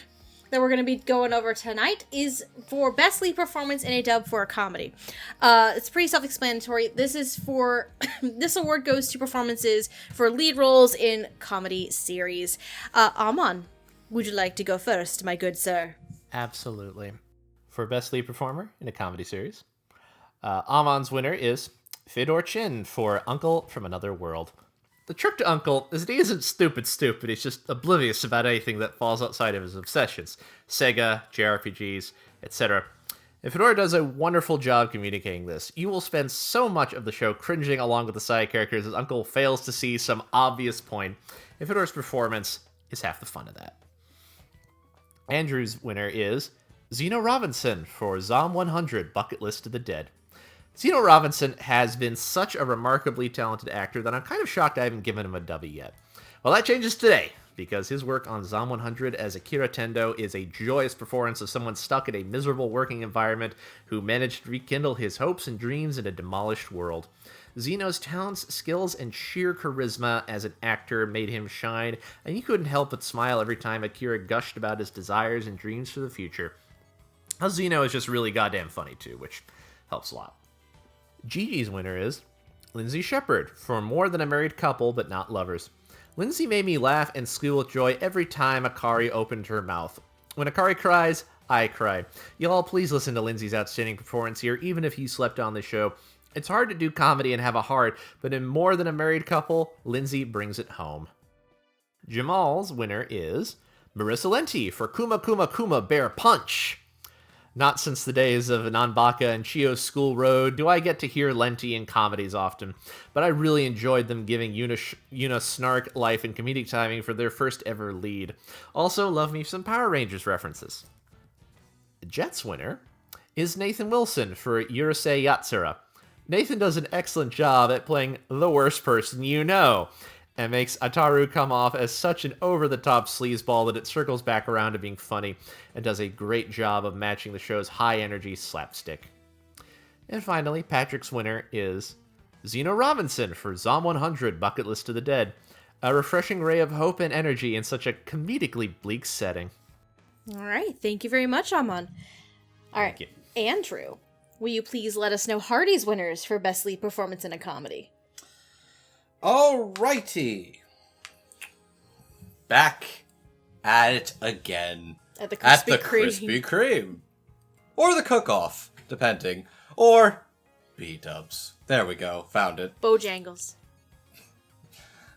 that we're going to be going over tonight is for Best Lead Performance in a Dub for a Comedy. It's pretty self-explanatory. This award goes to performances for lead roles in comedy series. Amon, would you like to go first, my good sir? Absolutely. For Best Lead Performer in a Comedy Series, Amon's winner is Fedor Chin for Uncle from Another World. The trick to Uncle is that he isn't stupid, he's just oblivious about anything that falls outside of his obsessions. Sega, JRPGs, etc. If Fedora does a wonderful job communicating this, you will spend so much of the show cringing along with the side characters as Uncle fails to see some obvious point, and Fedora's performance is half the fun of that. Andrew's winner is Zeno Robinson for Zom 100 Bucket List of the Dead. Zeno Robinson has been such a remarkably talented actor that I'm kind of shocked I haven't given him a Dubbie yet. Well, that changes today, because his work on Zom 100 as Akira Tendo is a joyous performance of someone stuck in a miserable working environment who managed to rekindle his hopes and dreams in a demolished world. Zeno's talents, skills, and sheer charisma as an actor made him shine, and you couldn't help but smile every time Akira gushed about his desires and dreams for the future. Zeno is just really goddamn funny too, which helps a lot. Gigi's winner is Lindsay Shepard for More Than a Married Couple But Not Lovers. Lindsay made me laugh and squeal with joy every time Akari opened her mouth. When Akari cries, I cry. Y'all please listen to Lindsay's outstanding performance here, even if you slept on the show. It's hard to do comedy and have a heart, but in More Than a Married Couple, Lindsay brings it home. Jamal's winner is Marissa Lenti for Kuma Kuma Kuma Bear Punch. Not since the days of Nanbaka and Chio's School Road do I get to hear Lenti in comedies often, but I really enjoyed them giving Yuna snark, life, and comedic timing for their first ever lead. Also, love me some Power Rangers references. Jet's winner is Nathan Wilson for Yurusei Yatsura. Nathan does an excellent job at playing the worst person you know, and makes Ataru come off as such an over-the-top sleazeball that it circles back around to being funny, and does a great job of matching the show's high-energy slapstick. And finally, Patrick's winner is Zeno Robinson for Zom 100 Bucket List of the Dead, a refreshing ray of hope and energy in such a comedically bleak setting. Alright, thank you very much, Amon. Alright, Andrew, will you please let us know Hardy's winners for Best Lead Performance in a Comedy? Alrighty. Back at it again. At the Krispy Krispy Kreme. Or the cook-off, depending. Or B-dubs. There we go. Found it. Bojangles.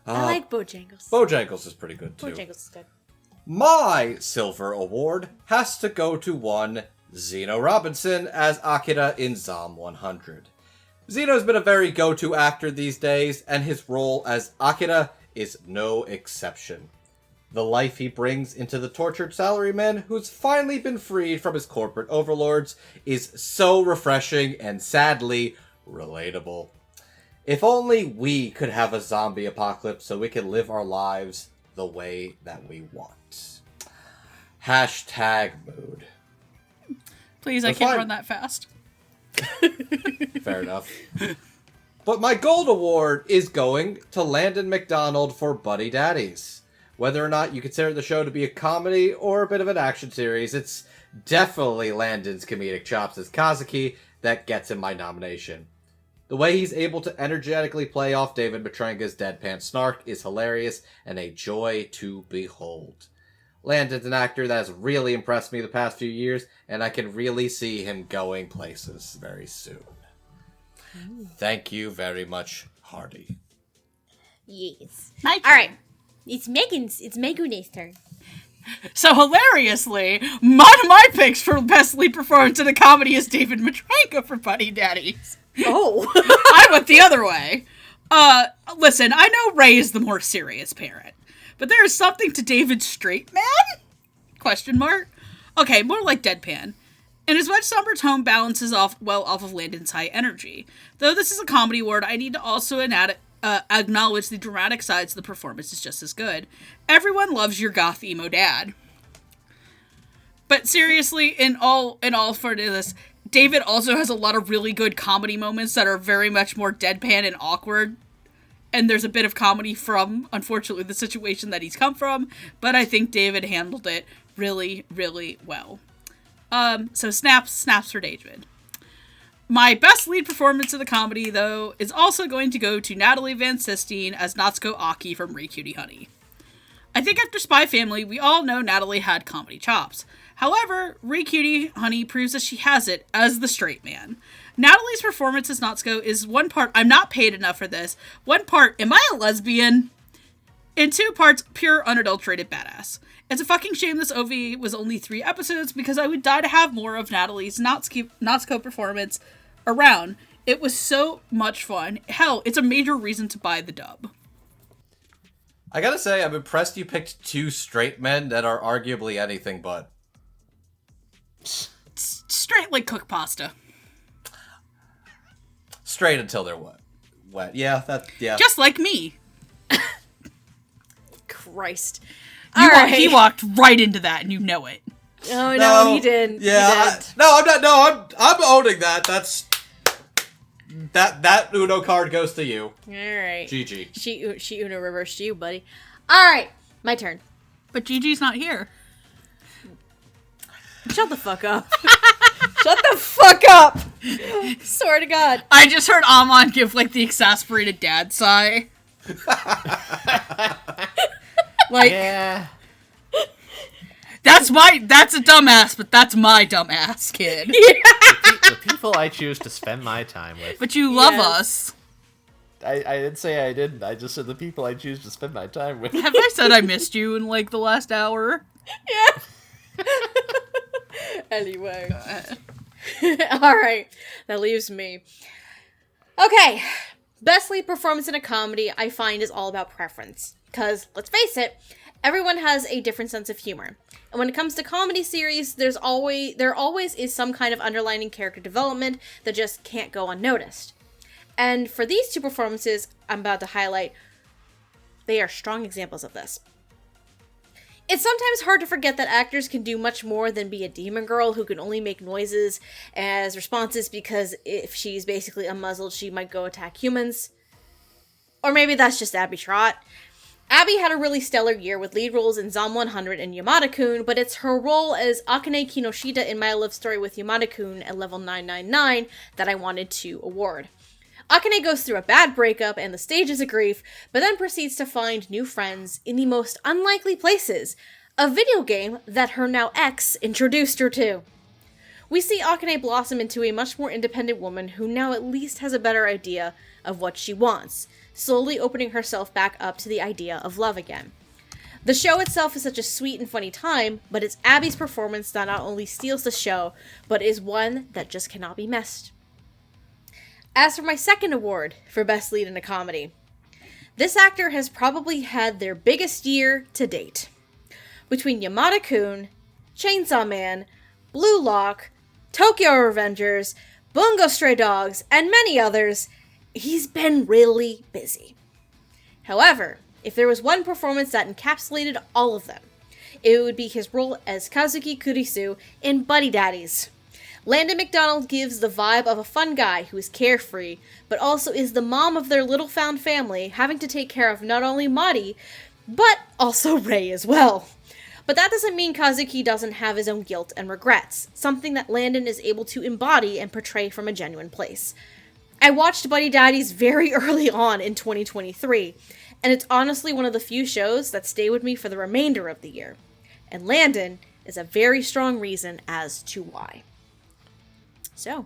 I like Bojangles. Bojangles is pretty good, too. Bojangles is good. My silver award has to go to one Zeno Robinson as Akira in Zom 100. Zeno's been a very go-to actor these days, and his role as Akira is no exception. The life he brings into the tortured salaryman who's finally been freed from his corporate overlords is so refreshing and sadly relatable. If only we could have a zombie apocalypse so we could live our lives the way that we want. Hashtag mood. Please, I can't run that fast. Fair enough. But my gold award is going to Landon McDonald for Buddy Daddies. Whether or not you consider the show to be a comedy or a bit of an action series, it's definitely Landon's comedic chops as Kazuki that gets him my nomination. The way he's able to energetically play off David Matrenga's deadpan snark is hilarious and a joy to behold. Landon's an actor that has really impressed me the past few years, and I can really see him going places very soon. Thank you very much, Hardy. Yes. My All right. It's Megune's turn. So hilariously, one of my picks for best lead performance in a comedy is David Matranka for Buddy Daddies. Oh. I went the other way. Listen, I know Ray is the more serious parent, but there is something to David's straight man? Question mark. Okay, more like deadpan. And as much somber tone balances off of Landon's high energy. Though this is a comedy award, I need to also acknowledge the dramatic sides of the performance is just as good. Everyone loves your goth emo dad. But seriously, in all for this, David also has a lot of really good comedy moments that are very much more deadpan and awkward. And there's a bit of comedy from, unfortunately, the situation that he's come from. But I think David handled it really, really well. So snaps for David. My best lead performance of the comedy, though, is also going to go to Natalie Van Sistine as Natsuko Aki from Ray Cutie Honey. I think after Spy Family, we all know Natalie had comedy chops. However, Ray Cutie Honey proves that she has it as the straight man. Natalie's performance as Natsuko is one part, I'm not paid enough for this, one part, am I a lesbian? In two parts, pure unadulterated badass. It's a fucking shame this OVA was only 3 episodes because I would die to have more of Natalie's Natsuko performance around. It was so much fun. Hell, it's a major reason to buy the dub. I gotta say, I'm impressed you picked 2 straight men that are arguably anything but. Straight like cooked pasta. Straight until they're wet. Yeah. Just like me. Christ. He walked right into that, and you know it. Oh, no, he did. Yeah. I'm not. No, I'm owning that. That's... That Uno card goes to you. Alright. Gigi. She Uno reversed you, buddy. Alright, my turn. But Gigi's not here. Shut the fuck up. Shut the fuck up! Swear to God. I just heard Amon give, like, the exasperated dad sigh. Like, Yeah. that's a dumbass, but that's my dumbass, kid. The people I choose to spend my time with. But you love Yes. us. I didn't say I didn't. I just said the people I choose to spend my time with. Have I said I missed you in, like, the last hour? Yeah. Anyway. Alright, that leaves me. Okay. Best lead performance in a comedy, I find, is all about preference. Because, let's face it, everyone has a different sense of humor. And when it comes to comedy series, there always is some kind of underlining character development that just can't go unnoticed. And for these 2 performances I'm about to highlight, they are strong examples of this. It's sometimes hard to forget that actors can do much more than be a demon girl who can only make noises as responses because if she's basically unmuzzled, she might go attack humans. Or maybe that's just Abby Trott. Abby had a really stellar year with lead roles in Zom 100 and Yamada-kun, but it's her role as Akane Kinoshita in My Love Story with Yamada-kun at level 999 that I wanted to award. Akane goes through a bad breakup and the stages of grief, but then proceeds to find new friends in the most unlikely places, a video game that her now ex introduced her to. We see Akane blossom into a much more independent woman who now at least has a better idea of what she wants, slowly opening herself back up to the idea of love again. The show itself is such a sweet and funny time, but it's Abby's performance that not only steals the show, but is one that just cannot be missed. As for my second award for Best Lead in a Comedy, this actor has probably had their biggest year to date. Between Yamada-kun, Chainsaw Man, Blue Lock, Tokyo Revengers, Bungo Stray Dogs, and many others, he's been really busy. However, if there was one performance that encapsulated all of them, it would be his role as Kazuki Kurisu in Buddy Daddies. Landon McDonald gives the vibe of a fun guy who is carefree, but also is the mom of their little found family, having to take care of not only Mari, but also Ray as well. But that doesn't mean Kazuki doesn't have his own guilt and regrets, something that Landon is able to embody and portray from a genuine place. I watched Buddy Daddies very early on in 2023, and it's honestly one of the few shows that stay with me for the remainder of the year. And Landon is a very strong reason as to why. So,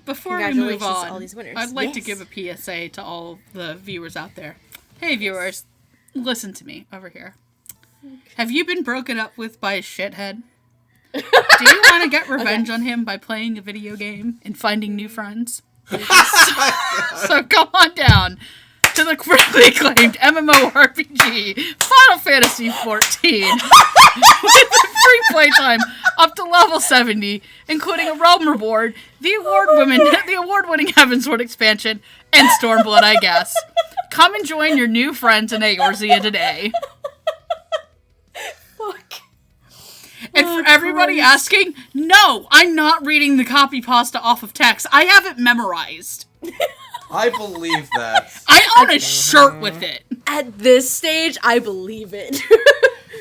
Before we move congratulations to on, all these winners. I'd like to Yes. give a PSA to all the viewers out there. Hey, viewers, listen to me over here. Have you been broken up with by a shithead? Do you want to get revenge on him by playing a video game and finding new friends? So come on down to the critically acclaimed MMORPG Final Fantasy XIV with a free playtime up to level 70, including a realm reward, the award-winning Heavensward expansion, and Stormblood, I guess. Come and join your new friends in Eorzea today. Fuck. And for everybody asking, no, I'm not reading the copy pasta off of text. I have it memorized. I believe that. I own a shirt with it. At this stage, I believe it.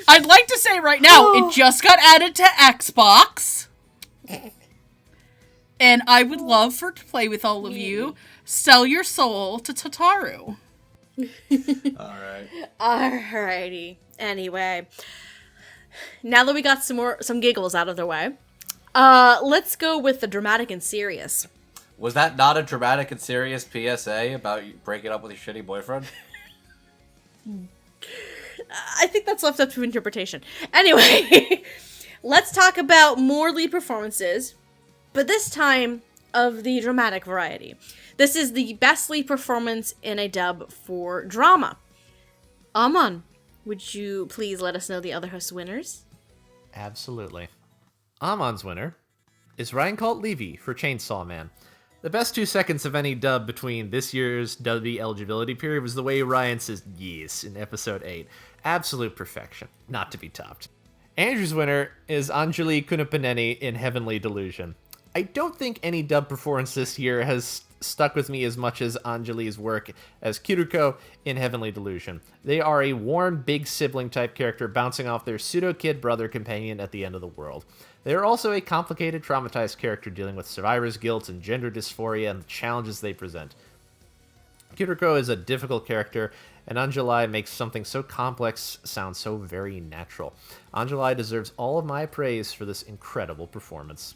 I'd like to say right now, it just got added to Xbox. And I would love to play with all of you. Sell your soul to Tataru. Alright. Alrighty. Anyway, now that we got some giggles out of the way, let's go with the dramatic and serious. Was that not a dramatic and serious PSA about you breaking up with your shitty boyfriend? I think that's left up to interpretation. Anyway, let's talk about more lead performances, but this time of the dramatic variety. This is the best lead performance in a dub for drama. Amon, would you please let us know the other host winners? Absolutely. Amon's winner is Ryan Colt Levy for Chainsaw Man. The best 2 seconds of any dub between this year's Dubbie eligibility period was the way Ryan says yes in episode 8. Absolute perfection. Not to be topped. Andrew's winner is Anjali Kunapaneni in Heavenly Delusion. I don't think any dub performance this year has stuck with me as much as Anjali's work as Kiriko in Heavenly Delusion. They are a warm, big sibling type character bouncing off their pseudo-kid brother companion at the end of the world. They are also a complicated, traumatized character dealing with survivor's guilt and gender dysphoria and the challenges they present. Kiriko is a difficult character, and Anjali makes something so complex sound so very natural. Anjali deserves all of my praise for this incredible performance.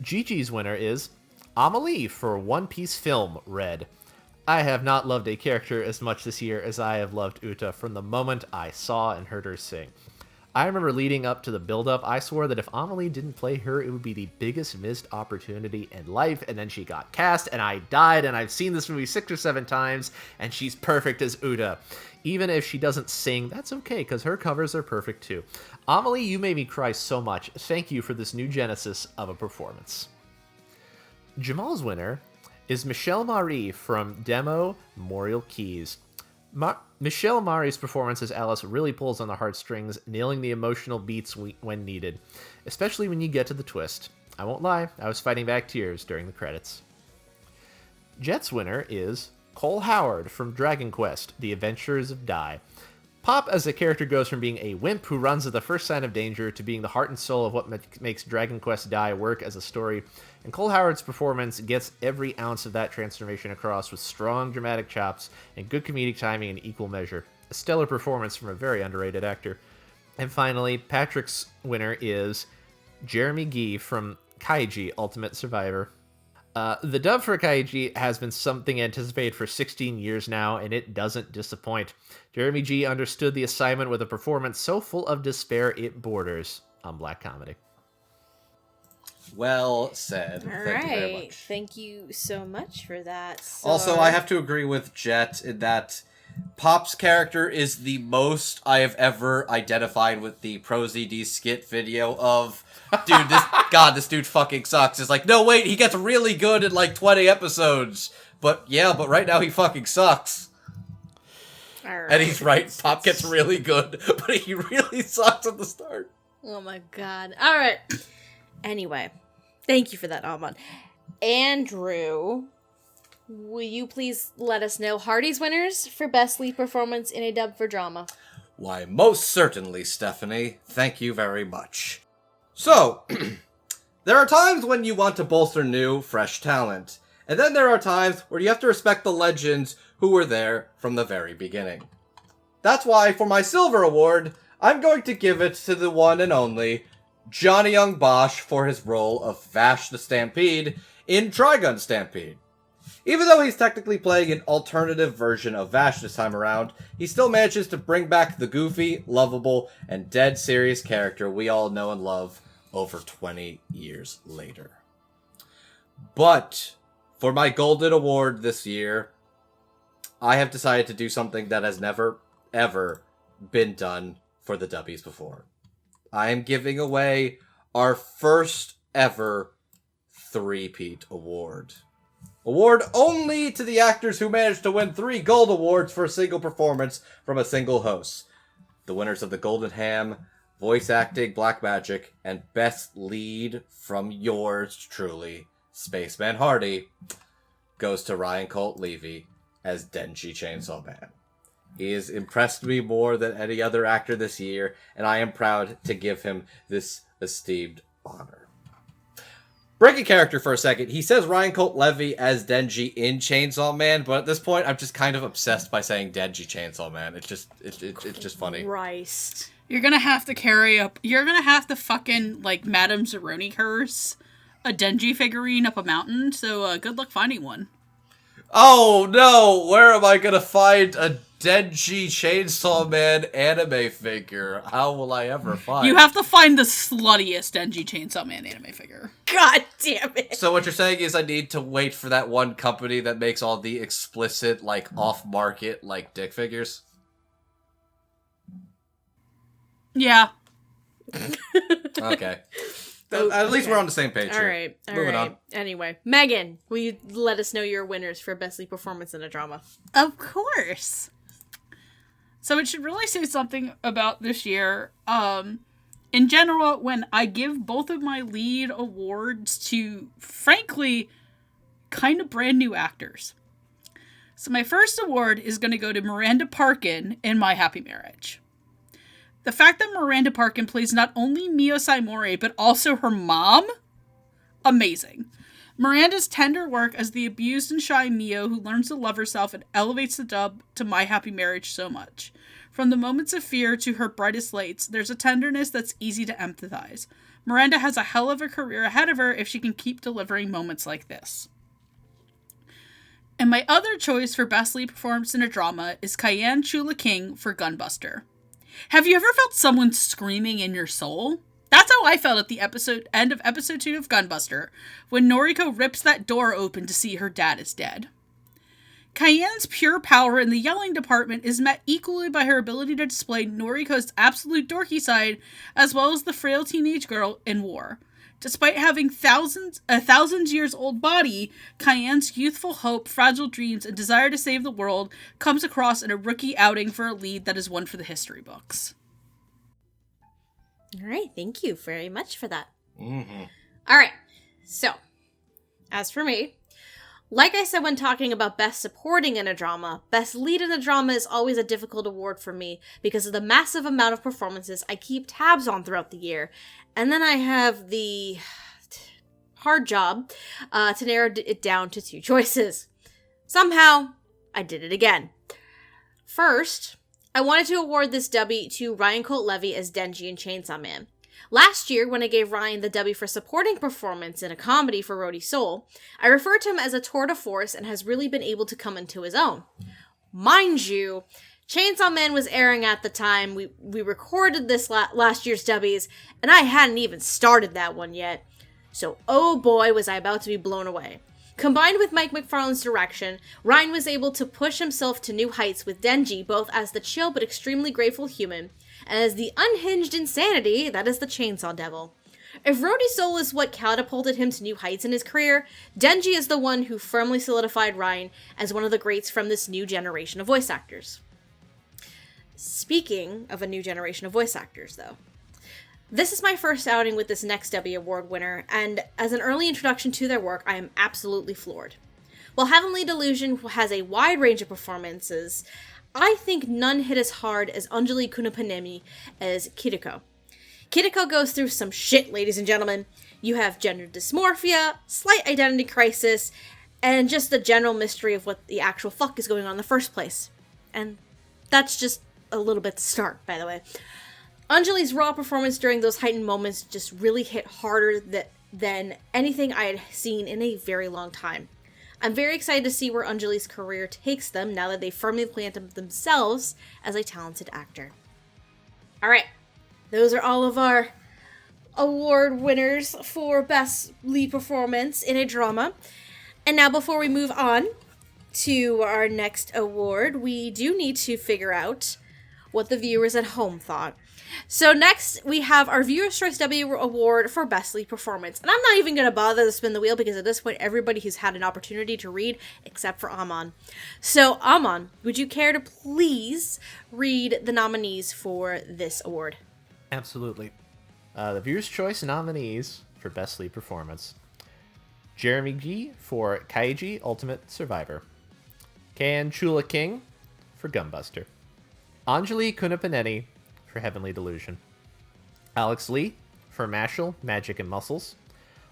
Gigi's winner is Amelie for One Piece film Red. I have not loved a character as much this year as I have loved Uta from the moment I saw and heard her sing. I remember leading up to the build-up, I swore that if Amelie didn't play her, it would be the biggest missed opportunity in life, and then she got cast, and I died, and I've seen this movie 6 or 7 times, and she's perfect as Uta. Even if she doesn't sing, that's okay, because her covers are perfect too. Amelie, you made me cry so much. Thank you for this new genesis of a performance. Jamal's winner is Michelle Marie from Demo Memorial Keys. Michelle Marie's performance as Alice really pulls on the heartstrings, nailing the emotional beats when needed, especially when you get to the twist. I won't lie, I was fighting back tears during the credits. Jet's winner is Cole Howard from Dragon Quest: The Adventures of Dai. Pop as a character goes from being a wimp who runs at the first sign of danger to being the heart and soul of what makes Dragon Quest Dai work as a story, and Cole Howard's performance gets every ounce of that transformation across with strong dramatic chops and good comedic timing in equal measure. A stellar performance from a very underrated actor. And finally, Patrick's winner is Jeremy Gee from Kaiji Ultimate Survivor. The dub for Kaiji has been something anticipated for 16 years now, and it doesn't disappoint. Jeremy G understood the assignment with a performance so full of despair it borders on black comedy. Well said. All Thank you very right. much. Thank you so much for that. So, Also, I have to agree with Jet in that Pop's character is the most I have ever identified with the ProZD skit video of, dude, this dude fucking sucks. It's like, no, wait, he gets really good in like 20 episodes. But right now he fucking sucks. All right. And he's right, Pop gets really good, but he really sucks at the start. Oh my god. All right. Anyway, thank you for that, Amon. Andrew, will you please let us know Hardy's winners for best lead performance in a dub for drama? Why, most certainly, Stephanie. Thank you very much. So, there are times when you want to bolster new, fresh talent. And then there are times where you have to respect the legends who were there from the very beginning. That's why, for my Silver Award, I'm going to give it to the one and only Johnny Young Bosch for his role of Vash the Stampede in Trigun Stampede. Even though he's technically playing an alternative version of Vash this time around, he still manages to bring back the goofy, lovable, and dead serious character we all know and love over 20 years later. But for my Golden Award this year, I have decided to do something that has never, ever been done for the Dubbies before. I am giving away our first ever three-peat award. Award only to the actors who managed to win 3 gold awards for a single performance from a single host. The winners of the Golden Ham, Voice Acting, Black Magic, and Best Lead from yours truly, Spaceman Hardy, goes to Ryan Colt Levy as Denji Chainsaw Man. He has impressed me more than any other actor this year, and I am proud to give him this esteemed honor. Breaking character for a second, he says Ryan Colt Levy as Denji in Chainsaw Man, but at this point, I'm just kind of obsessed by saying Denji Chainsaw Man. It's just funny. Christ. You're gonna have to you're gonna have to fucking, like, Madame Zeroni curse a Denji figurine up a mountain, so good luck finding one. Oh no, where am I gonna find a Denji Chainsaw Man anime figure? How will I ever find? You have to find the sluttiest Denji Chainsaw Man anime figure. God damn it. So what you're saying is I need to wait for that one company that makes all the explicit, like, off-market, like, dick figures? Yeah. Okay. At least we're on the same page here. Moving on. Anyway, Megan, will you let us know your winners for Best Lead Performance in a Drama? Of course. So it should really say something about this year. In general, when I give both of my lead awards to, frankly, kind of brand new actors. So my first award is going to go to Miranda Parkin in My Happy Marriage. The fact that Miranda Parkin plays not only Mio Saimori, but also her mom? Amazing. Miranda's tender work as the abused and shy Mio who learns to love herself and elevates the dub to My Happy Marriage so much. From the moments of fear to her brightest lights, there's a tenderness that's easy to empathize. Miranda has a hell of a career ahead of her if she can keep delivering moments like this. And my other choice for Best Lead Performance in a Drama is Cayenne Chula King for Gunbuster. Have you ever felt someone screaming in your soul? That's how I felt at the end of episode 2 of Gunbuster, when Noriko rips that door open to see her dad is dead. Cayenne's pure power in the yelling department is met equally by her ability to display Noriko's absolute dorky side, as well as the frail teenage girl in War. Despite having a thousand years old body, Cayenne's youthful hope, fragile dreams, and desire to save the world comes across in a rookie outing for a lead that is one for the history books. All right, thank you very much for that. Mm-hmm. All right, so, as for me, like I said when talking about Best Supporting in a Drama, Best Lead in a Drama is always a difficult award for me because of the massive amount of performances I keep tabs on throughout the year. And then I have the hard job to narrow it down to 2 choices. Somehow, I did it again. First, I wanted to award this Dubbie to Ryan Colt Levy as Denji in Chainsaw Man. Last year, when I gave Ryan the Dubbie for supporting performance in a comedy for Roadie Soul, I referred to him as a tour de force and has really been able to come into his own. Mind you, Chainsaw Man was airing at the time we recorded this last year's Dubbies, and I hadn't even started that one yet. So, oh boy, was I about to be blown away. Combined with Mike McFarlane's direction, Ryan was able to push himself to new heights with Denji, both as the chill but extremely grateful human, and as the unhinged insanity that is the Chainsaw Devil. If Roadie Soul is what catapulted him to new heights in his career, Denji is the one who firmly solidified Ryan as one of the greats from this new generation of voice actors. Speaking of a new generation of voice actors, though, this is my first outing with this next Dubbie Award winner, and as an early introduction to their work, I am absolutely floored. While Heavenly Delusion has a wide range of performances, I think none hit as hard as Anjali Kunapanemi as Kiriko. Kiriko goes through some shit, ladies and gentlemen. You have gender dysmorphia, slight identity crisis, and just the general mystery of what the actual fuck is going on in the first place. And that's just a little bit to start, by the way. Anjali's raw performance during those heightened moments just really hit harder than anything I had seen in a very long time. I'm very excited to see where Anjali's career takes them now that they firmly planted themselves as a talented actor. Alright, those are all of our award winners for Best Lead Performance in a Drama. And now before we move on to our next award, we do need to figure out what the viewers at home thought. So next, we have our Viewer's Choice Dubbie Award for Best Lead Performance. And I'm not even going to bother to spin the wheel because at this point, everybody who's had an opportunity to read, except for Amon. So, Amon, would you care to please read the nominees for this award? Absolutely. The Viewer's Choice nominees for Best Lead Performance. Jeremy G. for Kaiji Ultimate Survivor. Kan Chula King for Gumbuster. Anjali Kunapanetti for Heavenly Delusion. Alex Lee for Mashal, Magic and Muscles.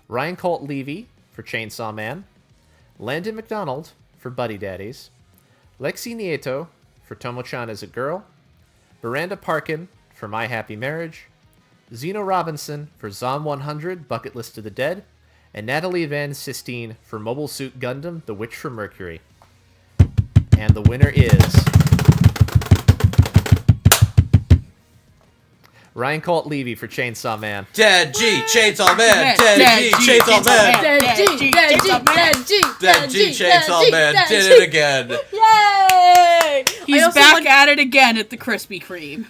Ryan Colt Levy for Chainsaw Man. Landon McDonald for Buddy Daddies. Lexi Nieto for Tomo-chan as a Girl. Miranda Parkin for My Happy Marriage. Zeno Robinson for Zom 100, Bucket List of the Dead. And Natalie Van Sistine for Mobile Suit Gundam, The Witch from Mercury. And the winner is Ryan Colt Levy for Chainsaw Man. Dead G, Chainsaw Man. Dead G, Chainsaw Man. Dead G, Chainsaw Man. Did it again. Yay! He's back at it again at the Krispy Kreme.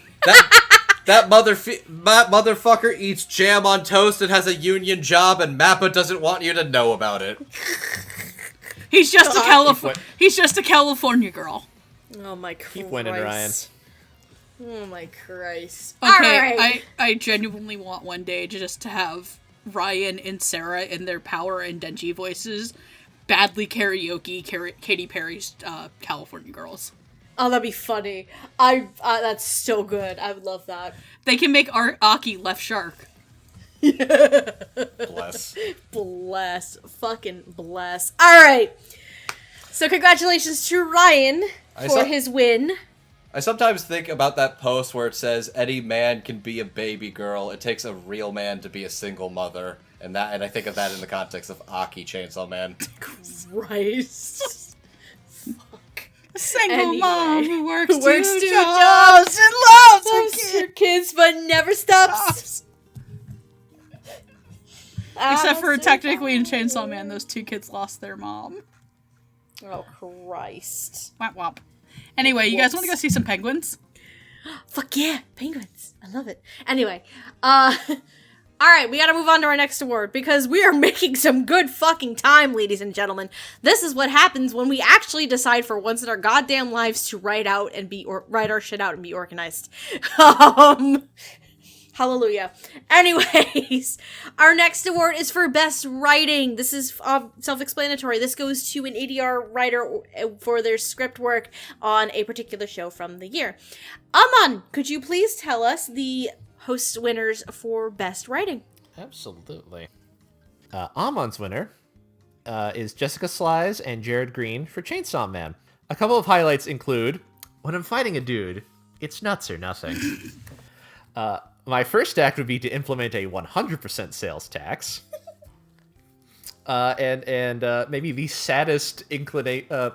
That motherfucker eats jam on toast and has a union job, and Mappa doesn't want you to know about it. He's just a California girl. Oh my Christ. Keep winning, Ryan. Oh my Christ. Okay, Right. I genuinely want one day just to have Ryan and Sarah in their Power and Denji voices badly karaoke Katy Perry's California Girls. Oh, that'd be funny. That's so good. I would love that. They can make Aki Left Shark. Bless. Bless. Fucking bless. Alright. So congratulations to Ryan for his win. I sometimes think about that post where it says, any man can be a baby girl. It takes a real man to be a single mother. And I think of that in the context of Aki Chainsaw Man. Christ. Fuck. A single mom who works two two jobs and loves her kids, but never stops. Except for technically in Chainsaw Man, those two kids lost their mom. Oh, Christ. Womp womp. Anyway, you guys want to go see some penguins? Fuck yeah, penguins. I love it. Anyway, alright, we gotta move on to our next award, because we are making some good fucking time, ladies and gentlemen. This is what happens when we actually decide for once in our goddamn lives to write our shit out and be organized. Hallelujah. Anyways, our next award is for Best Writing. This is self-explanatory. This goes to an ADR writer for their script work on a particular show from the year. Amon, could you please tell us the host winners for Best Writing? Absolutely. Amon's winner is Jessica Slies and Jared Green for Chainsaw Man. A couple of highlights include, when I'm fighting a dude, it's nuts or nothing. My first act would be to implement a 100% sales tax. And maybe the saddest inclination... there's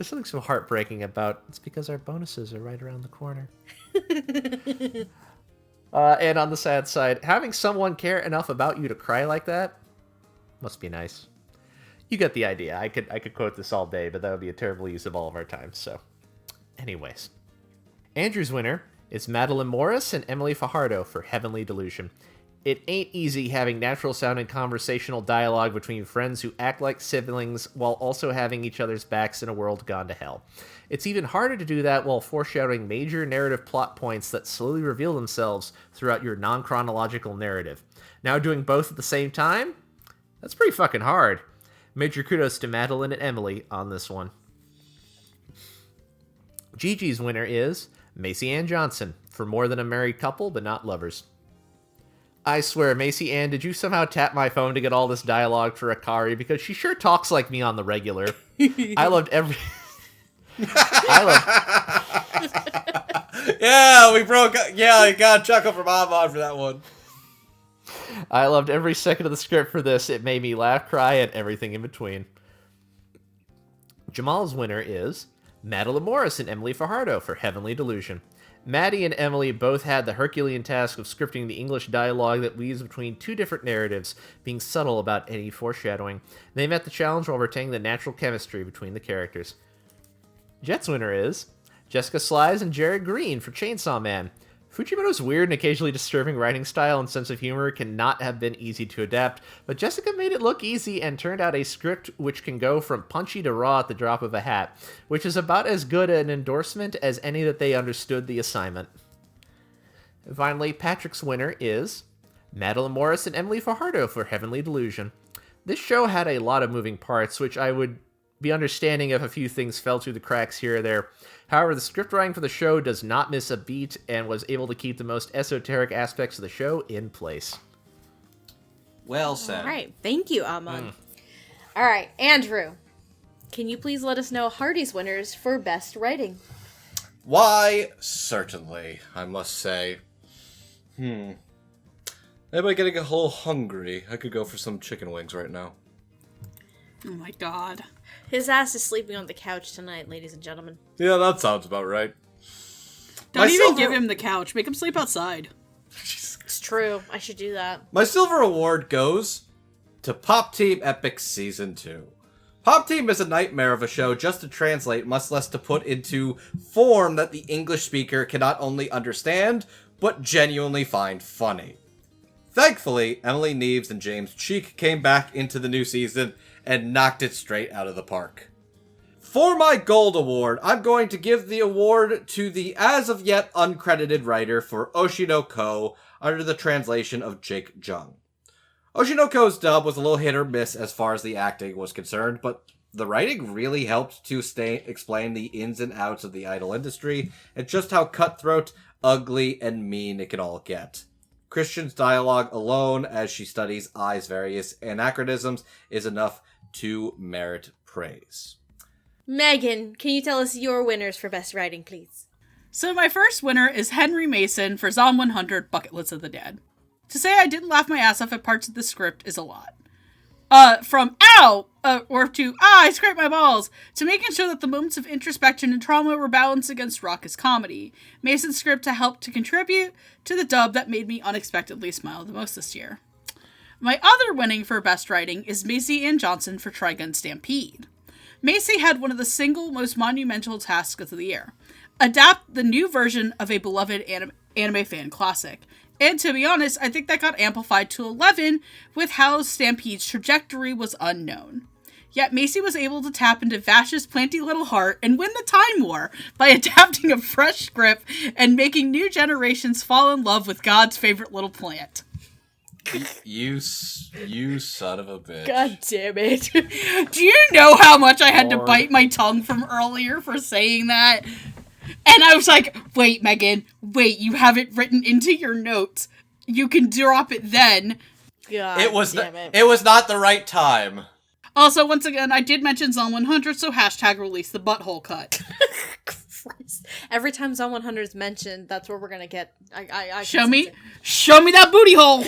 something so heartbreaking about... It's because our bonuses are right around the corner. And on the sad side, having someone care enough about you to cry like that must be nice. You get the idea. I could quote this all day, but that would be a terrible use of all of our time, so... Anyways. Andrew's winner is Madeline Morris and Emily Fajardo for Heavenly Delusion. It ain't easy having natural-sounding conversational dialogue between friends who act like siblings while also having each other's backs in a world gone to hell. It's even harder to do that while foreshadowing major narrative plot points that slowly reveal themselves throughout your non-chronological narrative. Now doing both at the same time? That's pretty fucking hard. Major kudos to Madeline and Emily on this one. Gigi's winner is Macy Ann Johnson for More Than a Married Couple, but Not Lovers. I swear, Macy Ann, did you somehow tap my phone to get all this dialogue for Akari? Because she sure talks like me on the regular. I loved every... Yeah, we broke. Yeah, I got a chuckle from Amon for that one. I loved every second of the script for this. It made me laugh, cry, and everything in between. Jamal's winner is Madeline Morris and Emily Fajardo for Heavenly Delusion. Maddie and Emily both had the Herculean task of scripting the English dialogue that weaves between two different narratives, being subtle about any foreshadowing. They met the challenge while retaining the natural chemistry between the characters. Jet's winner is Jessica Slies and Jared Green for Chainsaw Man. Fujimoto's weird and occasionally disturbing writing style and sense of humor cannot have been easy to adapt, but Jessica made it look easy and turned out a script which can go from punchy to raw at the drop of a hat, which is about as good an endorsement as any that they understood the assignment. And finally, Patrick's winner is Madeline Morris and Emily Fajardo for Heavenly Delusion. This show had a lot of moving parts, which I would be understanding if a few things fell through the cracks here or there. However, the script writing for the show does not miss a beat and was able to keep the most esoteric aspects of the show in place. Well said. All right. Thank you, Amon. All right. Andrew, can you please let us know Hardy's winners for Best Writing? Why, certainly, I must say. Anybody getting a little hungry? I could go for some chicken wings right now. Oh my god. His ass is sleeping on the couch tonight, ladies and gentlemen. Yeah, that sounds about right. Don't even give him the couch. Make him sleep outside. It's true. I should do that. My silver award goes to Pop Team Epic Season 2. Pop Team is a nightmare of a show just to translate, much less to put into form that the English speaker can not only understand, but genuinely find funny. Thankfully, Emily Neves and James Cheek came back into the new season and knocked it straight out of the park. For my gold award, I'm going to give the award to the as-of-yet uncredited writer for Oshinoko under the translation of Jake Jung. Oshinoko's dub was a little hit or miss as far as the acting was concerned, but the writing really helped to explain the ins and outs of the idol industry and just how cutthroat, ugly, and mean it can all get. Christian's dialogue alone, as she studies Ai's various anachronisms, is enough to merit praise. Megan, can you tell us your winners for Best Writing, please? So my first winner is Henry Mason for Zom 100 Bucket List of the Dead. To say I didn't laugh my ass off at parts of the script is a lot. From ow, or to I scraped my balls, to making sure that the moments of introspection and trauma were balanced against raucous comedy. Mason's script helped to contribute to the dub that made me unexpectedly smile the most this year. My other winning for Best Writing is Macy Ann Johnson for Trigun Stampede. Macy had one of the single most monumental tasks of the year. Adapt the new version of a beloved anime fan classic. And to be honest, I think that got amplified to 11 with how Stampede's trajectory was unknown. Yet Macy was able to tap into Vash's planty little heart and win the Time War by adapting a fresh script and making new generations fall in love with God's favorite little plant. You son of a bitch. God damn it. Do you know how much I had to bite my tongue from earlier for saying that? And I was like, wait, Megan, wait, you have it written into your notes. You can drop it then. God It was damn it. it was not the right time. Also, once again, I did mention Zone 100, so hashtag release the butthole cut. Christ. Every time Zone 100 is mentioned, that's where we're gonna get. I Show me that booty hole.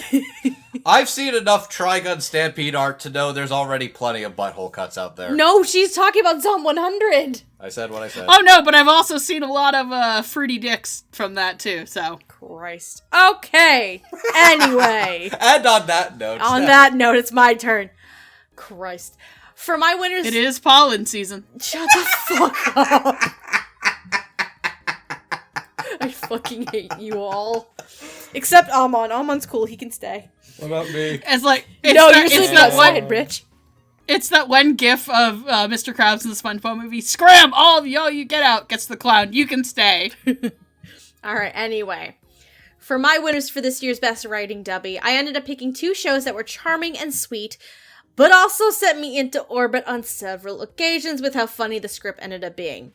I've seen enough Trigun Stampede art to know there's already plenty of butthole cuts out there. No, she's talking about Zone 100. I said what I said. Oh no, but I've also seen a lot of fruity dicks from that too. So Christ. Okay. Anyway. And on that note. On that note, it's my turn. Christ. For my winners. it is pollen season. Shut the fuck up. I fucking hate you all. Except Amon. Amon's cool. He can stay. What about me? It's like You're sleeping outside, bitch. It's that one gif of Mr. Krabs in the SpongeBob movie. Scram! All of y'all, you get out. Gets the clown. You can stay. Alright, anyway. For my winners for this year's Best Writing Dubbie, I ended up picking two shows that were charming and sweet, but also sent me into orbit on several occasions with how funny the script ended up being.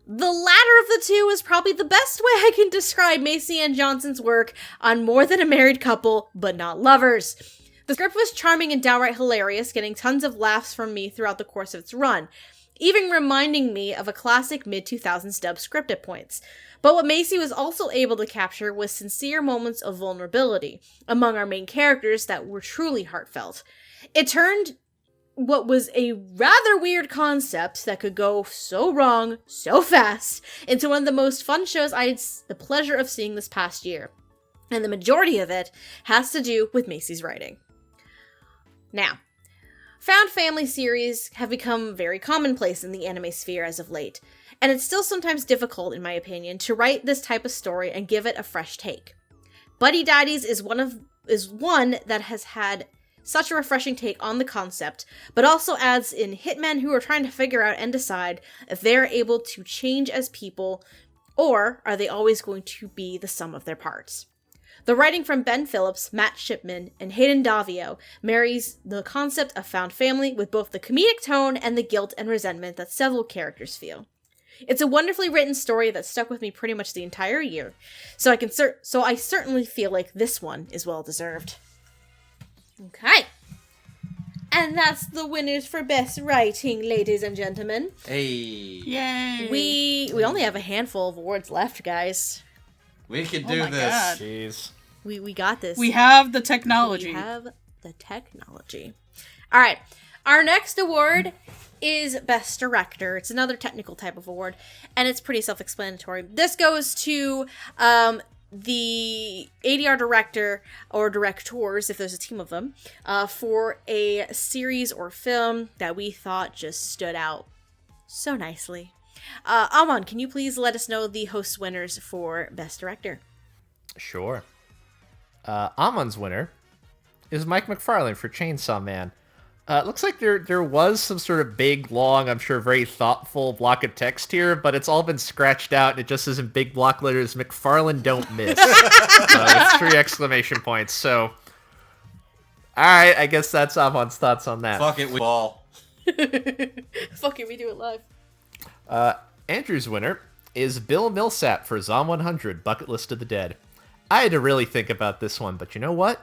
The latter of the two is probably the best way I can describe Macy Ann Johnson's work on More Than a Married Couple, But Not Lovers. The script was charming and downright hilarious, getting tons of laughs from me throughout the course of its run. even reminding me of a classic mid-2000s dub script at points. But what Macy was also able to capture was sincere moments of vulnerability among our main characters that were truly heartfelt. It turned what was a rather weird concept that could go so wrong so fast into one of the most fun shows I had the pleasure of seeing this past year. And the majority of it has to do with Macy's writing. Now, found family series have become very commonplace in the anime sphere as of late, and it's still sometimes difficult, in my opinion, to write this type of story and give it a fresh take. Buddy Daddies is one that has had such a refreshing take on the concept, but also adds in hitmen who are trying to figure out and decide if they're able to change as people, or are they always going to be the sum of their parts. The writing from Ben Phillips, Matt Shipman, and Hayden Davio marries the concept of found family with both the comedic tone and the guilt and resentment that several characters feel. It's a wonderfully written story that stuck with me pretty much the entire year, so I certainly feel like this one is well deserved. Okay. And that's the winners for best writing, ladies and gentlemen. Hey. Yay! We only have a handful of awards left, guys. We can do my this. God. Jeez. We got this. We have the technology. We have the technology. All right. Our next award is Best Director. It's another technical type of award, and it's pretty self-explanatory. This goes to the ADR director, or directors, if there's a team of them, for a series or film that we thought just stood out so nicely. Amon, can you please let us know the host winners for Best Director? Sure. Amon's winner is Mike McFarlane for Chainsaw Man. It looks like there was some sort of big, long, I'm sure very thoughtful block of text here, but it's all been scratched out, and it just says in big block letters, McFarlane don't miss. With 3 exclamation points, so... Alright, I guess that's Amon's thoughts on that. Fuck it, we ball. Fuck it, we do it live. Andrew's winner is Bill Millsap for Zom 100, Bucket List of the Dead. I had to really think about this one, but you know what?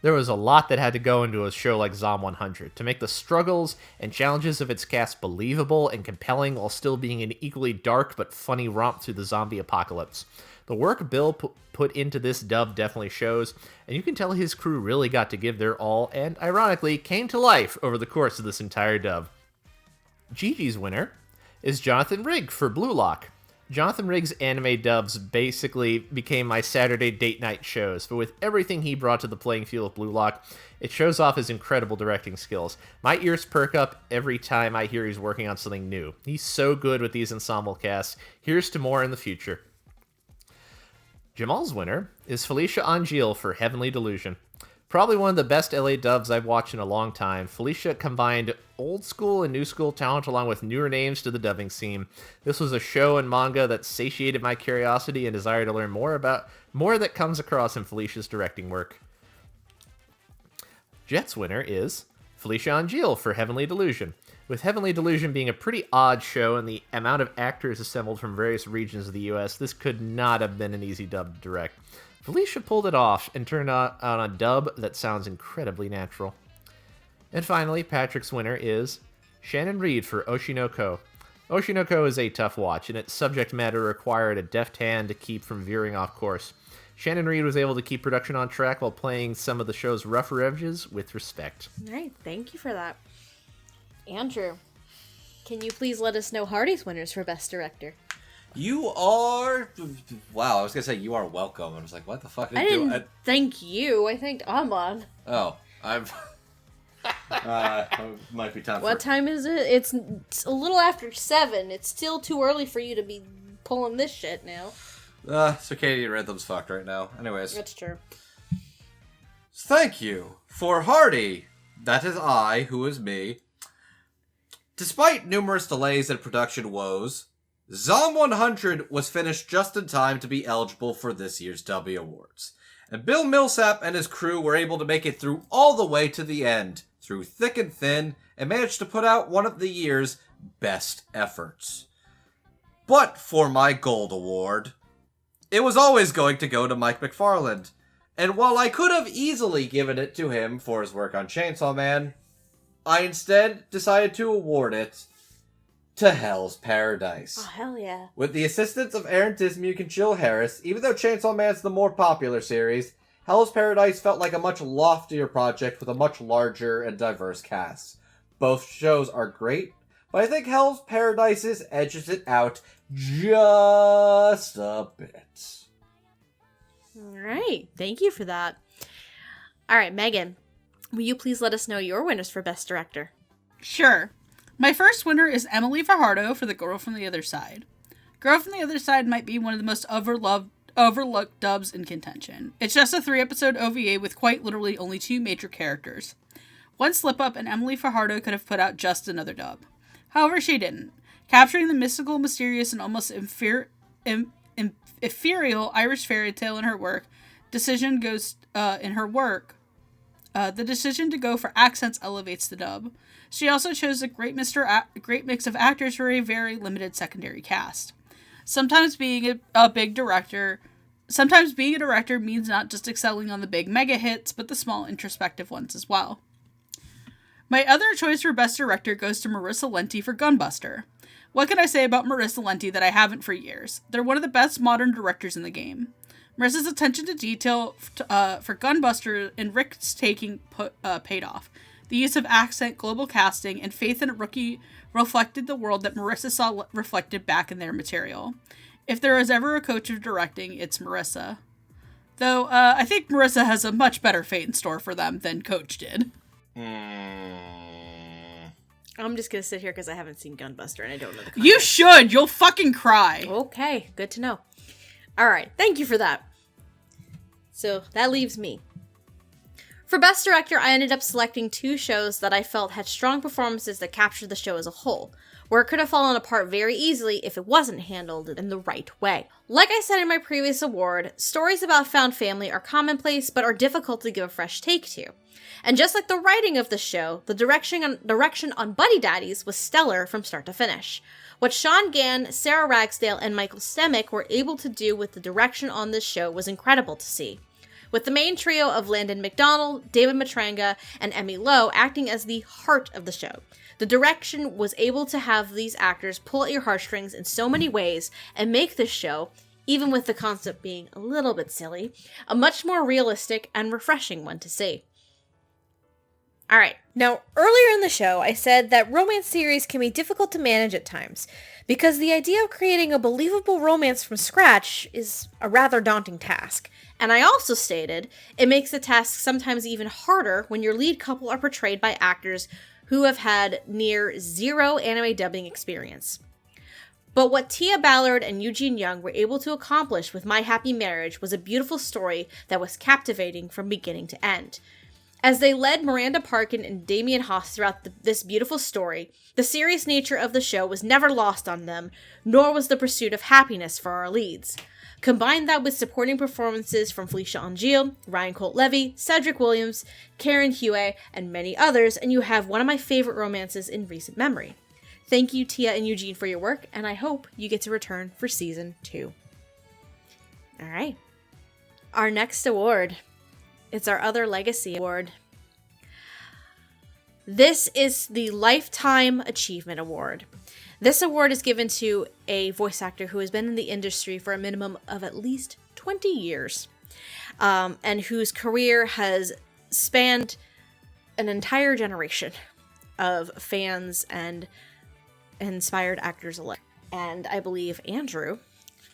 There was a lot that had to go into a show like Zom 100 to make the struggles and challenges of its cast believable and compelling while still being an equally dark but funny romp through the zombie apocalypse. The work Bill put into this dub definitely shows, and you can tell his crew really got to give their all and, ironically, came to life over the course of this entire dub. Gigi's winner is Jonathan Rigg for Blue Lock. Jonathan Rigg's anime dubs basically became my Saturday date night shows, but with everything he brought to the playing field of Blue Lock, it shows off his incredible directing skills. My ears perk up every time I hear he's working on something new. He's so good with these ensemble casts. Here's to more in the future. Jamal's winner is Felicia Angel for Heavenly Delusion. Probably one of the best LA dubs I've watched in a long time. Felicia combined old school and new school talent along with newer names to the dubbing scene. This was a show and manga that satiated my curiosity and desire to learn more that comes across in Felicia's directing work. Jet's winner is Felicia Angel for Heavenly Delusion. With Heavenly Delusion being a pretty odd show and the amount of actors assembled from various regions of the US, this could not have been an easy dub to direct. Felicia pulled it off and turned out on a dub that sounds incredibly natural. And finally, Patrick's winner is Shannon Reed for Oshinoko. Oshinoko is a tough watch, and its subject matter required a deft hand to keep from veering off course. Shannon Reed was able to keep production on track while playing some of the show's rougher edges with respect. All right, thank you for that. Andrew, can you please let us know Hardy's winners for Best Director? You are... Wow, I was going to say you are welcome. I was like, what the fuck? I didn't thank you. I thanked Amon. Oh, I'm... might be time What time is it? It's a little after 7. It's still too early for you to be pulling this shit now. Circadian rhythm's fucked right now. Anyways. That's true. Thank you for Hardy. That is I, who is me. Despite numerous delays and production woes, Zom 100 was finished just in time to be eligible for this year's Dubbie Awards. And Bill Millsap and his crew were able to make it through all the way to the end, through thick and thin, and managed to put out one of the year's best efforts. But for my Gold Award, it was always going to go to Mike McFarland. And while I could have easily given it to him for his work on Chainsaw Man, I instead decided to award it to Hell's Paradise. Oh, hell yeah. With the assistance of Aaron Dismuke and Jill Harris, even though Chainsaw Man's the more popular series, Hell's Paradise felt like a much loftier project with a much larger and diverse cast. Both shows are great, but I think Hell's Paradise edges it out just a bit. All right. Thank you for that. All right, Megan, will you please let us know your winners for Best Director? Sure. My first winner is Emily Fajardo for The Girl from the Other Side. Girl from the Other Side might be one of the most overlooked dubs in contention. It's just a 3-episode OVA with quite literally only 2 major characters. One slip-up and Emily Fajardo could have put out just another dub. However, she didn't. Capturing the mystical, mysterious, and almost ethereal Irish fairy tale in her work, the decision to go for accents elevates the dub. She also chose a great mix of actors for a very limited secondary cast. Sometimes being a director means not just excelling on the big mega hits, but the small introspective ones as well. My other choice for Best Director goes to Marissa Lenti for Gunbuster. What can I say about Marissa Lenti that I haven't for years? They're one of the best modern directors in the game. Marissa's attention to detail for Gunbuster and risk-taking paid off. The use of accent, global casting, and faith in a rookie reflected the world that Marissa saw reflected back in their material. If there is ever a coach of directing, it's Marissa. Though, I think Marissa has a much better fate in store for them than Coach did. I'm just going to sit here because I haven't seen Gunbuster and I don't know the context. You should! You'll fucking cry! Okay, good to know. Alright, thank you for that. So, that leaves me. For Best Director, I ended up selecting 2 shows that I felt had strong performances that captured the show as a whole, where it could have fallen apart very easily if it wasn't handled in the right way. Like I said in my previous award, stories about found family are commonplace but are difficult to give a fresh take to. And just like the writing of the show, the direction on Buddy Daddies was stellar from start to finish. What Sean Gann, Sarah Ragsdale, and Michael Stemick were able to do with the direction on this show was incredible to see. With the main trio of Landon McDonald, David Matranga, and Emmy Lowe acting as the heart of the show. The direction was able to have these actors pull at your heartstrings in so many ways and make this show, even with the concept being a little bit silly, a much more realistic and refreshing one to see. Alright, now earlier in the show I said that romance series can be difficult to manage at times, because the idea of creating a believable romance from scratch is a rather daunting task. And I also stated, it makes the task sometimes even harder when your lead couple are portrayed by actors who have had near zero anime dubbing experience. But what Tia Ballard and Eugene Young were able to accomplish with My Happy Marriage was a beautiful story that was captivating from beginning to end. As they led Miranda Parkin and Damien Haas throughout this beautiful story, the serious nature of the show was never lost on them, nor was the pursuit of happiness for our leads. Combine that with supporting performances from Felicia Angeal, Ryan Colt-Levy, Cedric Williams, Karen Huey, and many others, and you have one of my favorite romances in recent memory. Thank you, Tia and Eugene, for your work, and I hope you get to return for Season 2. Alright. Our next award. It's our Other Legacy Award. This is the Lifetime Achievement Award. This award is given to a voice actor who has been in the industry for a minimum of at least 20 years, and whose career has spanned an entire generation of fans and inspired actors alike. And I believe Andrew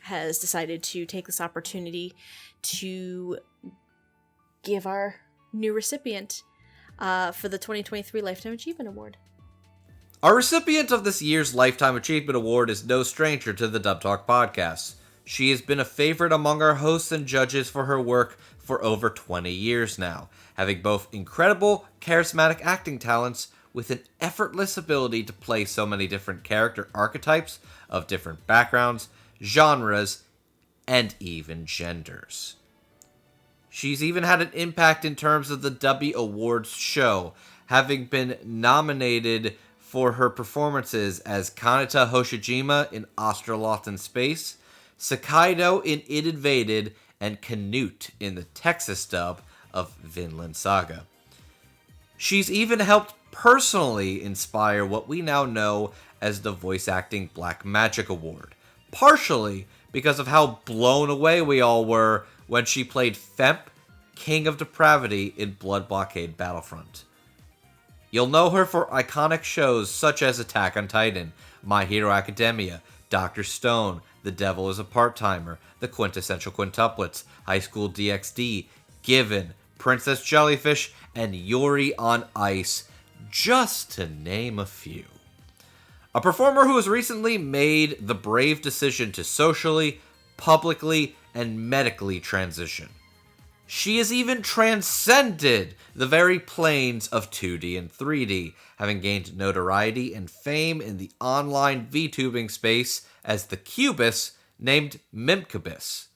has decided to take this opportunity to give our new recipient for the 2023 Lifetime Achievement Award. Our recipient of this year's Lifetime Achievement Award is no stranger to the Dub Talk podcast. She has been a favorite among our hosts and judges for her work for over 20 years now, having both incredible, charismatic acting talents with an effortless ability to play so many different character archetypes of different backgrounds, genres, and even genders. She's even had an impact in terms of the Dubbie Awards show, having been nominated for her performances as Kanata Hoshijima in Astroloth in Space, Sakaido in It Invaded, and Canute in the Texas dub of Vinland Saga. She's even helped personally inspire what we now know as the Voice Acting Black Magic Award, partially because of how blown away we all were when she played Femp, King of Depravity in Blood Blockade Battlefront. You'll know her for iconic shows such as Attack on Titan, My Hero Academia, Dr. Stone, The Devil is a Part-Timer, The Quintessential Quintuplets, High School DxD, Given, Princess Jellyfish, and Yuri on Ice, just to name a few. A performer who has recently made the brave decision to socially, publicly, and medically transition. She has even transcended the very planes of 2D and 3D, having gained notoriety and fame in the online VTubing space as the Cubis named Mimkabis.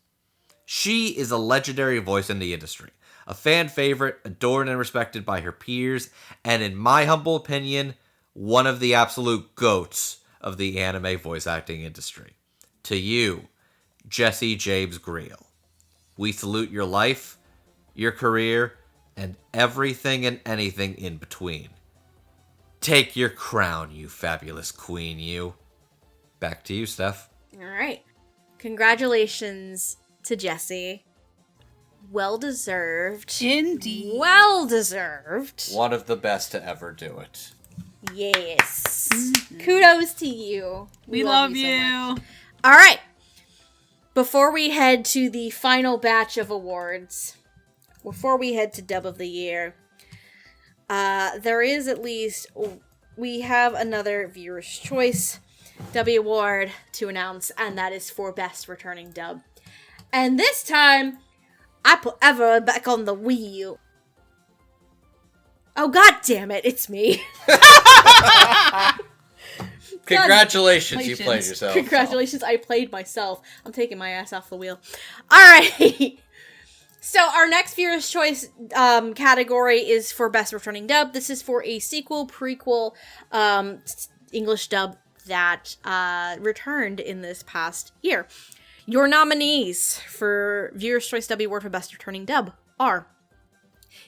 She is a legendary voice in the industry, a fan favorite, adored and respected by her peers, and in my humble opinion, one of the absolute goats of the anime voice acting industry. To you, Jesse James Greel, we salute your life, your career, and everything and anything in between. Take your crown, you fabulous queen, you. Back to you, Steph. All right. Congratulations to Jessie. Well deserved. Indeed. Well deserved. One of the best to ever do it. Yes. Kudos to you. We love so you. much. All right. Before we head to the final batch of awards, before we head to Dub of the Year, we have another Viewer's Choice Dubbie Award to announce, and that is for Best Returning Dub. And this time, I put Eva back on the wheel. Oh, god damn it, it's me. Congratulations, you played yourself. Congratulations, I played myself. I'm taking my ass off the wheel. Alright. So our next Viewer's Choice category is for Best Returning Dub. This is for a sequel, prequel, English dub that returned in this past year. Your nominees for Viewer's Choice Dubbie Award for Best Returning Dub are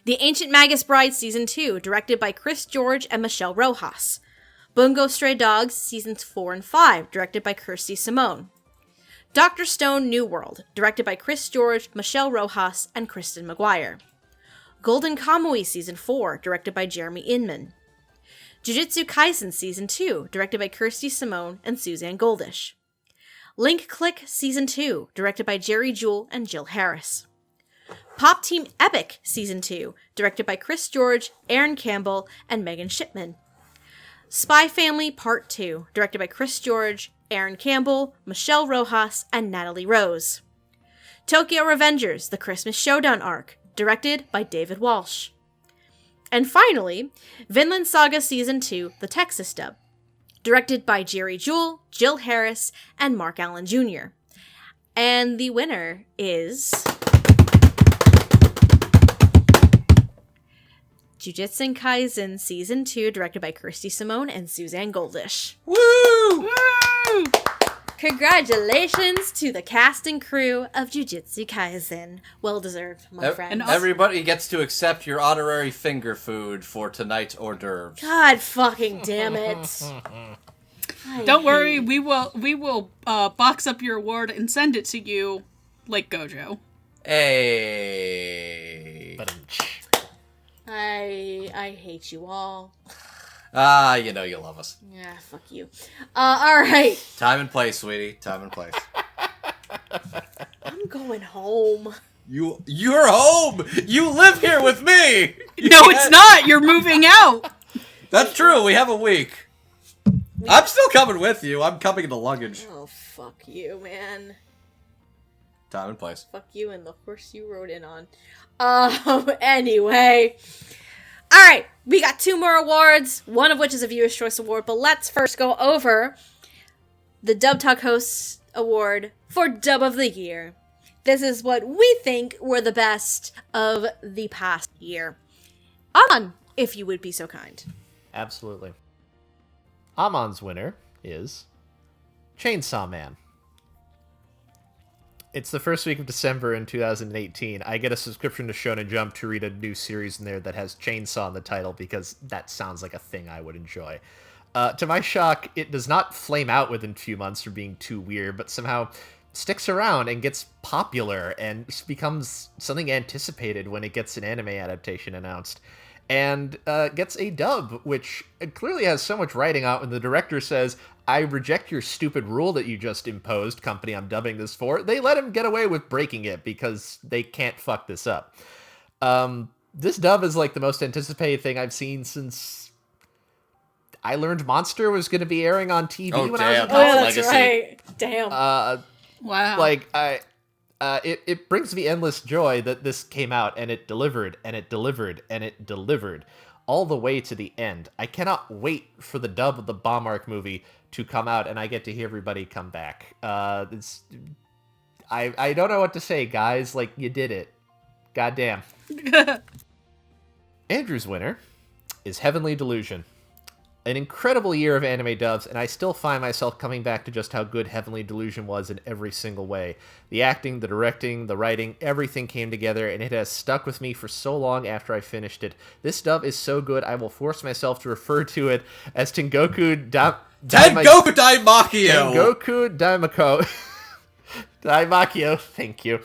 The Ancient Magus Bride Season 2, directed by Chris George and Michelle Rojas. Bungo Stray Dogs Seasons 4 and 5, directed by Kirsty Simone. Dr. Stone New World, directed by Chris George, Michelle Rojas, and Kristen McGuire. Golden Kamui Season 4, directed by Jeremy Inman. Jujutsu Kaisen Season 2, directed by Kirsty Simone and Suzanne Goldish. Link Click Season 2, directed by Jerry Jewell and Jill Harris. Pop Team Epic Season 2, directed by Chris George, Aaron Campbell, and Megan Shipman. Spy Family Part 2, directed by Chris George, Aaron Campbell, Michelle Rojas, and Natalie Rose. Tokyo Revengers, The Christmas Showdown Arc, directed by David Walsh. And finally, Vinland Saga Season 2, The Texas Dub, directed by Jerry Jewell, Jill Harris, and Mark Allen Jr. And the winner is Jujutsu Kaisen Season 2, directed by Kirsty Simone and Suzanne Goldish. Woo! Woo! Congratulations to the cast and crew of Jujutsu Kaisen. Well deserved, my friends. and Everybody gets to accept your honorary finger food for tonight's hors d'oeuvres. God fucking damn it. Don't worry, we will box up your award and send it to you like Gojo. Hey. I hate you all. You know you love us. Yeah, fuck you. Alright. Time and place, sweetie. Time and place. I'm going home. You're home! You live here with me! No, it's not! You're moving out! That's true, we have a week. I'm still coming with you. I'm coming in the luggage. Oh, fuck you, man. Time and place. Fuck you and the horse you rode in on. Anyway. Alright, we got 2 more awards, one of which is a Viewer's Choice Award, but let's first go over the Dub Talk Hosts Award for Dub of the Year. This is what we think were the best of the past year. Amon, if you would be so kind. Absolutely. Amon's winner is Chainsaw Man. It's the first week of December in 2018. I get a subscription to Shonen Jump to read a new series in there that has Chainsaw in the title because that sounds like a thing I would enjoy. To my shock, it does not flame out within a few months for being too weird, but somehow sticks around and gets popular and becomes something anticipated when it gets an anime adaptation announced. And gets a dub, which clearly has so much writing out when the director says, I reject your stupid rule that you just imposed, company I'm dubbing this for. They let him get away with breaking it because they can't fuck this up. This dub is like the most anticipated thing I've seen since I learned Monster was going to be airing on TV when I was in Oh, college. yeah, that's right. Damn. Wow. Like, it brings me endless joy that this came out and it delivered and it delivered and it delivered all the way to the end. I cannot wait for the dub of the Bomb Arc movie to come out and I get to hear everybody come back. I don't know what to say, guys. Like, you did it. Goddamn. Andrew's winner is Heavenly Delusion. An incredible year of anime dubs, and I still find myself coming back to just how good Heavenly Delusion was in every single way. The acting, the directing, the writing, everything came together, and it has stuck with me for so long after I finished it. This dub is so good, I will force myself to refer to it as Tengoku Tengoku Daimakyo! Tengoku Daimako. Daimakyo, thank you.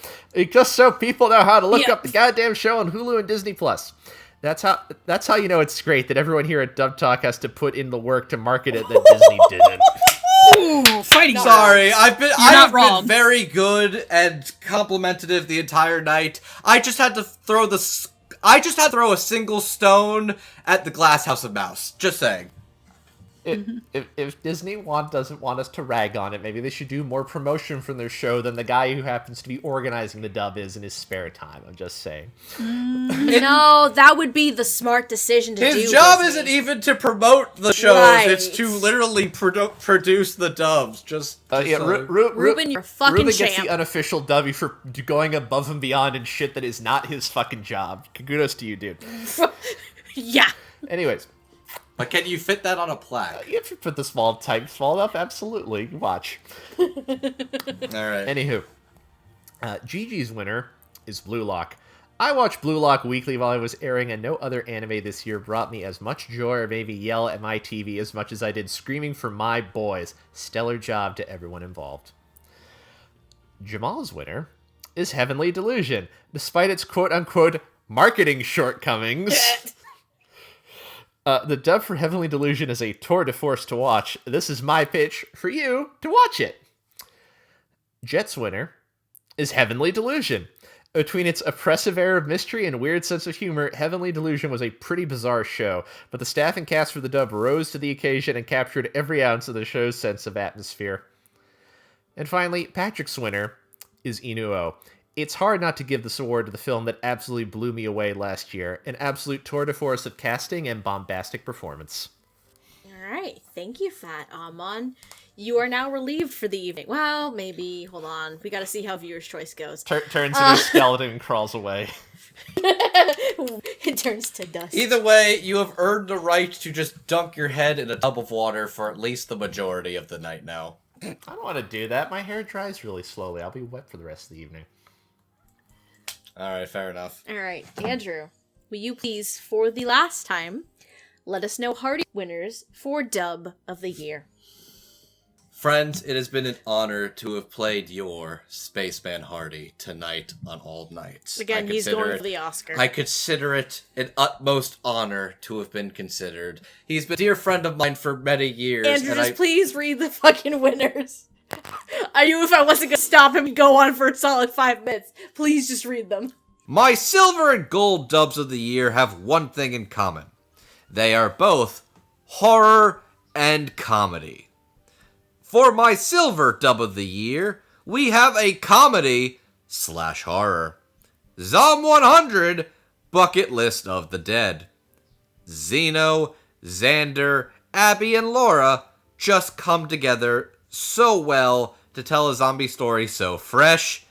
Just so people know how to look up the goddamn show on Hulu and Disney+. That's how you know it's great that everyone here at Dub Talk has to put in the work to market it that Disney didn't. Ooh, fighting. Sorry, I've been wrong. very good and complimentative the entire night. I just had to throw a single stone at the glass house of mouse. Just saying. If Disney doesn't want us to rag on it, maybe they should do more promotion from their show than the guy who happens to be organizing the dub is in his spare time. I'm just saying. No, that would be the smart decision to do. His job Disney. isn't even to promote the shows; Right. it's to literally produce the dubs. Ruben, you're a fucking Ruben champ. gets the unofficial Dubbie for going above and beyond and shit that is not his fucking job. Kudos to you, dude. Yeah. Anyways. But can you fit that on a plaque? If you put the small enough, absolutely. Watch. All right. Anywho, Gigi's winner is Blue Lock. I watched Blue Lock weekly while I was airing, and no other anime this year brought me as much joy or made me yell at my TV as much as I did screaming for my boys. Stellar job to everyone involved. Jamal's winner is Heavenly Delusion, despite its quote-unquote marketing shortcomings. The dub for Heavenly Delusion is a tour de force to watch. This is my pitch for you to watch it. Jet's winner is Heavenly Delusion. Between its oppressive air of mystery and weird sense of humor, Heavenly Delusion was a pretty bizarre show, but the staff and cast for the dub rose to the occasion and captured every ounce of the show's sense of atmosphere. And finally, Patrick's winner is Inuo. It's hard not to give this award to the film that absolutely blew me away last year. An absolute tour de force of casting and bombastic performance. All right. Thank you, Fat Amon. You are now relieved for the evening. Well, maybe. Hold on. We got to see how viewer's choice goes. Turns into a skeleton and crawls away. It turns to dust. Either way, you have earned the right to just dunk your head in a tub of water for at least the majority of the night now. I don't want to do that. My hair dries really slowly. I'll be wet for the rest of the evening. Alright, fair enough. All right. Andrew, will you please, for the last time, let us know Hardy winners for Dub of the Year? Friends, it has been an honor to have played your Spaceman Hardy tonight on All Nights. Again, he's going for the Oscar. I consider it an utmost honor to have been considered. He's been a dear friend of mine for many years. Andrew, just please read the fucking winners. I knew if I wasn't going to stop him and go on for a solid 5 minutes. Please just read them. My silver and gold dubs of the year have one thing in common. They are both horror and comedy. For my silver dub of the year, we have a comedy/horror. Zom 100, Bucket List of the Dead. Zeno, Xander, Abby, and Laura just come together so well to tell a zombie story so fresh,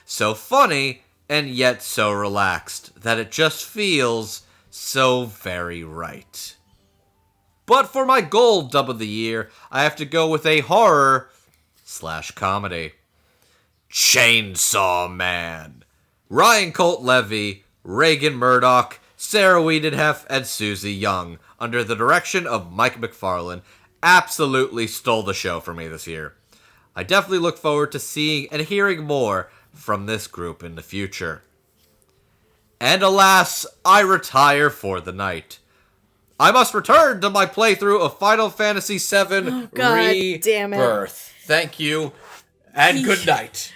so funny, and yet so relaxed that it just feels so very right. But for my gold dub of the year, I have to go with a horror/comedy. Chainsaw Man. Ryan Colt Levy, Reagan Murdoch, Sarah Wiedenheft, and Susie Young, under the direction of Mike McFarlane, absolutely stole the show for me this year. I definitely look forward to seeing and hearing more from this group in the future. And alas, I retire for the night. I must return to my playthrough of Final Fantasy VII damn it. Rebirth. Thank you, and good night.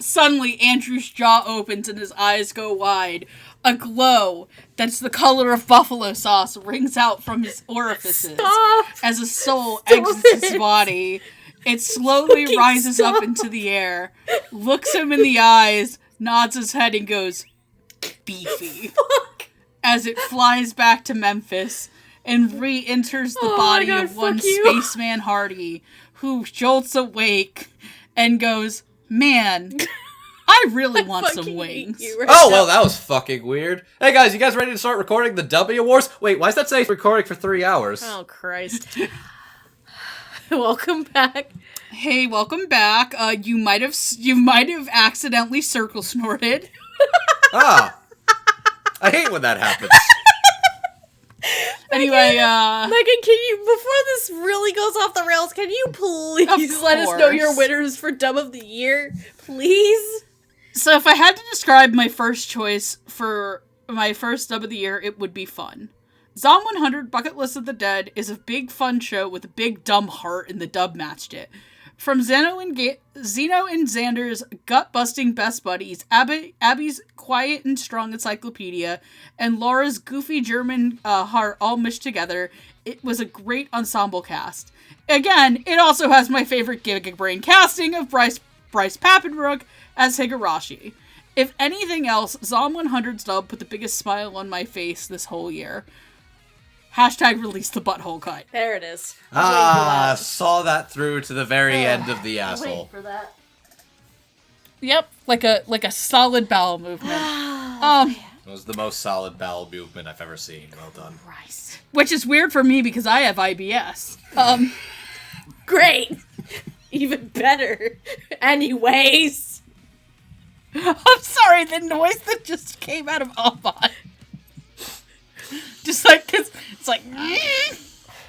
Suddenly, Andrew's jaw opens and his eyes go wide. A glow that's the color of buffalo sauce rings out from his orifices. Stop! As a soul Stop exits his it. body. It slowly Fucking rises stop. up into the air, looks him in the eyes, nods his head, and goes, beefy. Fuck. As it flies back to Memphis and re-enters the body God, of one fuck you. Spaceman Hardy, who jolts awake and goes, man, I really want some Fucking wings. hate you right Oh, now. well, that was fucking weird. Hey, guys, you guys ready to start recording the Dubbie Awards? Wait, why does that say recording for 3 hours? Oh, Christ. Welcome back. Hey, welcome back. You might have accidentally circle snorted. Ah. I hate when that happens. Anyway, Megan, can you, before this really goes off the rails, can you please Of let us know your course. winners for Dub of the Year? Please? so if I had to describe my first choice for my first Dub of the Year, it would be fun. Zom 100 Bucket List of the Dead is a big fun show with a big dumb heart, and the dub matched it. From Zeno and Xander's gut-busting best buddies, Abby's quiet and strong encyclopedia, and Laura's goofy German heart all mushed together, it was a great ensemble cast. Again, it also has my favorite Giga Brain casting of Bryce Papenbrook as Higurashi. If anything else, Zom 100's dub put the biggest smile on my face this whole year. Hashtag release the butthole cut. There it is. Saw that through to the very end of the asshole. Wait for that. Yep, like a solid bowel movement. It was the most solid bowel movement I've ever seen. Well done. Christ. Which is weird for me because I have IBS. Great. Even better. Anyways. I'm sorry, the noise that just came out of Amon. Just like, 'cause it's like,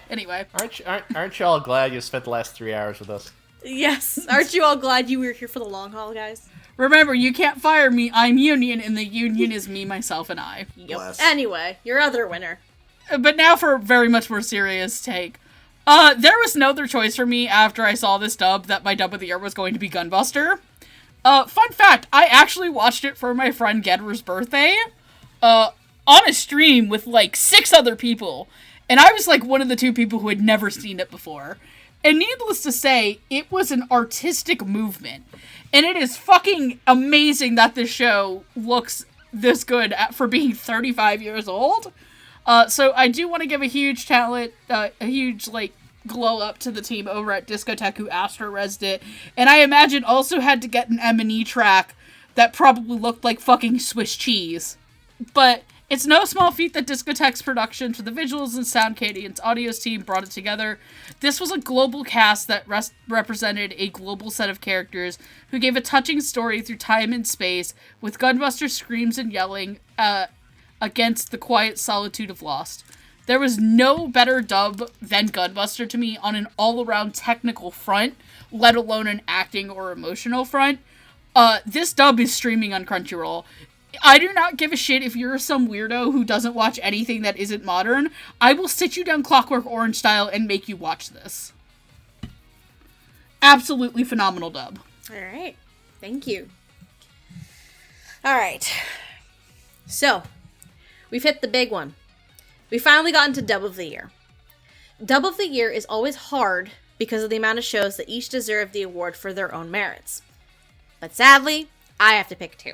anyway. Aren't y'all glad you spent the last 3 hours with us? Yes. Aren't you all glad you were here for the long haul, guys? Remember, you can't fire me, I'm Union, and the Union is me, myself, and I. Yep. Bless. Anyway, your other winner. But now for a very much more serious take. There was no other choice for me after I saw this dub that my dub of the year was going to be Gunbuster. Fun fact, I actually watched it for my friend Gedder's birthday, on a stream with like 6 other people, and I was like one of the 2 people who had never seen it before. And needless to say, it was an artistic movement. And it is fucking amazing that this show looks this good for being 35 years old. So I do want to give a huge glow up to the team over at Discotheque who Astro Res'd it. And I imagine also had to get an M&E track that probably looked like fucking Swiss cheese. But it's no small feat that Discotheque's production for the visuals and Sound Cadian's audio's team brought it together. This was a global cast that represented a global set of characters who gave a touching story through time and space, with Gunbuster screams and yelling against the quiet solitude of Lost. There was no better dub than Gunbuster to me on an all-around technical front, let alone an acting or emotional front. This dub is streaming on Crunchyroll. I do not give a shit if you're some weirdo who doesn't watch anything that isn't modern. I will sit you down Clockwork Orange style and make you watch this. Absolutely phenomenal dub. Alright. Thank you. Alright. So, we've hit the big one. We finally got into Dub of the Year. Dub of the Year is always hard because of the amount of shows that each deserve the award for their own merits. But sadly, I have to pick 2.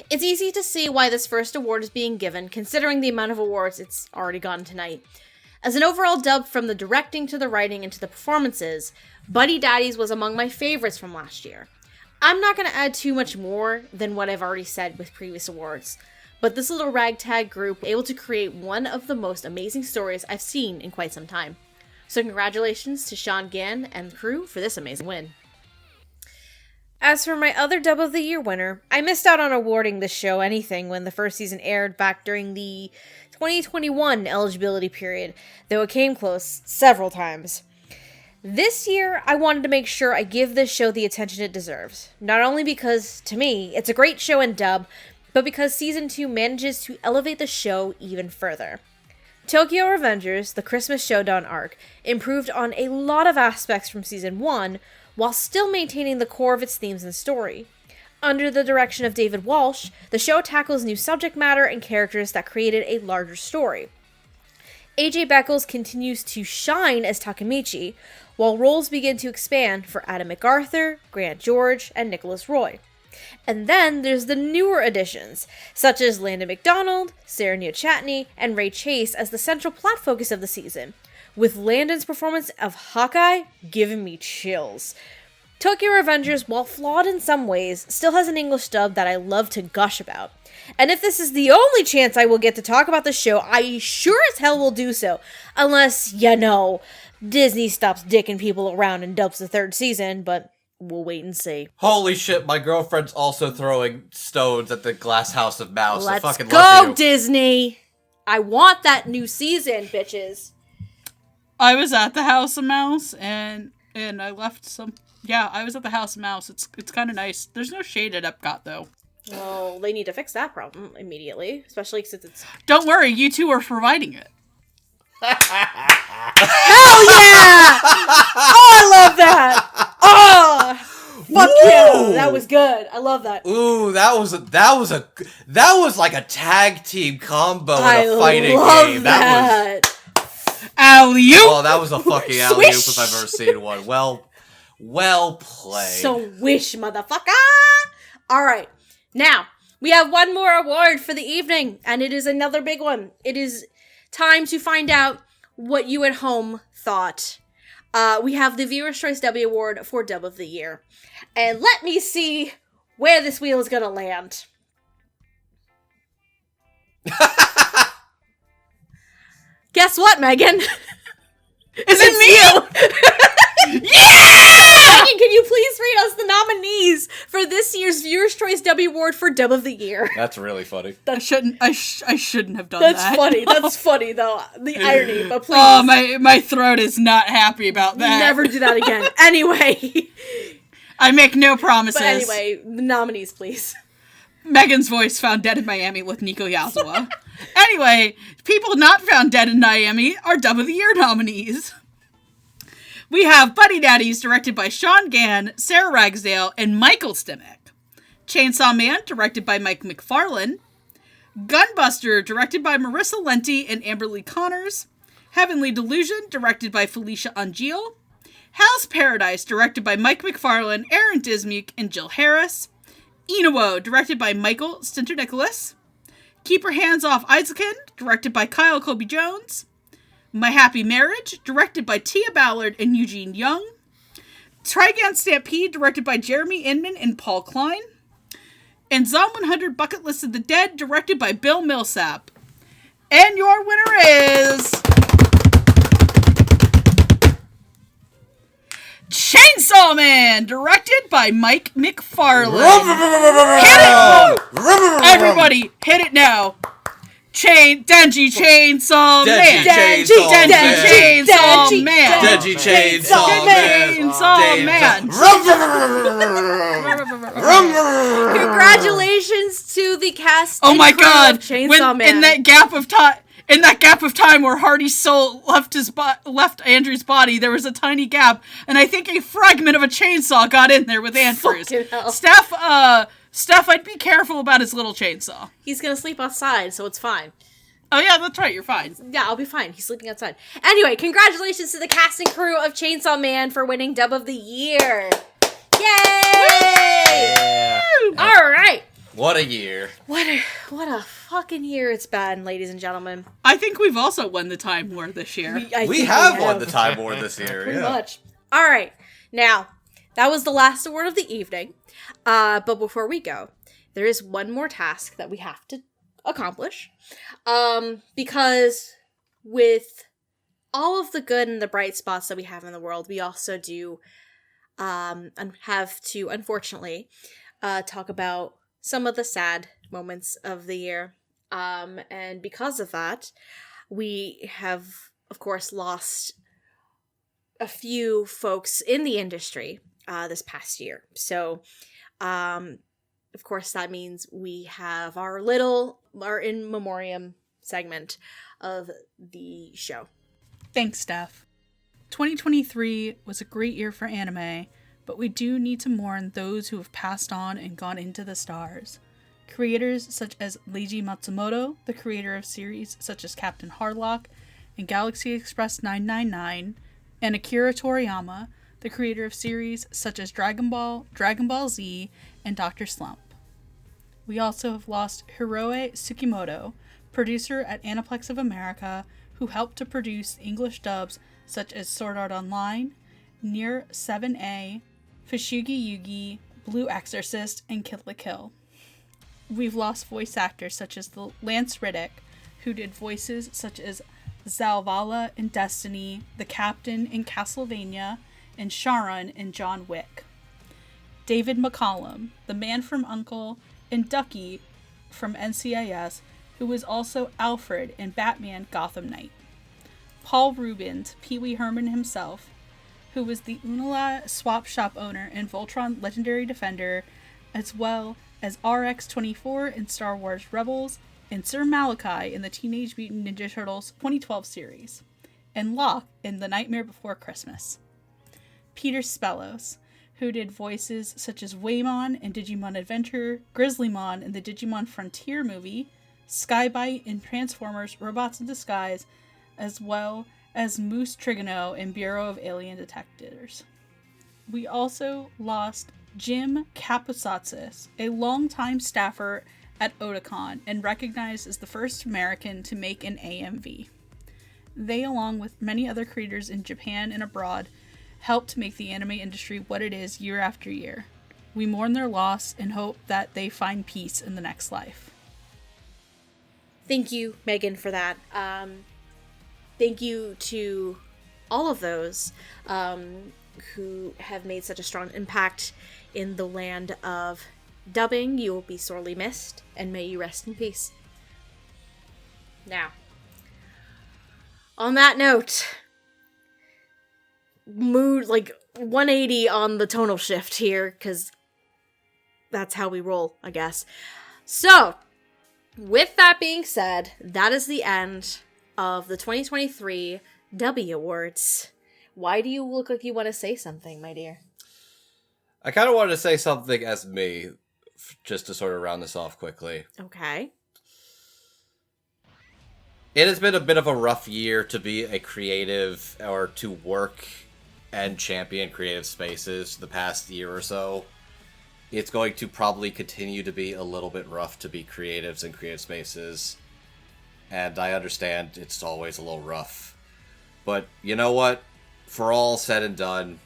It's easy to see why this first award is being given, considering the amount of awards it's already gotten tonight. As an overall dub from the directing to the writing and to the performances, Buddy Daddies was among my favorites from last year. I'm not going to add too much more than what I've already said with previous awards, but this little ragtag group was able to create one of the most amazing stories I've seen in quite some time. So congratulations to Sean Gann and the crew for this amazing win. As for my other Dub of the Year winner, I missed out on awarding this show anything when the first season aired back during the 2021 eligibility period, though it came close several times. This year, I wanted to make sure I give this show the attention it deserves. Not only because, to me, it's a great show in dub, but because Season 2 manages to elevate the show even further. Tokyo Revengers, the Christmas Showdown arc, improved on a lot of aspects from Season 1, while still maintaining the core of its themes and story. Under the direction of David Walsh, the show tackles new subject matter and characters that created a larger story. AJ Beckles continues to shine as Takemichi, while roles begin to expand for Adam MacArthur, Grant George, and Nicholas Roy. And then there's the newer additions, such as Landon McDonald, Sarah Neo-Chatney, and Ray Chase as the central plot focus of the season, with Landon's performance of Hawkeye giving me chills. Tokyo Revengers, while flawed in some ways, still has an English dub that I love to gush about. And if this is the only chance I will get to talk about the show, I sure as hell will do so. Unless, Disney stops dicking people around and dubs the third season, but we'll wait and see. Holy shit, my girlfriend's also throwing stones at the Glass House of Mouse. Let's I fucking go, love you. Disney! I want that new season, bitches. I was at the House of Mouse, and I left some... Yeah, I was at the House of Mouse. It's kind of nice. There's no shade at Epcot, though. Well, they need to fix that problem immediately, especially since it's... Don't worry, you two are providing it. Hell yeah! Oh, I love that! Oh! Fuck yeah! That was good. I love that. Ooh, that was like a tag team combo in a fighting love game. That Alley-oop! Oh, that was a fucking alley-oop if I've ever seen one. Well played. So wish, motherfucker! Alright, now, we have one more award for the evening, and it is another big one. It is time to find out what you at home thought. We have the Viewer's Choice Dubbie Award for Dub of the Year. And let me see where this wheel is gonna land. Guess what, Megan? Is it me? Megan, can you please read us the nominees for this year's Viewer's Choice Dubbie Award for Dub of the Year? That's really funny. I shouldn't have done That's that. funny. That's funny, though. The irony, but please. Oh, my throat is not happy about that. Never do that again. Anyway. I make no promises. But anyway, the nominees, please. Megan's voice found dead in Miami with Nico Yazawa. Anyway, people not found dead in Miami are Dub of the Year nominees. We have Buddy Daddies, directed by Sean Gann, Sarah Ragsdale, and Michael Stimac. Chainsaw Man, directed by Mike McFarlane. Gunbuster, directed by Marissa Lenti and Amberly Connors. Heavenly Delusion, directed by Felicia Angeal. Hell's Paradise, directed by Mike McFarlane, Aaron Dismuke, and Jill Harris. Inuwo, directed by Michael Stinter-Nicholas. Keep Your Hands Off Isaacin, directed by Kyle Kobe Jones. My Happy Marriage, directed by Tia Ballard and Eugene Young. Trigun Stampede, directed by Jeremy Inman and Paul Klein. And Zom 100 Bucket List of the Dead, directed by Bill Millsap. And your winner is... Chainsaw Man, directed by Mike McFarlane. Hit it! Everybody, hit it now. Denji Chainsaw Man. Denji Chainsaw Man. Denji Chainsaw Man. Congratulations to the cast. Oh my and crew God! of Chainsaw Man. In that gap of time where Hardy's soul left Andrew's body, there was a tiny gap, and I think a fragment of a chainsaw got in there with Andrew's. Fucking hell. Steph, I'd be careful about his little chainsaw. He's gonna sleep outside, so it's fine. Oh yeah, that's right, you're fine. Yeah, I'll be fine. He's sleeping outside. Anyway, congratulations to the cast and crew of Chainsaw Man for winning Dub of the Year. Yay! Yeah. All right. What a year. What a fucking year it's been, ladies and gentlemen. I think we've also won the Time War this year. I We think have won the Time War this year. Pretty Yeah. much. All right. Now, that was the last award of the evening. But before we go, there is one more task that we have to accomplish. Because with all of the good and the bright spots that we have in the world, we also do and have to, unfortunately, talk about some of the sad moments of the year. And because of that, we have, of course, lost a few folks in the industry this past year. So, of course, that means we have our in memoriam segment of the show. Thanks, Steph. 2023 was a great year for anime, but we do need to mourn those who have passed on and gone into the stars. Creators such as Leiji Matsumoto, the creator of series such as Captain Hardlock and Galaxy Express 999, and Akira Toriyama, the creator of series such as Dragon Ball, Dragon Ball Z, and Dr. Slump. We also have lost Hiroe Tsukimoto, producer at Aniplex of America, who helped to produce English dubs such as Sword Art Online, Nier 7A, Fushigi Yugi, Blue Exorcist, and Kill la Kill. We've lost voice actors such as Lance Riddick, who did voices such as Zalvala in Destiny, the Captain in Castlevania, and Sharon in John Wick. David McCallum, the man from U.N.C.L.E., and Ducky from NCIS, who was also Alfred in Batman Gotham Knight. Paul Rubens, Pee Wee Herman himself, who was the Unala swap shop owner in Voltron Legendary Defender, as well as RX-24 in Star Wars Rebels, and Sir Malachi in the Teenage Mutant Ninja Turtles 2012 series, and Locke in The Nightmare Before Christmas. Peter Spellos, who did voices such as Waymon in Digimon Adventure, Grizzlymon in the Digimon Frontier movie, Skybite in Transformers Robots in Disguise, as well as Moose Trigono in Bureau of Alien Detectives. We also lost Jim Kaposatsis, a longtime staffer at Otakon and recognized as the first American to make an AMV. They, along with many other creators in Japan and abroad, helped make the anime industry what it is year after year. We mourn their loss and hope that they find peace in the next life. Thank you, Megan, for that. Thank you to all of those who have made such a strong impact in the land of dubbing. You will be sorely missed, and may you rest in peace. Now, on that note, mood 180 on the tonal shift here, because that's how we roll, I guess. So, with that being said, that is the end of the 2023 Dubbie Awards. Why do you look like you want to say something, my dear? I kind of wanted to say something as me, just to sort of round this off quickly. Okay. It has been a bit of a rough year to be a creative, or to work and champion creative spaces the past year or so. It's going to probably continue to be a little bit rough to be creatives in creative spaces. And I understand it's always a little rough. But you know what? For all said and done,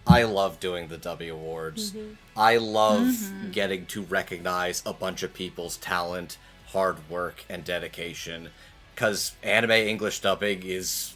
I love doing the Dubbie Awards. Mm-hmm. I love getting to recognize a bunch of people's talent, hard work, and dedication. Because anime English dubbing is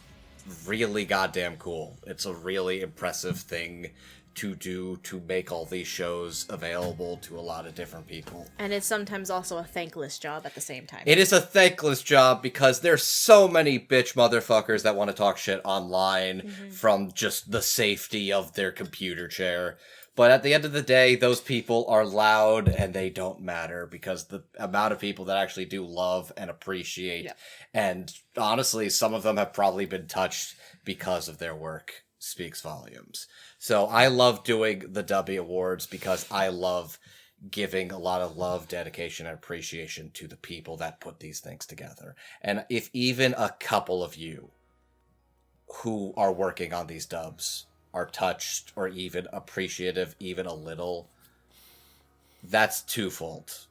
really goddamn cool. It's a really impressive thing to do, to make all these shows available to a lot of different people. And it's sometimes also a thankless job at the same time. It is a thankless job because there's so many bitch motherfuckers that want to talk shit online from just the safety of their computer chair. But at the end of the day, those people are loud and they don't matter because the amount of people that actually do love and appreciate, and honestly, some of them have probably been touched because of their work, speaks volumes. So I love doing the Dubbie Awards because I love giving a lot of love, dedication, and appreciation to the people that put these things together. And if even a couple of you who are working on these dubs are touched or even appreciative, even a little, that's twofold.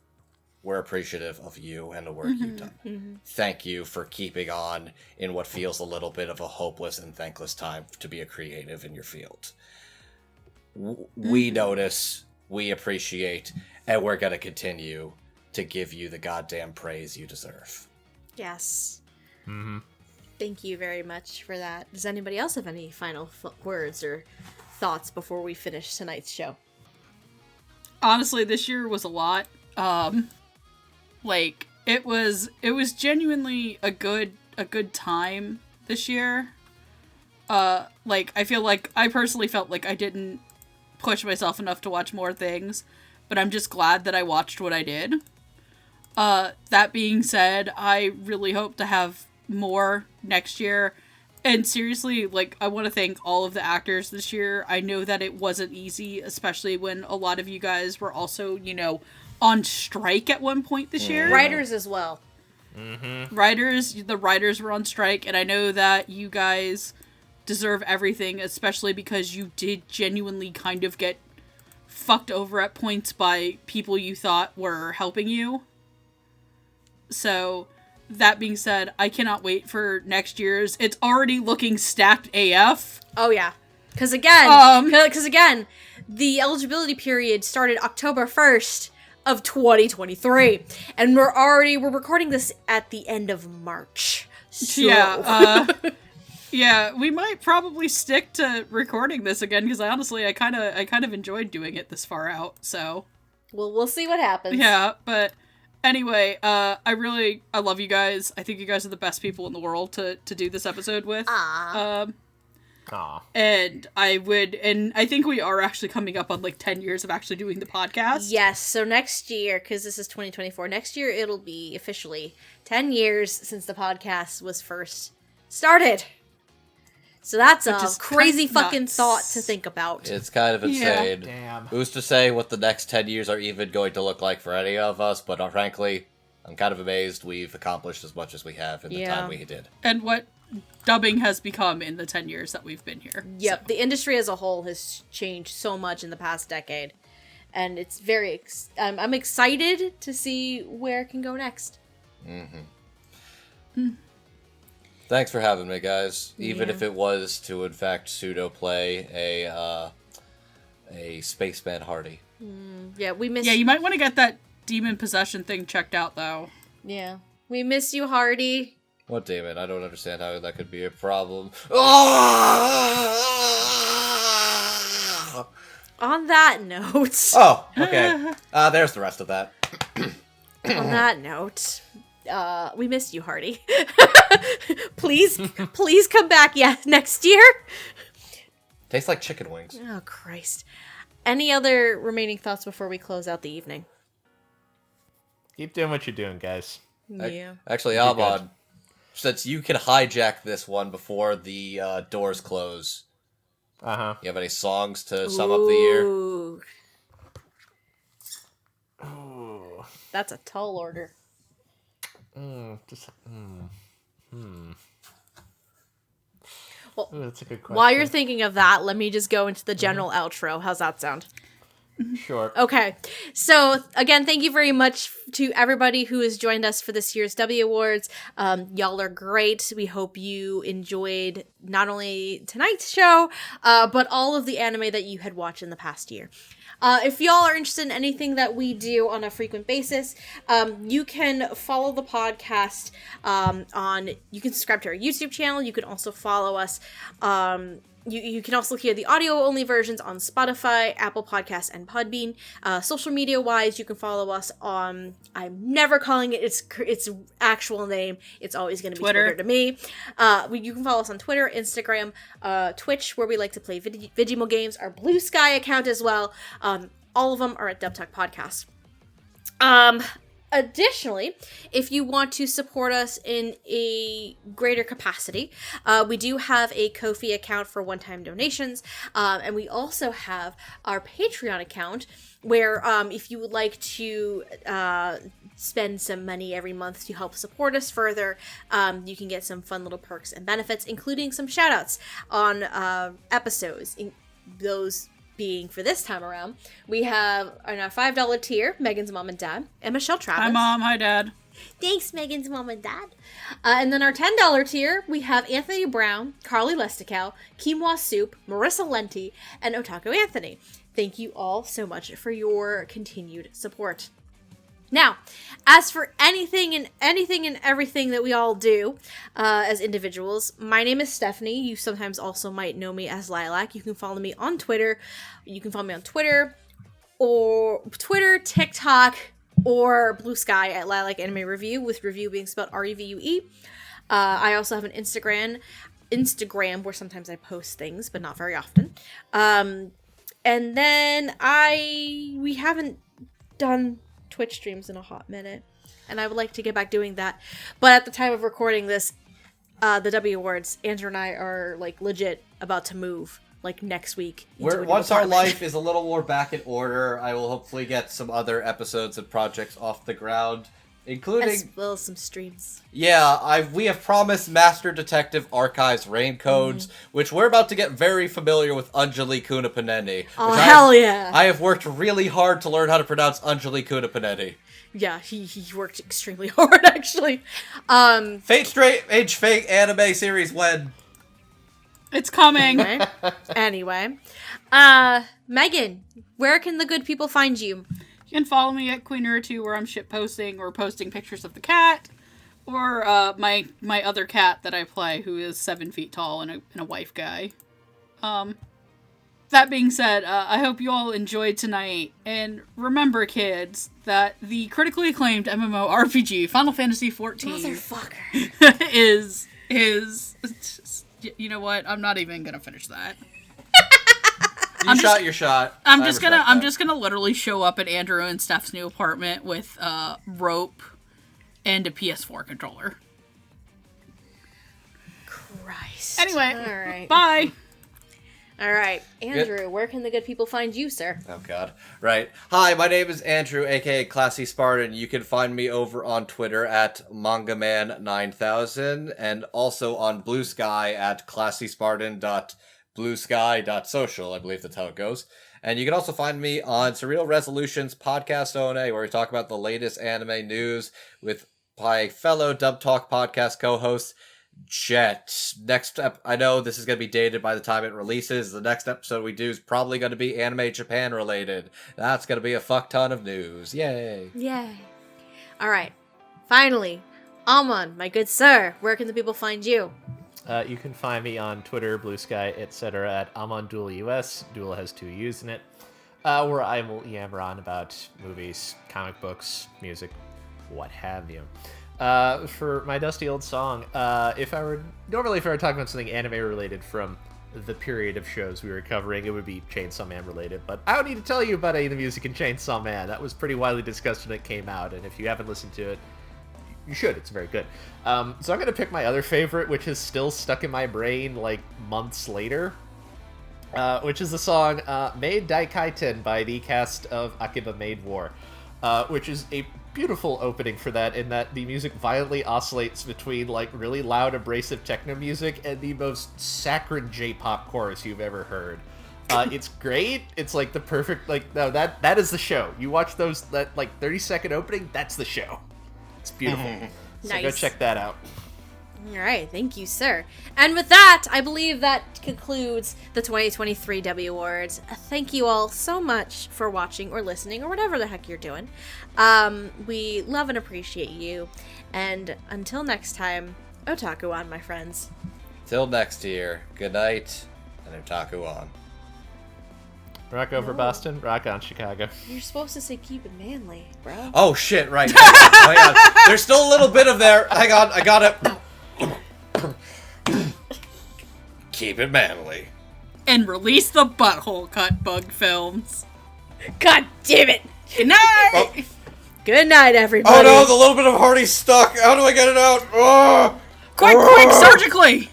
We're appreciative of you and the work you've done. Thank you for keeping on in what feels a little bit of a hopeless and thankless time to be a creative in your field. We notice, we appreciate, and we're going to continue to give you the goddamn praise you deserve. Yes. Thank you very much for that. Does anybody else have any final words or thoughts before we finish tonight's show? Honestly, this year was a lot. Like it was genuinely a good time this year. Like I feel like I personally felt like I didn't push myself enough to watch more things, but I'm just glad that I watched what I did. That being said, I really hope to have more next year. And seriously, like, I want to thank all of the actors this year. I know that it wasn't easy, especially when a lot of you guys were also, you know, on strike at one point this year. Writers as well. Mm-hmm. The writers were on strike, and I know that you guys deserve everything, especially because you did genuinely kind of get fucked over at points by people you thought were helping you. So, that being said, I cannot wait for next year's. It's already looking stacked AF. Oh yeah, because again, the eligibility period started October 1st of 2023, and we're recording this at the end of March. So. Yeah, yeah, we might probably stick to recording this again because I kind of enjoyed doing it this far out. So, we'll see what happens. Yeah, but. Anyway, I love you guys. I think you guys are the best people in the world to do this episode with. Aww. And I think we are actually coming up on like 10 years of actually doing the podcast. Yes, so next year, because this is 2024, next year it'll be officially 10 years since the podcast was first started. So that's a crazy fucking thought to think about. It's kind of insane. Damn. Who's to say what the next 10 years are even going to look like for any of us, but frankly, I'm kind of amazed we've accomplished as much as we have in the time we did. And what dubbing has become in the 10 years that we've been here. Yep, So. the industry as a whole has changed so much in the past decade. And it's very... I'm excited to see where it can go next. Mm-hmm. Thanks for having me, guys. Even if it was to, in fact, pseudo-play a Spaceman Hardy. Yeah, we miss... Yeah, you might want to get that demon possession thing checked out, though. Yeah. We miss you, Hardy. What demon? I don't understand how that could be a problem. On that note... Oh, okay. There's the rest of that. On that note... we missed you, Hardy. please come back, next year. Tastes like chicken wings. Oh, Christ. Any other remaining thoughts before we close out the evening? Keep doing what you're doing, guys. Yeah. Actually, Amon, since you can hijack this one before the doors close, Uh-huh. you have any songs to sum up the year? Ooh, Ooh. that's a tall order. Well, ooh, that's a good question. While you're thinking of that, let me just go into the general outro. How's that sound? Sure. Okay, so again, thank you very much to everybody who has joined us for this year's Dubbie Awards. Y'all are great. We hope you enjoyed not only tonight's show, but all of the anime that you had watched in the past year. If y'all are interested in anything that we do on a frequent basis, you can follow the podcast you can subscribe to our YouTube channel. You can also follow us You can also hear the audio-only versions on Spotify, Apple Podcasts, and Podbean. Social media-wise, you can follow us on... I'm never calling it its actual name. It's always going to be Twitter to me. You can follow us on Twitter, Instagram, Twitch, where we like to play Vigimo games, our Blue Sky account as well. All of them are at Dubtech Podcast. Additionally, if you want to support us in a greater capacity, we do have a Ko-fi account for one-time donations, and we also have our Patreon account where if you would like to spend some money every month to help support us further, you can get some fun little perks and benefits, including some shout-outs on episodes. Those being for this time around, we have on our $5 tier, Megan's mom and dad, and Michelle Travis. Hi, Mom. Hi, Dad. Thanks, Megan's mom and dad. And then our $10 tier, we have Anthony Brown, Carly Lesticow, Quinoa Soup, Marissa Lenti, and Otaku Anthony. Thank you all so much for your continued support. Now, as for anything and everything that we all do as individuals, my name is Stephanie. You sometimes also might know me as Lilac. You can follow me on Twitter. You can follow me on Twitter, TikTok, or Blue Sky at Lilac Anime Review, with review being spelled REVUE. I also have an Instagram where sometimes I post things, but not very often. And then we haven't done Twitch streams in a hot minute, and I would like to get back doing that. But at the time of recording this, the Dubbie Awards, Andrew and I are like legit about to move like next week. Once our life is a little more back in order, I will hopefully get some other episodes and projects off the ground, including as well as some streams. Yeah, we have promised Master Detective Archives Raincodes, which we're about to get very familiar with Anjali Kunapaneni. Oh, hell yeah! I have worked really hard to learn how to pronounce Anjali Kunapaneni. Yeah, he worked extremely hard, actually. Fate Straight Age Fake anime series when? It's coming. Anyway. Megan, where can the good people find you? You can follow me at Queener2, where I'm shitposting or posting pictures of the cat, or my other cat that I play, who is 7 feet tall and a wife guy. That being said, I hope you all enjoyed tonight, and remember, kids, that the critically acclaimed MMORPG Final Fantasy XIV Motherfucker is you know what? I'm not even gonna finish that. Your shot. I'm just gonna literally show up at Andrew and Steph's new apartment with rope and a PS4 controller. Christ. Anyway, all right. Bye. All right, Andrew, where can the good people find you, sir? Oh, God. Right. Hi, my name is Andrew, aka Classy Spartan. You can find me over on Twitter at MangaMan9000, and also on Blue Sky at ClassySpartan.bluesky.social. I believe that's how it goes. And you can also find me on Surreal Resolutions Podcast O&A, where we talk about the latest anime news with my fellow Dub Talk podcast co-host, Jet. I know this is going to be dated by the time it releases. The next episode we do is probably going to be Anime Japan related. That's going to be a fuck ton of news. Yay. Yay. All right. Finally, Amon, my good sir, where can the people find you? You can find me on Twitter, Blue Sky, etc. at AmonDuelUS. Duel has 2 U's in it. Where I will yammer on about movies, comic books, music, what have you. For my dusty old song, if I were talking about something anime related from the period of shows we were covering, it would be Chainsaw Man related, but I don't need to tell you about any of the music in Chainsaw Man. That was pretty widely discussed when it came out, and if you haven't listened to it, you should. It's very good. So I'm going to pick my other favorite, which is still stuck in my brain like months later, which is the song Maid Daikaiten by the cast of Akiba Maid War, which is a beautiful opening for that, in that the music violently oscillates between like really loud abrasive techno music and the most saccharine J-pop chorus you've ever heard. It's great. It's like the perfect, like, no, that is the show. You watch that like 30-second opening, that's the show. It's beautiful. So Nice. Go check that out. All right, thank you, sir. And with that, I believe that concludes the 2023 Dubbie Awards. Thank you all so much for watching or listening or whatever the heck you're doing. We love and appreciate you. And until next time, otaku on, my friends. Till next year, good night, and otaku on. Rock over Boston, rock on Chicago. You're supposed to say keep it manly, bro. Oh shit, right. Hang on. There's still a little bit of there. Hang on, I got it. Keep it manly. And release the butthole cut bug films. God damn it. Good night! Oh. Good night, everybody. Oh no, the little bit of Hardy's stuck. How do I get it out? Quick, surgically!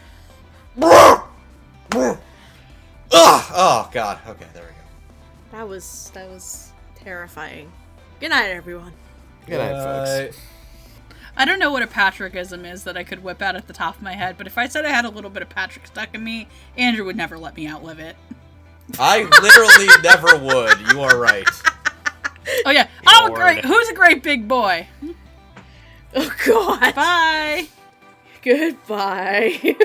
Oh god. Okay, there we go. That was terrifying. Good night, everyone. Good night, folks. I don't know what a Patrickism is that I could whip out at the top of my head, but if I said I had a little bit of Patrick stuck in me, Andrew would never let me outlive it. I literally never would. You are right. Oh yeah. Oh great. Who's a great big boy? Oh god. Bye. Goodbye.